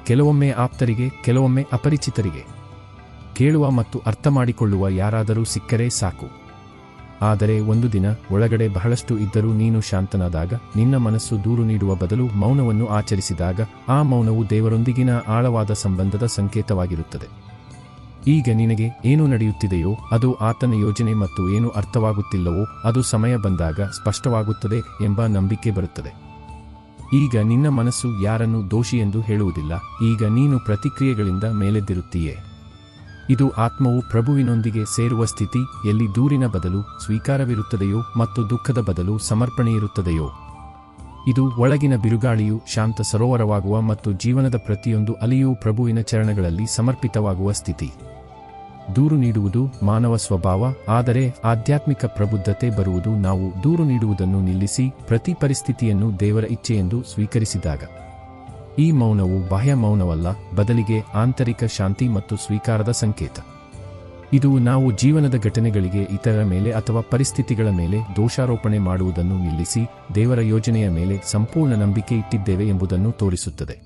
ಕೆಲವೊಮ್ಮೆ ಆಪ್ತರಿಗೆ, ಕೆಲವೊಮ್ಮೆ ಅಪರಿಚಿತರಿಗೆ. ಕೇಳುವ ಮತ್ತು ಅರ್ಥಮಾಡಿಕೊಳ್ಳುವ ಯಾರಾದರೂ ಸಿಕ್ಕರೆ ಸಾಕು. ಆದರೆ ಒಂದು ದಿನ ಒಳಗಡೆ ಬಹಳಷ್ಟು ಇದ್ದರೂ ನೀನು ಶಾಂತನಾದಾಗ, ನಿನ್ನ ಮನಸ್ಸು ದೂರು ನೀಡುವ ಬದಲು ಮೌನವನ್ನು ಆಚರಿಸಿದಾಗ, ಆ ಮೌನವು ದೇವರೊಂದಿಗಿನ ಆಳವಾದ ಸಂಬಂಧದ ಸಂಕೇತವಾಗಿರುತ್ತದೆ. ಈಗ ನಿನಗೆ ಏನು ನಡೆಯುತ್ತಿದೆಯೋ ಅದು ಆತನ ಯೋಜನೆ ಮತ್ತು ಏನು ಅರ್ಥವಾಗುತ್ತಿಲ್ಲವೋ ಅದು ಸಮಯ ಬಂದಾಗ ಸ್ಪಷ್ಟವಾಗುತ್ತದೆ ಎಂಬ ನಂಬಿಕೆ ಬರುತ್ತದೆ. ಈಗ ನಿನ್ನ ಮನಸ್ಸು ಯಾರನ್ನು ದೋಷಿಯೆಂದು ಹೇಳುವುದಿಲ್ಲ, ಈಗ ನೀನು ಪ್ರತಿಕ್ರಿಯೆಗಳಿಂದ ಮೇಲೆದ್ದಿರುತ್ತೀಯೆ. ಇದು ಆತ್ಮವು ಪ್ರಭುವಿನೊಂದಿಗೆ ಸೇರುವ ಸ್ಥಿತಿ, ಎಲ್ಲಿ ದೂರಿನ ಬದಲು ಸ್ವೀಕಾರವಿರುತ್ತದೆಯೋ ಮತ್ತು ದುಃಖದ ಬದಲು ಸಮರ್ಪಣೆಯಿರುತ್ತದೆಯೋ. ಇದು ಒಳಗಿನ ಬಿರುಗಾಳಿಯು ಶಾಂತ ಸರೋವರವಾಗುವ ಮತ್ತು ಜೀವನದ ಪ್ರತಿಯೊಂದು ಅಲೆಯೂ ಪ್ರಭುವಿನ ಚರಣಗಳಲ್ಲಿ ಸಮರ್ಪಿತವಾಗುವ ಸ್ಥಿತಿ. ದೂರು ನೀಡುವುದು ಮಾನವ ಸ್ವಭಾವ, ಆದರೆ ಆಧ್ಯಾತ್ಮಿಕ ಪ್ರಬುದ್ಧತೆ ಬರುವುದು ನಾವು ದೂರು ನೀಡುವುದನ್ನು ನಿಲ್ಲಿಸಿ ಪ್ರತಿ ಪರಿಸ್ಥಿತಿಯನ್ನು ದೇವರ ಇಚ್ಛೆಯೆಂದು ಸ್ವೀಕರಿಸಿದಾಗ. ಈ ಮೌನವು ಬಾಹ್ಯ ಮೌನವಲ್ಲ, ಬದಲಿಗೆ ಆಂತರಿಕ ಶಾಂತಿ ಮತ್ತು ಸ್ವೀಕಾರದ ಸಂಕೇತ. ಇದು ನಾವು ಜೀವನದ ಘಟನೆಗಳಿಗೆ, ಇತರರ ಮೇಲೆ ಅಥವಾ ಪರಿಸ್ಥಿತಿಗಳ ಮೇಲೆ ದೋಷಾರೋಪಣೆ ಮಾಡುವುದನ್ನು ನಿಲ್ಲಿಸಿ ದೇವರ ಯೋಜನೆಯ ಮೇಲೆ ಸಂಪೂರ್ಣ ನಂಬಿಕೆ ಇಟ್ಟಿದ್ದೇವೆ ಎಂಬುದನ್ನು ತೋರಿಸುತ್ತದೆ.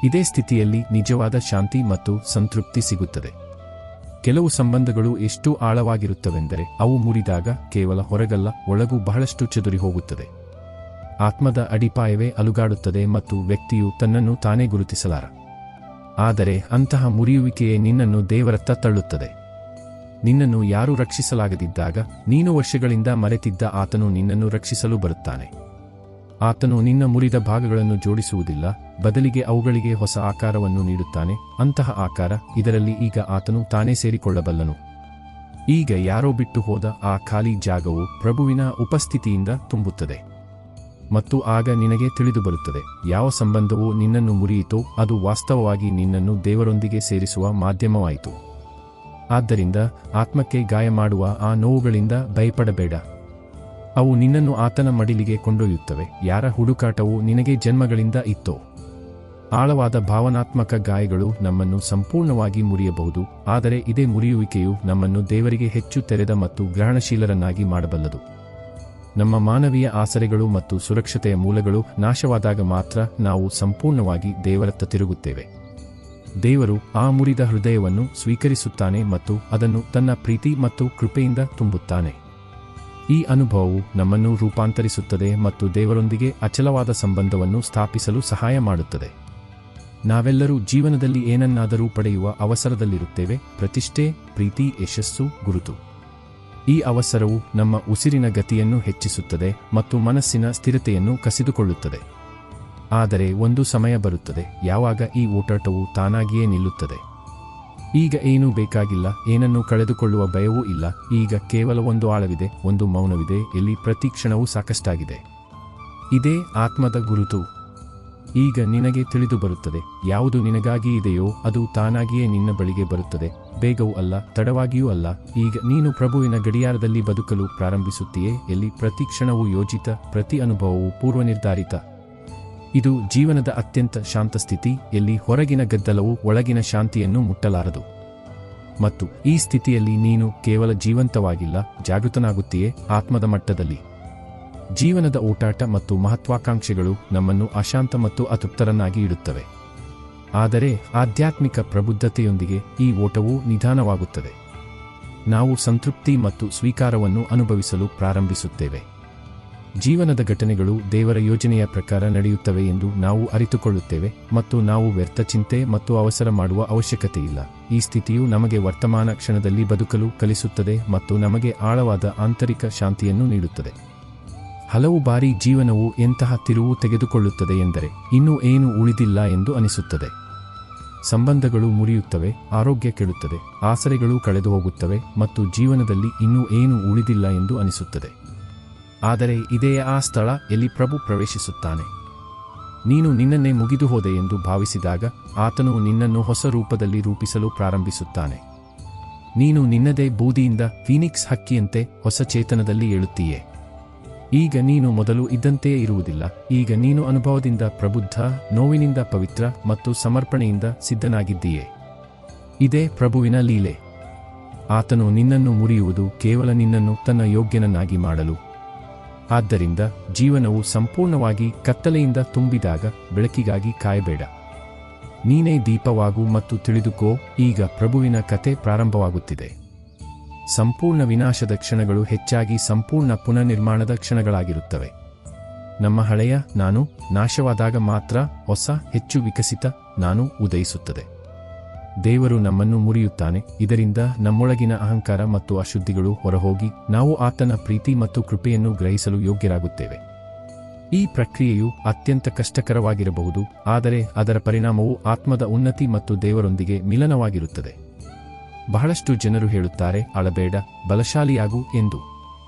ಇದೇ ಸ್ಥಿತಿಯಲ್ಲಿ ನಿಜವಾದ ಶಾಂತಿ ಮತ್ತು ಸಂತೃಪ್ತಿ ಸಿಗುತ್ತದೆ. ಕೆಲವು ಸಂಬಂಧಗಳು ಎಷ್ಟು ಆಳವಾಗಿರುತ್ತವೆಂದರೆ ಅವು ಮುರಿದಾಗ ಕೇವಲ ಹೊರಗಲ್ಲ, ಒಳಗೂ ಬಹಳಷ್ಟು ಚದುರಿ ಹೋಗುತ್ತದೆ. ಆತ್ಮದ ಅಡಿಪಾಯವೇ ಅಲುಗಾಡುತ್ತದೆ ಮತ್ತು ವ್ಯಕ್ತಿಯು ತನ್ನನ್ನು ತಾನೇ ಗುರುತಿಸಲಾರ. ಆದರೆ ಅಂತಹ ಮುರಿಯುವಿಕೆಯೇ ನಿನ್ನನ್ನು ದೇವರತ್ತ ತಳ್ಳುತ್ತದೆ. ನಿನ್ನನ್ನು ಯಾರೂ ರಕ್ಷಿಸಲಾಗದಿದ್ದಾಗ, ನೀನು ವರ್ಷಗಳಿಂದ ಮರೆತಿದ್ದ ಆತನು ನಿನ್ನನ್ನು ರಕ್ಷಿಸಲು ಬರುತ್ತಾನೆ. ಆತನು ನಿನ್ನ ಮುರಿದ ಭಾಗಗಳನ್ನು ಜೋಡಿಸುವುದಿಲ್ಲ, ಬದಲಿಗೆ ಅವುಗಳಿಗೆ ಹೊಸ ಆಕಾರವನ್ನು ನೀಡುತ್ತಾನೆ. ಅಂತಹ ಆಕಾರ, ಇದರಲ್ಲಿ ಈಗ ಆತನು ತಾನೇ ಸೇರಿಕೊಳ್ಳಬಲ್ಲನು. ಈಗ ಯಾರೋ ಬಿಟ್ಟು ಹೋದ ಆ ಖಾಲಿ ಜಾಗವು ಪ್ರಭುವಿನ ಉಪಸ್ಥಿತಿಯಿಂದ ತುಂಬುತ್ತದೆ. ಮತ್ತು ಆಗ ನಿನಗೆ ತಿಳಿದುಬರುತ್ತದೆ ಯಾವ ಸಂಬಂಧವು ನಿನ್ನನ್ನು ಮುರಿಯಿತೋ ಅದು ವಾಸ್ತವವಾಗಿ ನಿನ್ನನ್ನು ದೇವರೊಂದಿಗೆ ಸೇರಿಸುವ ಮಾಧ್ಯಮವಾಯಿತು. ಆದ್ದರಿಂದ ಆತ್ಮಕ್ಕೆ ಗಾಯ ಮಾಡುವ ಆ ನೋವುಗಳಿಂದ ಭಯಪಡಬೇಡ. ಅವು ನಿನ್ನನ್ನು ಆತನ ಮಡಿಲಿಗೆ ಕೊಂಡೊಯ್ಯುತ್ತವೆ. ಯಾರ ಹುಡುಕಾಟವು ನಿನಗೆ ಜನ್ಮಗಳಿಂದ ಇತ್ತೋ? ಆಳವಾದ ಭಾವನಾತ್ಮಕ ಗಾಯಗಳು ನಮ್ಮನ್ನು ಸಂಪೂರ್ಣವಾಗಿ ಮುರಿಯಬಹುದು, ಆದರೆ ಇದೇ ಮುರಿಯುವಿಕೆಯು ನಮ್ಮನ್ನು ದೇವರಿಗೆ ಹೆಚ್ಚು ತೆರೆದ ಮತ್ತು ಗ್ರಹಣಶೀಲರನ್ನಾಗಿ ಮಾಡಬಲ್ಲದು. ನಮ್ಮ ಮಾನವೀಯ ಆಸರೆಗಳು ಮತ್ತು ಸುರಕ್ಷತೆಯ ಮೂಲಗಳು ನಾಶವಾದಾಗ ಮಾತ್ರ ನಾವು ಸಂಪೂರ್ಣವಾಗಿ ದೇವರತ್ತ ತಿರುಗುತ್ತೇವೆ. ದೇವರು ಆ ಮುರಿದ ಹೃದಯವನ್ನು ಸ್ವೀಕರಿಸುತ್ತಾನೆ ಮತ್ತು ಅದನ್ನು ತನ್ನ ಪ್ರೀತಿ ಮತ್ತು ಕೃಪೆಯಿಂದ ತುಂಬುತ್ತಾನೆ. ಈ ಅನುಭವವು ನಮ್ಮನ್ನು ರೂಪಾಂತರಿಸುತ್ತದೆ ಮತ್ತು ದೇವರೊಂದಿಗೆ ಅಚಲವಾದ ಸಂಬಂಧವನ್ನು ಸ್ಥಾಪಿಸಲು ಸಹಾಯ ಮಾಡುತ್ತದೆ. ನಾವೆಲ್ಲರೂ ಜೀವನದಲ್ಲಿ ಏನನ್ನಾದರೂ ಪಡೆಯುವ ಅವಸರದಲ್ಲಿರುತ್ತೇವೆ: ಪ್ರತಿಷ್ಠೆ, ಪ್ರೀತಿ, ಯಶಸ್ಸು, ಗುರುತು. ಈ ಅವಸರವು ನಮ್ಮ ಉಸಿರಿನ ಗತಿಯನ್ನು ಹೆಚ್ಚಿಸುತ್ತದೆ ಮತ್ತು ಮನಸ್ಸಿನ ಸ್ಥಿರತೆಯನ್ನು ಕಸಿದುಕೊಳ್ಳುತ್ತದೆ. ಆದರೆ ಒಂದು ಸಮಯ ಬರುತ್ತದೆ ಯಾವಾಗ ಈ ಓಟಾಟವು ತಾನಾಗಿಯೇ ನಿಲ್ಲುತ್ತದೆ. ಈಗ ಏನೂ ಬೇಕಾಗಿಲ್ಲ, ಏನನ್ನೂ ಕಳೆದುಕೊಳ್ಳುವ ಭಯವೂ ಇಲ್ಲ. ಈಗ ಕೇವಲ ಒಂದು ಆಳವಿದೆ, ಒಂದು ಮೌನವಿದೆ, ಎಲ್ಲಿ ಪ್ರತಿ ಕ್ಷಣವೂ ಸಾಕಷ್ಟಾಗಿದೆ. ಇದೇ ಆತ್ಮದ ಗುರುತು. ಈಗ ನಿನಗೆ ತಿಳಿದು ಬರುತ್ತದೆ ಯಾವುದು ನಿನಗಾಗಿ ಇದೆಯೋ ಅದು ತಾನಾಗಿಯೇ ನಿನ್ನ ಬಳಿಗೆ ಬರುತ್ತದೆ, ಬೇಗವೂ ಅಲ್ಲ, ತಡವಾಗಿಯೂ ಅಲ್ಲ. ಈಗ ನೀನು ಪ್ರಭುವಿನ ಗಡಿಯಾರದಲ್ಲಿ ಬದುಕಲು ಪ್ರಾರಂಭಿಸುತ್ತೀಯೇ, ಎಲ್ಲಿ ಪ್ರತಿ ಕ್ಷಣವೂ ಯೋಜಿತ, ಪ್ರತಿ ಅನುಭವವೂ ಪೂರ್ವನಿರ್ಧಾರಿತ. ಇದು ಜೀವನದ ಅತ್ಯಂತ ಶಾಂತ ಸ್ಥಿತಿ, ಎಲ್ಲಿ ಹೊರಗಿನ ಗದ್ದಲವು ಒಳಗಿನ ಶಾಂತಿಯನ್ನು ಮುಟ್ಟಲಾರದು. ಮತ್ತು ಈ ಸ್ಥಿತಿಯಲ್ಲಿ ನೀನು ಕೇವಲ ಜೀವಂತವಾಗಿಲ್ಲ, ಜಾಗೃತನಾಗುತ್ತೀಯೇ ಆತ್ಮದ ಮಟ್ಟದಲ್ಲಿ. ಜೀವನದ ಓಟಾಟ ಮತ್ತು ಮಹತ್ವಾಕಾಂಕ್ಷೆಗಳು ನಮ್ಮನ್ನು ಅಶಾಂತ ಮತ್ತು ಅತೃಪ್ತರನ್ನಾಗಿ ಇಡುತ್ತವೆ. ಆದರೆ ಆಧ್ಯಾತ್ಮಿಕ ಪ್ರಬುದ್ಧತೆಯೊಂದಿಗೆ ಈ ಓಟವು ನಿಧಾನವಾಗುತ್ತದೆ. ನಾವು ಸಂತೃಪ್ತಿ ಮತ್ತು ಸ್ವೀಕಾರವನ್ನು ಅನುಭವಿಸಲು ಪ್ರಾರಂಭಿಸುತ್ತೇವೆ. ಜೀವನದ ಘಟನೆಗಳು ದೇವರ ಯೋಜನೆಯ ಪ್ರಕಾರ ನಡೆಯುತ್ತವೆ ಎಂದು ನಾವು ಅರಿತುಕೊಳ್ಳುತ್ತೇವೆ ಮತ್ತು ನಾವು ವ್ಯರ್ಥ ಚಿಂತೆ ಮತ್ತು ಅವಸರ ಮಾಡುವ ಅವಶ್ಯಕತೆಯಿಲ್ಲ. ಈ ಸ್ಥಿತಿಯು ನಮಗೆ ವರ್ತಮಾನ ಕ್ಷಣದಲ್ಲಿ ಬದುಕಲು ಕಲಿಸುತ್ತದೆ ಮತ್ತು ನಮಗೆ ಆಳವಾದ ಆಂತರಿಕ ಶಾಂತಿಯನ್ನು ನೀಡುತ್ತದೆ. ಹಲವು ಬಾರಿ ಜೀವನವು ಎಂತಹ ತಿರುವು ತೆಗೆದುಕೊಳ್ಳುತ್ತದೆ ಎಂದರೆ ಇನ್ನೂ ಏನೂ ಉಳಿದಿಲ್ಲ ಎಂದು ಅನಿಸುತ್ತದೆ. ಸಂಬಂಧಗಳು ಮುರಿಯುತ್ತವೆ, ಆರೋಗ್ಯ ಕೆಡುತ್ತದೆ, ಆಸರೆಗಳು ಕಳೆದು ಹೋಗುತ್ತವೆ ಮತ್ತು ಜೀವನದಲ್ಲಿ ಇನ್ನೂ ಏನೂ ಉಳಿದಿಲ್ಲ ಎಂದು ಅನಿಸುತ್ತದೆ. ಆದರೆ ಇದೇ ಆ ಸ್ಥಳ ಎಲ್ಲಿ ಪ್ರಭು ಪ್ರವೇಶಿಸುತ್ತಾನೆ. ನೀನು ನಿನ್ನನ್ನೇ ಮುಗಿದು ಹೋದೆ ಎಂದು ಭಾವಿಸಿದಾಗ ಆತನು ನಿನ್ನನ್ನು ಹೊಸ ರೂಪದಲ್ಲಿ ರೂಪಿಸಲು ಪ್ರಾರಂಭಿಸುತ್ತಾನೆ. ನೀನು ನಿನ್ನದೇ ಬೂದಿಯಿಂದ ಫೀನಿಕ್ಸ್ ಹಕ್ಕಿಯಂತೆ ಹೊಸ ಚೇತನದಲ್ಲಿ ಏಳುತ್ತೀಯೆ. ಈಗ ನೀನು ಮೊದಲು ಇದ್ದಂತೆಯೇ ಇರುವುದಿಲ್ಲ. ಈಗ ನೀನು ಅನುಭವದಿಂದ ಪ್ರಬುದ್ಧ, ನೋವಿನಿಂದ ಪವಿತ್ರ ಮತ್ತು ಸಮರ್ಪಣೆಯಿಂದ ಸಿದ್ಧನಾಗಿದ್ದೀಯೆ. ಇದೇ ಪ್ರಭುವಿನ ಲೀಲೆ. ಆತನು ನಿನ್ನನ್ನು ಮುರಿಯುವುದು ಕೇವಲ ನಿನ್ನನ್ನು ತನ್ನ ಯೋಗ್ಯನನ್ನಾಗಿ ಮಾಡಲು. ಆದ್ದರಿಂದ ಜೀವನವು ಸಂಪೂರ್ಣವಾಗಿ ಕತ್ತಲೆಯಿಂದ ತುಂಬಿದಾಗ ಬೆಳಕಿಗಾಗಿ ಕಾಯಬೇಡ. ನೀನೇ ದೀಪವಾಗು ಮತ್ತು ತಿಳಿದುಕೋ, ಈಗ ಪ್ರಭುವಿನ ಕತೆ ಪ್ರಾರಂಭವಾಗುತ್ತಿದೆ. ಸಂಪೂರ್ಣ ವಿನಾಶದ ಕ್ಷಣಗಳು ಹೆಚ್ಚಾಗಿ ಸಂಪೂರ್ಣ ಪುನರ್ನಿರ್ಮಾಣದ ಕ್ಷಣಗಳಾಗಿರುತ್ತವೆ. ನಮ್ಮ ಹಳೆಯ ನಾನು ನಾಶವಾದಾಗ ಮಾತ್ರ ಹೊಸ, ಹೆಚ್ಚು ವಿಕಸಿತ ನಾನು ಉದಯಿಸುತ್ತದೆ. ದೇವರು ನಮ್ಮನ್ನು ಮುರಿಯುತ್ತಾನೆ, ಇದರಿಂದ ನಮ್ಮೊಳಗಿನ ಅಹಂಕಾರ ಮತ್ತು ಅಶುದ್ಧಿಗಳು ಹೊರಹೋಗಿ ನಾವು ಆತನ ಪ್ರೀತಿ ಮತ್ತು ಕೃಪೆಯನ್ನು ಗ್ರಹಿಸಲು ಯೋಗ್ಯರಾಗುತ್ತೇವೆ. ಈ ಪ್ರಕ್ರಿಯೆಯು ಅತ್ಯಂತ ಕಷ್ಟಕರವಾಗಿರಬಹುದು, ಆದರೆ ಅದರ ಪರಿಣಾಮವು ಆತ್ಮದ ಉನ್ನತಿ ಮತ್ತು ದೇವರೊಂದಿಗೆ ಮಿಲನವಾಗಿರುತ್ತದೆ. ಬಹಳಷ್ಟು ಜನರು ಹೇಳುತ್ತಾರೆ, ಅಳಬೇಡ, ಬಲಶಾಲಿಯಾಗು ಎಂದು.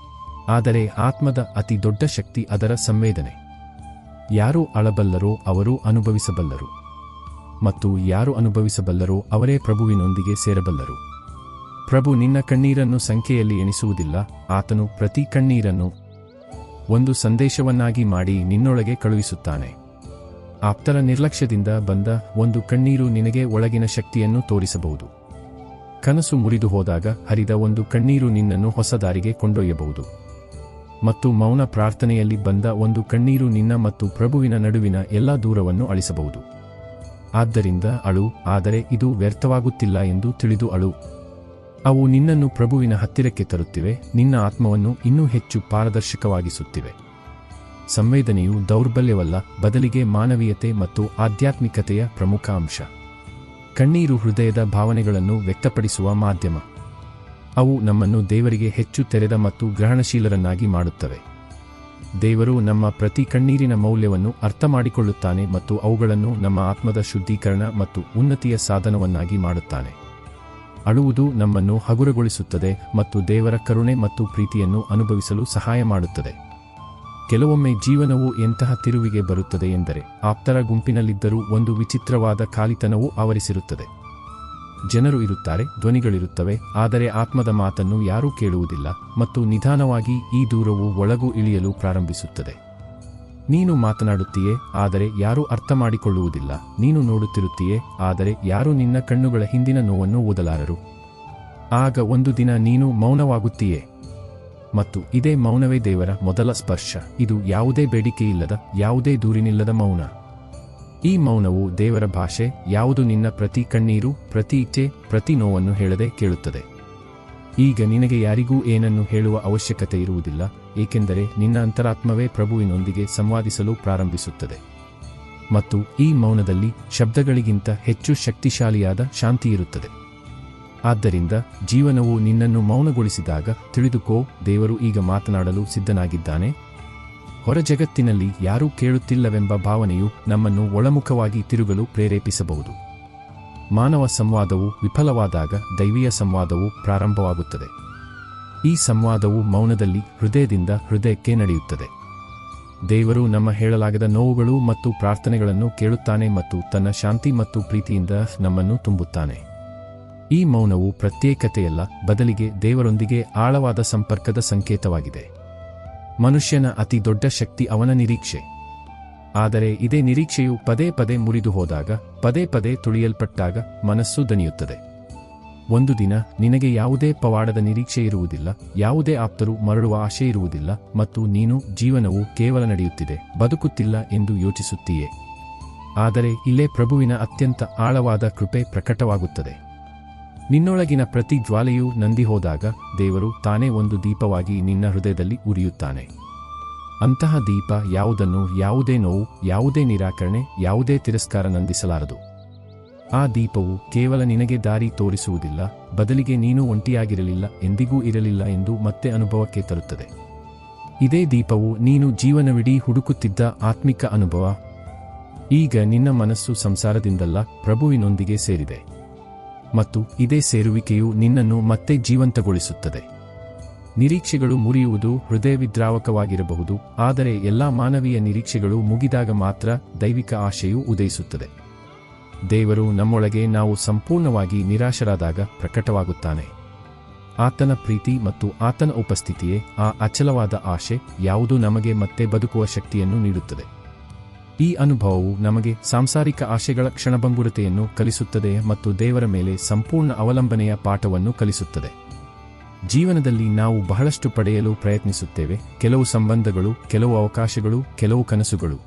ಆದರೆ ಆತ್ಮದ ಅತಿ ದೊಡ್ಡ ಶಕ್ತಿ ಅದರ ಸಂವೇದನೆ. ಯಾರು ಅಳಬಲ್ಲರೋ ಅವರು ಅನುಭವಿಸಬಲ್ಲರು, ಮತ್ತು ಯಾರು ಅನುಭವಿಸಬಲ್ಲರೋ ಅವರೇ ಪ್ರಭುವಿನೊಂದಿಗೆ ಸೇರಬಲ್ಲರು. ಪ್ರಭು ನಿನ್ನ ಕಣ್ಣೀರನ್ನು ಸಂಖ್ಯೆಯಲ್ಲಿ ಎಣಿಸುವುದಿಲ್ಲ, ಆತನು ಪ್ರತಿ ಕಣ್ಣೀರನ್ನು ಒಂದು ಸಂದೇಶವನ್ನಾಗಿ ಮಾಡಿ ನಿನ್ನೊಳಗೆ ಕಳುಹಿಸುತ್ತಾನೆ. ಆಪ್ತರ ನಿರ್ಲಕ್ಷ್ಯದಿಂದ ಬಂದ ಒಂದು ಕಣ್ಣೀರು ನಿನಗೆ ಒಳಗಿನ ಶಕ್ತಿಯನ್ನು ತೋರಿಸಬಹುದು. ಕನಸು ಮುರಿದು ಹೋದಾಗ ಹರಿದ ಒಂದು ಕಣ್ಣೀರು ನಿನ್ನನ್ನು ಹೊಸ ದಾರಿಗೆ ಕೊಂಡೊಯ್ಯಬಹುದು. ಮತ್ತು ಮೌನ ಪ್ರಾರ್ಥನೆಯಲ್ಲಿ ಬಂದ ಒಂದು ಕಣ್ಣೀರು ನಿನ್ನ ಮತ್ತು ಪ್ರಭುವಿನ ನಡುವಿನ ಎಲ್ಲಾ ದೂರವನ್ನು ಅಳಿಸಬಹುದು. ಆದ್ದರಿಂದ ಅಳು, ಆದರೆ ಇದು ವ್ಯರ್ಥವಾಗುತ್ತಿಲ್ಲ ಎಂದು ತಿಳಿದು ಅಳು. ಅವು ನಿನ್ನನ್ನು ಪ್ರಭುವಿನ ಹತ್ತಿರಕ್ಕೆ ತರುತ್ತಿವೆ, ನಿನ್ನ ಆತ್ಮವನ್ನು ಇನ್ನೂ ಹೆಚ್ಚು ಪಾರದರ್ಶಕವಾಗಿಸುತ್ತಿವೆ. ಸಂವೇದನೆಯು ದೌರ್ಬಲ್ಯವಲ್ಲ, ಬದಲಿಗೆ ಮಾನವೀಯತೆ ಮತ್ತು ಆಧ್ಯಾತ್ಮಿಕತೆಯ ಪ್ರಮುಖ ಅಂಶ. ಕಣ್ಣೀರು ಹೃದಯದ ಭಾವನೆಗಳನ್ನು ವ್ಯಕ್ತಪಡಿಸುವ ಮಾಧ್ಯಮ. ಅವು ನಮ್ಮನ್ನು ದೇವರಿಗೆ ಹೆಚ್ಚು ತೆರೆದ ಮತ್ತು ಗ್ರಹಣಶೀಲರನ್ನಾಗಿ ಮಾಡುತ್ತವೆ. ದೇವರು ನಮ್ಮ ಪ್ರತಿ ಕಣ್ಣೀರಿನ ಮೌಲ್ಯವನ್ನು ಅರ್ಥಮಾಡಿಕೊಳ್ಳುತ್ತಾನೆ ಮತ್ತು ಅವುಗಳನ್ನು ನಮ್ಮ ಆತ್ಮದ ಶುದ್ಧೀಕರಣ ಮತ್ತು ಉನ್ನತಿಯ ಸಾಧನವನ್ನಾಗಿ ಮಾಡುತ್ತಾನೆ. ಅಳುವುದು ನಮ್ಮನ್ನು ಹಗುರಗೊಳಿಸುತ್ತದೆ ಮತ್ತು ದೇವರ ಕರುಣೆ ಮತ್ತು ಪ್ರೀತಿಯನ್ನು ಅನುಭವಿಸಲು ಸಹಾಯ ಮಾಡುತ್ತದೆ. ಕೆಲವೊಮ್ಮೆ ಜೀವನವು ಎಂತಹ ತಿರುವಿಗೆ ಬರುತ್ತದೆ ಎಂದರೆ ಆಪ್ತರ ಗುಂಪಿನಲ್ಲಿದ್ದರೂ ಒಂದು ವಿಚಿತ್ರವಾದ ಖಾಲಿತನವು ಆವರಿಸಿರುತ್ತದೆ. ಜನರು ಇರುತ್ತಾರೆ, ಧ್ವನಿಗಳಿರುತ್ತವೆ, ಆದರೆ ಆತ್ಮದ ಮಾತನ್ನು ಯಾರೂ ಕೇಳುವುದಿಲ್ಲ ಮತ್ತು ನಿಧಾನವಾಗಿ ಈ ದೂರವು ಒಳಗೂ ಇಳಿಯಲು ಪ್ರಾರಂಭಿಸುತ್ತದೆ. ನೀನು ಮಾತನಾಡುತ್ತೀಯೇ, ಆದರೆ ಯಾರೂ ಅರ್ಥ ಮಾಡಿಕೊಳ್ಳುವುದಿಲ್ಲ. ನೀನು ನೋಡುತ್ತಿರುತ್ತೀಯೇ, ಆದರೆ ಯಾರೂ ನಿನ್ನ ಕಣ್ಣುಗಳ ಹಿಂದಿನ ನೋವನ್ನು ಓದಲಾರರು. ಆಗ ಒಂದು ದಿನ ನೀನು ಮೌನವಾಗುತ್ತೀಯೇ. ಮತ್ತು ಇದೇ ಮೌನವೇ ದೇವರ ಮೊದಲ ಸ್ಪರ್ಶ. ಇದು ಯಾವುದೇ ಬೇಡಿಕೆಯಿಲ್ಲದ, ಯಾವುದೇ ದೂರಿನಿಲ್ಲದ ಮೌನ. ಈ ಮೌನವು ದೇವರ ಭಾಷೆ, ಯಾವುದು ನಿನ್ನ ಪ್ರತಿ ಕಣ್ಣೀರು, ಪ್ರತಿ ಇಚ್ಛೆ, ಪ್ರತಿ ನೋವನ್ನು ಹೇಳದೆ ಕೇಳುತ್ತದೆ. ಈಗ ನಿನಗೆ ಯಾರಿಗೂ ಏನನ್ನು ಹೇಳುವ ಅವಶ್ಯಕತೆ ಇರುವುದಿಲ್ಲ, ಏಕೆಂದರೆ ನಿನ್ನ ಅಂತರಾತ್ಮವೇ ಪ್ರಭುವಿನೊಂದಿಗೆ ಸಂವಾದಿಸಲು ಪ್ರಾರಂಭಿಸುತ್ತದೆ. ಮತ್ತು ಈ ಮೌನದಲ್ಲಿ ಶಬ್ದಗಳಿಗಿಂತ ಹೆಚ್ಚು ಶಕ್ತಿಶಾಲಿಯಾದ ಶಾಂತಿಯಿರುತ್ತದೆ. ಆದ್ದರಿಂದ ಜೀವನವು ನಿನ್ನನ್ನು ಮೌನಗೊಳಿಸಿದಾಗ ತಿಳಿದುಕೋ, ದೇವರು ಈಗ ಮಾತನಾಡಲು ಸಿದ್ಧನಾಗಿದ್ದಾನೆ. ಹೊರ ಜಗತ್ತಿನಲ್ಲಿ ಯಾರೂ ಕೇಳುತ್ತಿಲ್ಲವೆಂಬ ಭಾವನೆಯು ನಮ್ಮನ್ನು ಒಳಮುಖವಾಗಿ ತಿರುಗಲು ಪ್ರೇರೇಪಿಸಬಹುದು. ಮಾನವ ಸಂವಾದವು ವಿಫಲವಾದಾಗ ದೈವೀಯ ಸಂವಾದವು ಪ್ರಾರಂಭವಾಗುತ್ತದೆ. ಈ ಸಂವಾದವು ಮೌನದಲ್ಲಿ ಹೃದಯದಿಂದ ಹೃದಯಕ್ಕೆ ನಡೆಯುತ್ತದೆ. ದೇವರು ನಮ್ಮ ಹೇಳಲಾಗದ ನೋವುಗಳು ಮತ್ತು ಪ್ರಾರ್ಥನೆಗಳನ್ನು ಕೇಳುತ್ತಾನೆ ಮತ್ತು ತನ್ನ ಶಾಂತಿ ಮತ್ತು ಪ್ರೀತಿಯಿಂದ ನಮ್ಮನ್ನು ತುಂಬುತ್ತಾನೆ. ಈ ಮೌನವು ಪ್ರತ್ಯೇಕತೆಯಲ್ಲ, ಬದಲಿಗೆ ದೇವರೊಂದಿಗೆ ಆಳವಾದ ಸಂಪರ್ಕದ ಸಂಕೇತವಾಗಿದೆ. ಮನುಷ್ಯನ ಅತಿ ದೊಡ್ಡ ಶಕ್ತಿ ಅವನ ನಿರೀಕ್ಷೆ. ಆದರೆ ಇದೇ ನಿರೀಕ್ಷೆಯು ಪದೇ ಪದೇ ಮುರಿದು ಹೋದಾಗ, ಪದೇ ಪದೇ ತುಳಿಯಲ್ಪಟ್ಟಾಗ ಮನಸ್ಸು ದಣಿಯುತ್ತದೆ. ಒಂದು ದಿನ ನಿನಗೆ ಯಾವುದೇ ಪವಾಡದ ನಿರೀಕ್ಷೆ ಇರುವುದಿಲ್ಲ, ಯಾವುದೇ ಆಪ್ತರು ಮರಳುವ ಆಶೆ ಇರುವುದಿಲ್ಲ, ಮತ್ತು ನೀನು ಜೀವನವು ಕೇವಲ ನಡೆಯುತ್ತಿದೆ, ಬದುಕುತ್ತಿಲ್ಲ ಎಂದು ಯೋಚಿಸುತ್ತೀಯೆ. ಆದರೆ ಇಲ್ಲೇ ಪ್ರಭುವಿನ ಅತ್ಯಂತ ಆಳವಾದ ಕೃಪೆ ಪ್ರಕಟವಾಗುತ್ತದೆ. ನಿನ್ನೊಳಗಿನ ಪ್ರತಿ ಜ್ವಾಲೆಯೂ ನಂದಿ ಹೋದಾಗ ದೇವರು ತಾನೇ ಒಂದು ದೀಪವಾಗಿ ನಿನ್ನ ಹೃದಯದಲ್ಲಿ ಉರಿಯುತ್ತಾನೆ. ಅಂತಹ ದೀಪ ಯಾವುದನ್ನು ಯಾವುದೇ ನೋವು, ಯಾವುದೇ ನಿರಾಕರಣೆ, ಯಾವುದೇ ತಿರಸ್ಕಾರ ನಂದಿಸಲಾರದು. ಆ ದೀಪವು ಕೇವಲ ನಿನಗೆ ದಾರಿ ತೋರಿಸುವುದಿಲ್ಲ, ಬದಲಿಗೆ ನೀನು ಒಂಟಿಯಾಗಿರಲಿಲ್ಲ, ಎಂದಿಗೂ ಇರಲಿಲ್ಲ ಎಂದು ಮತ್ತೆ ಅನುಭವಕ್ಕೆ ತರುತ್ತದೆ. ಇದೇ ದೀಪವು ನೀನು ಜೀವನವಿಡೀ ಹುಡುಕುತ್ತಿದ್ದ ಆತ್ಮಿಕ ಅನುಭವ. ಈಗ ನಿನ್ನ ಮನಸ್ಸು ಸಂಸಾರದಿಂದಲ್ಲ, ಪ್ರಭುವಿನೊಂದಿಗೆ ಸೇರಿದೆ. ಮತ್ತು ಇದೇ ಸೇರುವಿಕೆಯು ನಿನ್ನನ್ನು ಮತ್ತೆ ಜೀವಂತಗೊಳಿಸುತ್ತದೆ. ನಿರೀಕ್ಷೆಗಳು ಮುರಿಯುವುದು ಹೃದಯವಿದ್ರಾವಕವಾಗಿರಬಹುದು, ಆದರೆ ಎಲ್ಲಾ ಮಾನವೀಯ ನಿರೀಕ್ಷೆಗಳು ಮುಗಿದಾಗ ಮಾತ್ರ ದೈವಿಕ ಆಶೆಯು ಉದಯಿಸುತ್ತದೆ. ದೇವರು ನಮ್ಮೊಳಗೆ ನಾವು ಸಂಪೂರ್ಣವಾಗಿ ನಿರಾಶರಾದಾಗ ಪ್ರಕಟವಾಗುತ್ತಾನೆ. ಆತನ ಪ್ರೀತಿ ಮತ್ತು ಆತನ ಉಪಸ್ಥಿತಿಯೇ ಆ ಅಚಲವಾದ ಆಶೆ, ಯಾವುದು ನಮಗೆ ಮತ್ತೆ ಬದುಕುವ ಶಕ್ತಿಯನ್ನು ನೀಡುತ್ತದೆ. ಈ ಅನುಭವವು ನಮಗೆ ಸಾಂಸಾರಿಕ ಆಶೆಗಳ ಕ್ಷಣಭಂಗುರತೆಯನ್ನು ಕಲಿಸುತ್ತದೆ ಮತ್ತು ದೇವರ ಮೇಲೆ ಸಂಪೂರ್ಣ ಅವಲಂಬನೆಯ ಪಾಠವನ್ನು ಕಲಿಸುತ್ತದೆ. ಜೀವನದಲ್ಲಿ ನಾವು ಬಹಳಷ್ಟು ಪಡೆಯಲು ಪ್ರಯತ್ನಿಸುತ್ತೇವೆ, ಕೆಲವು ಸಂಬಂಧಗಳು, ಕೆಲವು ಅವಕಾಶಗಳು, ಕೆಲವು ಕನಸುಗಳು.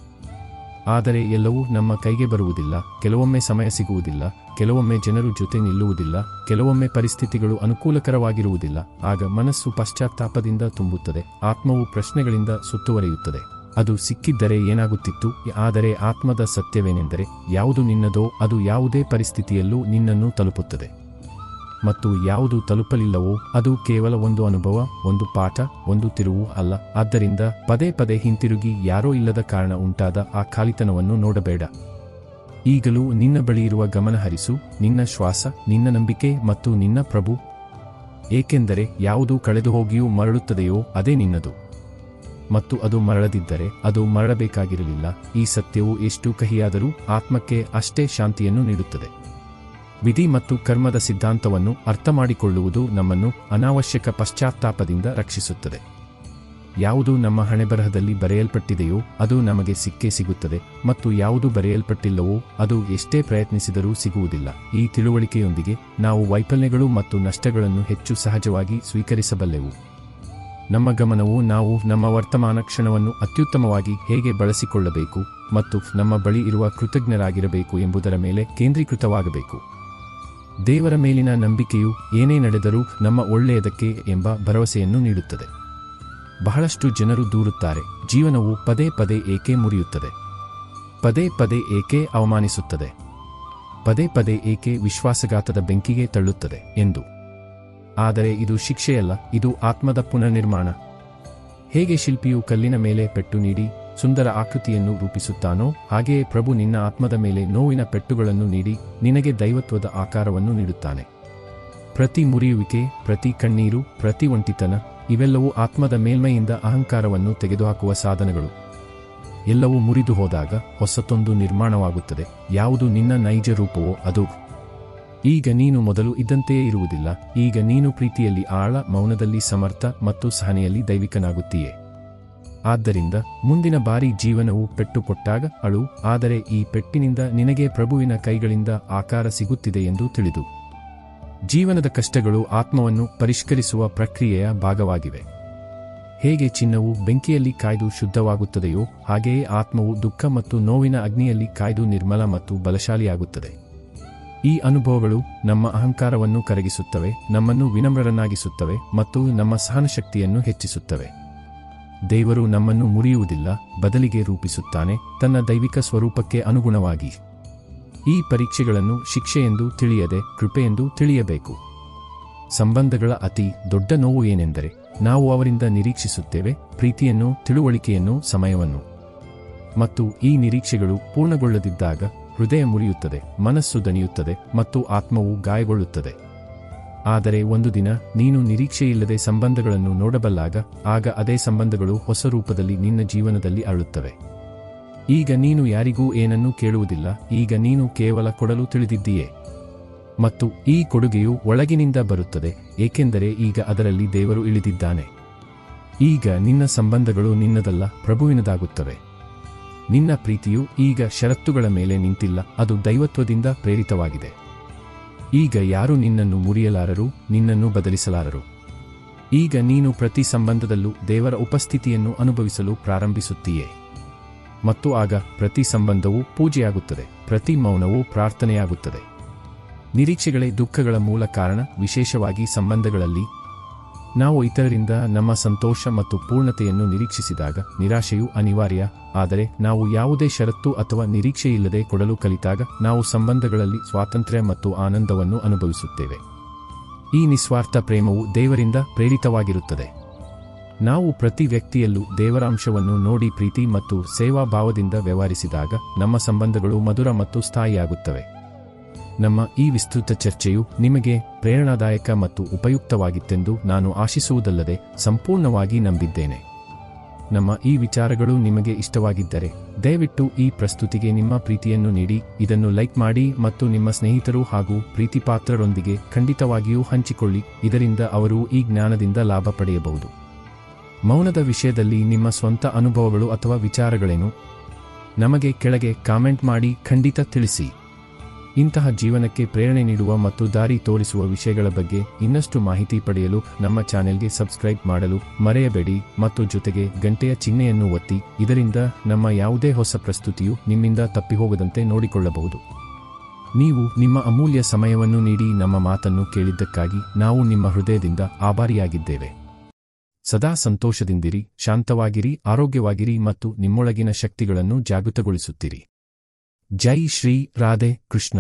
ಆದರೆ ಎಲ್ಲವೂ ನಮ್ಮ ಕೈಗೆ ಬರುವುದಿಲ್ಲ. ಕೆಲವೊಮ್ಮೆ ಸಮಯ ಸಿಗುವುದಿಲ್ಲ, ಕೆಲವೊಮ್ಮೆ ಜನರು ಜೊತೆ ನಿಲ್ಲುವುದಿಲ್ಲ, ಕೆಲವೊಮ್ಮೆ ಪರಿಸ್ಥಿತಿಗಳು ಅನುಕೂಲಕರವಾಗಿರುವುದಿಲ್ಲ. ಆಗ ಮನಸ್ಸು ಪಶ್ಚಾತ್ತಾಪದಿಂದ ತುಂಬುತ್ತದೆ, ಆತ್ಮವು ಪ್ರಶ್ನೆಗಳಿಂದ ಸುತ್ತುವರಿಯುತ್ತದೆ. ಅದು ಸಿಕ್ಕಿದ್ದರೆ ಏನಾಗುತ್ತಿತ್ತು. ಆದರೆ ಆತ್ಮದ ಸತ್ಯವೇನೆಂದರೆ, ಯಾವುದು ನಿನ್ನದೋ ಅದು ಯಾವುದೇ ಪರಿಸ್ಥಿತಿಯಲ್ಲೂ ನಿನ್ನನ್ನು ತಲುಪುತ್ತದೆ, ಮತ್ತು ಯಾವುದು ತಲುಪಲಿಲ್ಲವೋ ಅದು ಕೇವಲ ಒಂದು ಅನುಭವ, ಒಂದು ಪಾಠ, ಒಂದು ತಿರುವು ಅಲ್ಲ. ಆದ್ದರಿಂದ ಪದೇ ಪದೇ ಹಿಂತಿರುಗಿ ಯಾರೋ ಇಲ್ಲದ ಕಾರಣ ಉಂಟಾದ ಆ ಖಾಲಿತನವನ್ನು ನೋಡಬೇಡ. ಈಗಲೂ ನಿನ್ನ ಬಳಿ ಇರುವ ಗಮನ ಹರಿಸು, ನಿನ್ನ ಶ್ವಾಸ, ನಿನ್ನ ನಂಬಿಕೆ ಮತ್ತು ನಿನ್ನ ಪ್ರಭು. ಏಕೆಂದರೆ ಯಾವುದು ಕಳೆದು ಹೋಗಿಯೂ ಮರಳುತ್ತದೆಯೋ ಅದೇ ನಿನ್ನದು, ಮತ್ತು ಅದು ಮರಳದಿದ್ದರೆ ಅದು ಮರಳಬೇಕಾಗಿರಲಿಲ್ಲ. ಈ ಸತ್ಯವು ಎಷ್ಟು ಕಹಿಯಾದರೂ ಆತ್ಮಕ್ಕೆ ಅಷ್ಟೇ ಶಾಂತಿಯನ್ನು ನೀಡುತ್ತದೆ. ವಿಧಿ ಮತ್ತು ಕರ್ಮದ ಸಿದ್ಧಾಂತವನ್ನು ಅರ್ಥಮಾಡಿಕೊಳ್ಳುವುದು ನಮ್ಮನ್ನು ಅನಾವಶ್ಯಕ ಪಶ್ಚಾತ್ತಾಪದಿಂದ ರಕ್ಷಿಸುತ್ತದೆ. ಯಾವುದು ನಮ್ಮ ಹಣೆಬರಹದಲ್ಲಿ ಬರೆಯಲ್ಪಟ್ಟಿದೆಯೋ ಅದು ನಮಗೆ ಸಿಕ್ಕೇ ಸಿಗುತ್ತದೆ, ಮತ್ತು ಯಾವುದು ಬರೆಯಲ್ಪಟ್ಟಿಲ್ಲವೋ ಅದು ಎಷ್ಟೇ ಪ್ರಯತ್ನಿಸಿದರೂ ಸಿಗುವುದಿಲ್ಲ. ಈ ತಿಳುವಳಿಕೆಯೊಂದಿಗೆ ನಾವು ವೈಫಲ್ಯಗಳು ಮತ್ತು ನಷ್ಟಗಳನ್ನು ಹೆಚ್ಚು ಸಹಜವಾಗಿ ಸ್ವೀಕರಿಸಬಲ್ಲೆವು. ನಮ್ಮ ಗಮನವು ನಾವು ನಮ್ಮ ವರ್ತಮಾನ ಕ್ಷಣವನ್ನು ಅತ್ಯುತ್ತಮವಾಗಿ ಹೇಗೆ ಬಳಸಿಕೊಳ್ಳಬೇಕು ಮತ್ತು ನಮ್ಮ ಬಳಿ ಇರುವ ಕೃತಜ್ಞರಾಗಿರಬೇಕು ಎಂಬುದರ ಮೇಲೆ ಕೇಂದ್ರೀಕೃತವಾಗಬೇಕು. ದೇವರ ಮೇಲಿನ ನಂಬಿಕೆಯು ಏನೇ ನಡೆದರೂ ನಮ್ಮ ಒಳ್ಳೆಯದಕ್ಕೆ ಎಂಬ ಭರವಸೆಯನ್ನು ನೀಡುತ್ತದೆ. ಬಹಳಷ್ಟು ಜನರು ದೂರುತ್ತಾರೆ, ಜೀವನವು ಪದೇ ಪದೇ ಏಕೆ ಮುರಿಯುತ್ತದೆ, ಪದೇ ಪದೇ ಏಕೆ ಅವಮಾನಿಸುತ್ತದೆ, ಪದೇ ಪದೇ ಏಕೆ ವಿಶ್ವಾಸಘಾತದ ಬೆಂಕಿಗೆ ತಳ್ಳುತ್ತದೆ ಎಂದು. ಆದರೆ ಇದು ಶಿಕ್ಷೆಯಲ್ಲ, ಇದು ಆತ್ಮದ ಪುನರ್ನಿರ್ಮಾಣ. ಹೇಗೆ ಶಿಲ್ಪಿಯು ಕಲ್ಲಿನ ಮೇಲೆ ಪೆಟ್ಟು ನೀಡಿ ಸುಂದರ ಆಕೃತಿಯನ್ನು ರೂಪಿಸುತ್ತಾನೋ, ಹಾಗೆಯೇ ಪ್ರಭು ನಿನ್ನ ಆತ್ಮದ ಮೇಲೆ ನೋವಿನ ಪೆಟ್ಟುಗಳನ್ನು ನೀಡಿ ನಿನಗೆ ದೈವತ್ವದ ಆಕಾರವನ್ನು ನೀಡುತ್ತಾನೆ. ಪ್ರತಿ ಮುರಿಯುವಿಕೆ, ಪ್ರತಿ ಕಣ್ಣೀರು, ಪ್ರತಿ ಒಂಟಿತನ, ಇವೆಲ್ಲವೂ ಆತ್ಮದ ಮೇಲ್ಮೈಯಿಂದ ಅಹಂಕಾರವನ್ನು ತೆಗೆದುಹಾಕುವ ಸಾಧನಗಳು. ಎಲ್ಲವೂ ಮುರಿದು ಹೋದಾಗ ಹೊಸತೊಂದು ನಿರ್ಮಾಣವಾಗುತ್ತದೆ. ಯಾವುದು ನಿನ್ನ ನೈಜ ರೂಪವೋ ಅದು. ಈಗ ನೀನು ಮೊದಲು ಇದ್ದಂತೆಯೇ ಇರುವುದಿಲ್ಲ. ಈಗ ನೀನು ಪ್ರೀತಿಯಲ್ಲಿ ಆಳ, ಮೌನದಲ್ಲಿ ಸಮರ್ಥ ಮತ್ತು ಸಹನೆಯಲ್ಲಿ ದೈವಿಕನಾಗುತ್ತೀಯೆ. ಆದ್ದರಿಂದ ಮುಂದಿನ ಬಾರಿ ಜೀವನವು ಪೆಟ್ಟು ಕೊಟ್ಟಾಗ ಅಳು, ಆದರೆ ಈ ಪೆಟ್ಟಿನಿಂದ ನಿನಗೆ ಪ್ರಭುವಿನ ಕೈಗಳಿಂದ ಆಕಾರ ಸಿಗುತ್ತಿದೆ ಎಂದು ತಿಳಿದು. ಜೀವನದ ಕಷ್ಟಗಳು ಆತ್ಮವನ್ನು ಪರಿಷ್ಕರಿಸುವ ಪ್ರಕ್ರಿಯೆಯ ಭಾಗವಾಗಿವೆ. ಹೇಗೆ ಚಿನ್ನವು ಬೆಂಕಿಯಲ್ಲಿ ಕಾಯ್ದು ಶುದ್ಧವಾಗುತ್ತದೆಯೋ ಹಾಗೆಯೇ ಆತ್ಮವು ದುಃಖ ಮತ್ತು ನೋವಿನ ಅಗ್ನಿಯಲ್ಲಿ ಕಾಯ್ದು ನಿರ್ಮಲ ಮತ್ತು ಬಲಶಾಲಿಯಾಗುತ್ತದೆ. ಈ ಅನುಭವಗಳು ನಮ್ಮ ಅಹಂಕಾರವನ್ನು ಕರಗಿಸುತ್ತವೆ, ನಮ್ಮನ್ನು ವಿನಮ್ರರನ್ನಾಗಿಸುತ್ತವೆ ಮತ್ತು ನಮ್ಮ ಸಹನಶಕ್ತಿಯನ್ನು ಹೆಚ್ಚಿಸುತ್ತವೆ. ದೇವರು ನಮ್ಮನ್ನು ಮುರಿಯುವುದಿಲ್ಲ, ಬದಲಿಗೆ ರೂಪಿಸುತ್ತಾನೆ, ತನ್ನ ದೈವಿಕ ಸ್ವರೂಪಕ್ಕೆ ಅನುಗುಣವಾಗಿ. ಈ ಪರೀಕ್ಷೆಗಳನ್ನು ಶಿಕ್ಷೆಯೆಂದು ತಿಳಿಯದೆ ಕೃಪೆಯೆಂದು ತಿಳಿಯಬೇಕು. ಸಂಬಂಧಗಳ ಅತಿ ದೊಡ್ಡ ನೋವು ಏನೆಂದರೆ ನಾವು ಅವರಿಂದ ನಿರೀಕ್ಷಿಸುತ್ತೇವೆ ಪ್ರೀತಿಯನ್ನು, ತಿಳುವಳಿಕೆಯನ್ನು, ಸಮಯವನ್ನು. ಮತ್ತು ಈ ನಿರೀಕ್ಷೆಗಳು ಪೂರ್ಣಗೊಳ್ಳದಿದ್ದಾಗ ಹೃದಯ ಮುರಿಯುತ್ತದೆ, ಮನಸ್ಸು ದಣಿಯುತ್ತದೆ ಮತ್ತು ಆತ್ಮವು ಗಾಯಗೊಳ್ಳುತ್ತದೆ. ಆದರೆ ಒಂದು ದಿನ ನೀನು ನಿರೀಕ್ಷೆಯಿಲ್ಲದೆ ಸಂಬಂಧಗಳನ್ನು ನೋಡಬಲ್ಲಾಗ, ಆಗ ಅದೇ ಸಂಬಂಧಗಳು ಹೊಸ ರೂಪದಲ್ಲಿ ನಿನ್ನ ಜೀವನದಲ್ಲಿ ಅರಳುತ್ತವೆ. ಈಗ ನೀನು ಯಾರಿಗೂ ಏನನ್ನೂ ಕೇಳುವುದಿಲ್ಲ, ಈಗ ನೀನು ಕೇವಲ ಕೊಡಲು ತಿಳಿದಿದ್ದೀಯೆ. ಮತ್ತು ಈ ಕೊಡುಗೆಯು ಒಳಗಿನಿಂದ ಬರುತ್ತದೆ, ಏಕೆಂದರೆ ಈಗ ಅದರಲ್ಲಿ ದೇವರು ಇಳಿದಿದ್ದಾನೆ. ಈಗ ನಿನ್ನ ಸಂಬಂಧಗಳು ನಿನ್ನದಲ್ಲ, ಪ್ರಭುವಿನದಾಗುತ್ತವೆ. ನಿನ್ನ ಪ್ರೀತಿಯು ಈಗ ಷರತ್ತುಗಳ ಮೇಲೆ ನಿಂತಿಲ್ಲ, ಅದು ದೈವತ್ವದಿಂದ ಪ್ರೇರಿತವಾಗಿದೆ. ಈಗ ಯಾರೂ ನಿನ್ನನ್ನು ಮುರಿಯಲಾರರು, ನಿನ್ನನ್ನು ಬದಲಿಸಲಾರರು. ಈಗ ನೀನು ಪ್ರತಿ ಸಂಬಂಧದಲ್ಲೂ ದೇವರ ಉಪಸ್ಥಿತಿಯನ್ನು ಅನುಭವಿಸಲು ಪ್ರಾರಂಭಿಸುತ್ತೀಯೆ. ಮತ್ತು ಆಗ ಪ್ರತಿ ಸಂಬಂಧವೂ ಪೂಜೆಯಾಗುತ್ತದೆ, ಪ್ರತಿ ಮೌನವೂ ಪ್ರಾರ್ಥನೆಯಾಗುತ್ತದೆ. ನಿರೀಕ್ಷೆಗಳೇ ದುಃಖಗಳ ಮೂಲ ಕಾರಣ, ವಿಶೇಷವಾಗಿ ಸಂಬಂಧಗಳಲ್ಲಿ. ನಾವು ಇತರರಿಂದ ನಮ್ಮ ಸಂತೋಷ ಮತ್ತು ಪೂರ್ಣತೆಯನ್ನು ನಿರೀಕ್ಷಿಸಿದಾಗ ನಿರಾಶೆಯು ಅನಿವಾರ್ಯ, ಆದರೆ ನಾವು ಯಾವುದೇ ಷರತ್ತು ಅಥವಾ ನಿರೀಕ್ಷೆಯಿಲ್ಲದೆ ಕೊಡಲು ಕಲಿತಾಗ ನಾವು ಸಂಬಂಧಗಳಲ್ಲಿ ಸ್ವಾತಂತ್ರ್ಯ ಮತ್ತು ಆನಂದವನ್ನು ಅನುಭವಿಸುತ್ತೇವೆ. ಈ ನಿಸ್ವಾರ್ಥ ಪ್ರೇಮವು ದೇವರಿಂದ ಪ್ರೇರಿತವಾಗಿರುತ್ತದೆ. ನಾವು ಪ್ರತಿ ವ್ಯಕ್ತಿಯಲ್ಲೂ ದೇವರ ಅಂಶವನ್ನು ನೋಡಿ ಪ್ರೀತಿ ಮತ್ತು ಸೇವಾಭಾವದಿಂದ ವ್ಯವಹರಿಸಿದಾಗ ನಮ್ಮ ಸಂಬಂಧಗಳು ಮಧುರ ಮತ್ತು ಸ್ಥಾಯಿಯಾಗುತ್ತವೆ. ನಮ್ಮ ಈ ವಿಸ್ತೃತ ಚರ್ಚೆಯು ನಿಮಗೆ ಪ್ರೇರಣಾದಾಯಕ ಮತ್ತು ಉಪಯುಕ್ತವಾಗಿತ್ತೆಂದು ನಾನು ಆಶಿಸುವುದಲ್ಲದೆ ಸಂಪೂರ್ಣವಾಗಿ ನಂಬಿದ್ದೇನೆ. ನಮ್ಮ ಈ ವಿಚಾರಗಳು ನಿಮಗೆ ಇಷ್ಟವಾಗಿದ್ದರೆ ದಯವಿಟ್ಟು ಈ ಪ್ರಸ್ತುತಿಗೆ ನಿಮ್ಮ ಪ್ರೀತಿಯನ್ನು ನೀಡಿ, ಇದನ್ನು ಲೈಕ್ ಮಾಡಿ ಮತ್ತು ನಿಮ್ಮ ಸ್ನೇಹಿತರು ಹಾಗೂ ಪ್ರೀತಿಪಾತ್ರರೊಂದಿಗೆ ಖಂಡಿತವಾಗಿಯೂ ಹಂಚಿಕೊಳ್ಳಿ, ಇದರಿಂದ ಅವರು ಈ ಜ್ಞಾನದಿಂದ ಲಾಭ ಪಡೆಯಬಹುದು. ಮೌನದ ವಿಷಯದಲ್ಲಿ ನಿಮ್ಮ ಸ್ವಂತ ಅನುಭವಗಳು ಅಥವಾ ವಿಚಾರಗಳೇನು? ನಮಗೆ ಕೆಳಗೆ ಕಾಮೆಂಟ್ ಮಾಡಿ ಖಂಡಿತ ತಿಳಿಸಿ. ಇಂತಹ ಜೀವನಕ್ಕೆ ಪ್ರೇರಣೆ ನೀಡುವ ಮತ್ತು ದಾರಿ ತೋರಿಸುವ ವಿಷಯಗಳ ಬಗ್ಗೆ ಇನ್ನಷ್ಟು ಮಾಹಿತಿ ಪಡೆಯಲು ನಮ್ಮ ಚಾನೆಲ್ಗೆ ಸಬ್ಸ್ಕ್ರೈಬ್ ಮಾಡಲು ಮರೆಯಬೇಡಿ ಮತ್ತು ಜೊತೆಗೆ ಗಂಟೆಯ ಚಿಹ್ನೆಯನ್ನು ಒತ್ತಿ, ಇದರಿಂದ ನಮ್ಮ ಯಾವುದೇ ಹೊಸ ಪ್ರಸ್ತುತಿಯು ನಿಮ್ಮಿಂದ ತಪ್ಪಿಹೋಗದಂತೆ ನೋಡಿಕೊಳ್ಳಬಹುದು. ನೀವು ನಿಮ್ಮ ಅಮೂಲ್ಯ ಸಮಯವನ್ನು ನೀಡಿ ನಮ್ಮ ಮಾತನ್ನು ಕೇಳಿದ್ದಕ್ಕಾಗಿ ನಾವು ನಿಮ್ಮ ಹೃದಯದಿಂದ ಆಭಾರಿಯಾಗಿದ್ದೇವೆ. ಸದಾ ಸಂತೋಷದಿಂದಿರಿ, ಶಾಂತವಾಗಿರಿ, ಆರೋಗ್ಯವಾಗಿರಿ ಮತ್ತು ನಿಮ್ಮೊಳಗಿನ ಶಕ್ತಿಗಳನ್ನು ಜಾಗೃತಗೊಳಿಸುತ್ತೀರಿ. ಜೈ ಶ್ರೀ ರಾಧೆ ಕೃಷ್ಣ.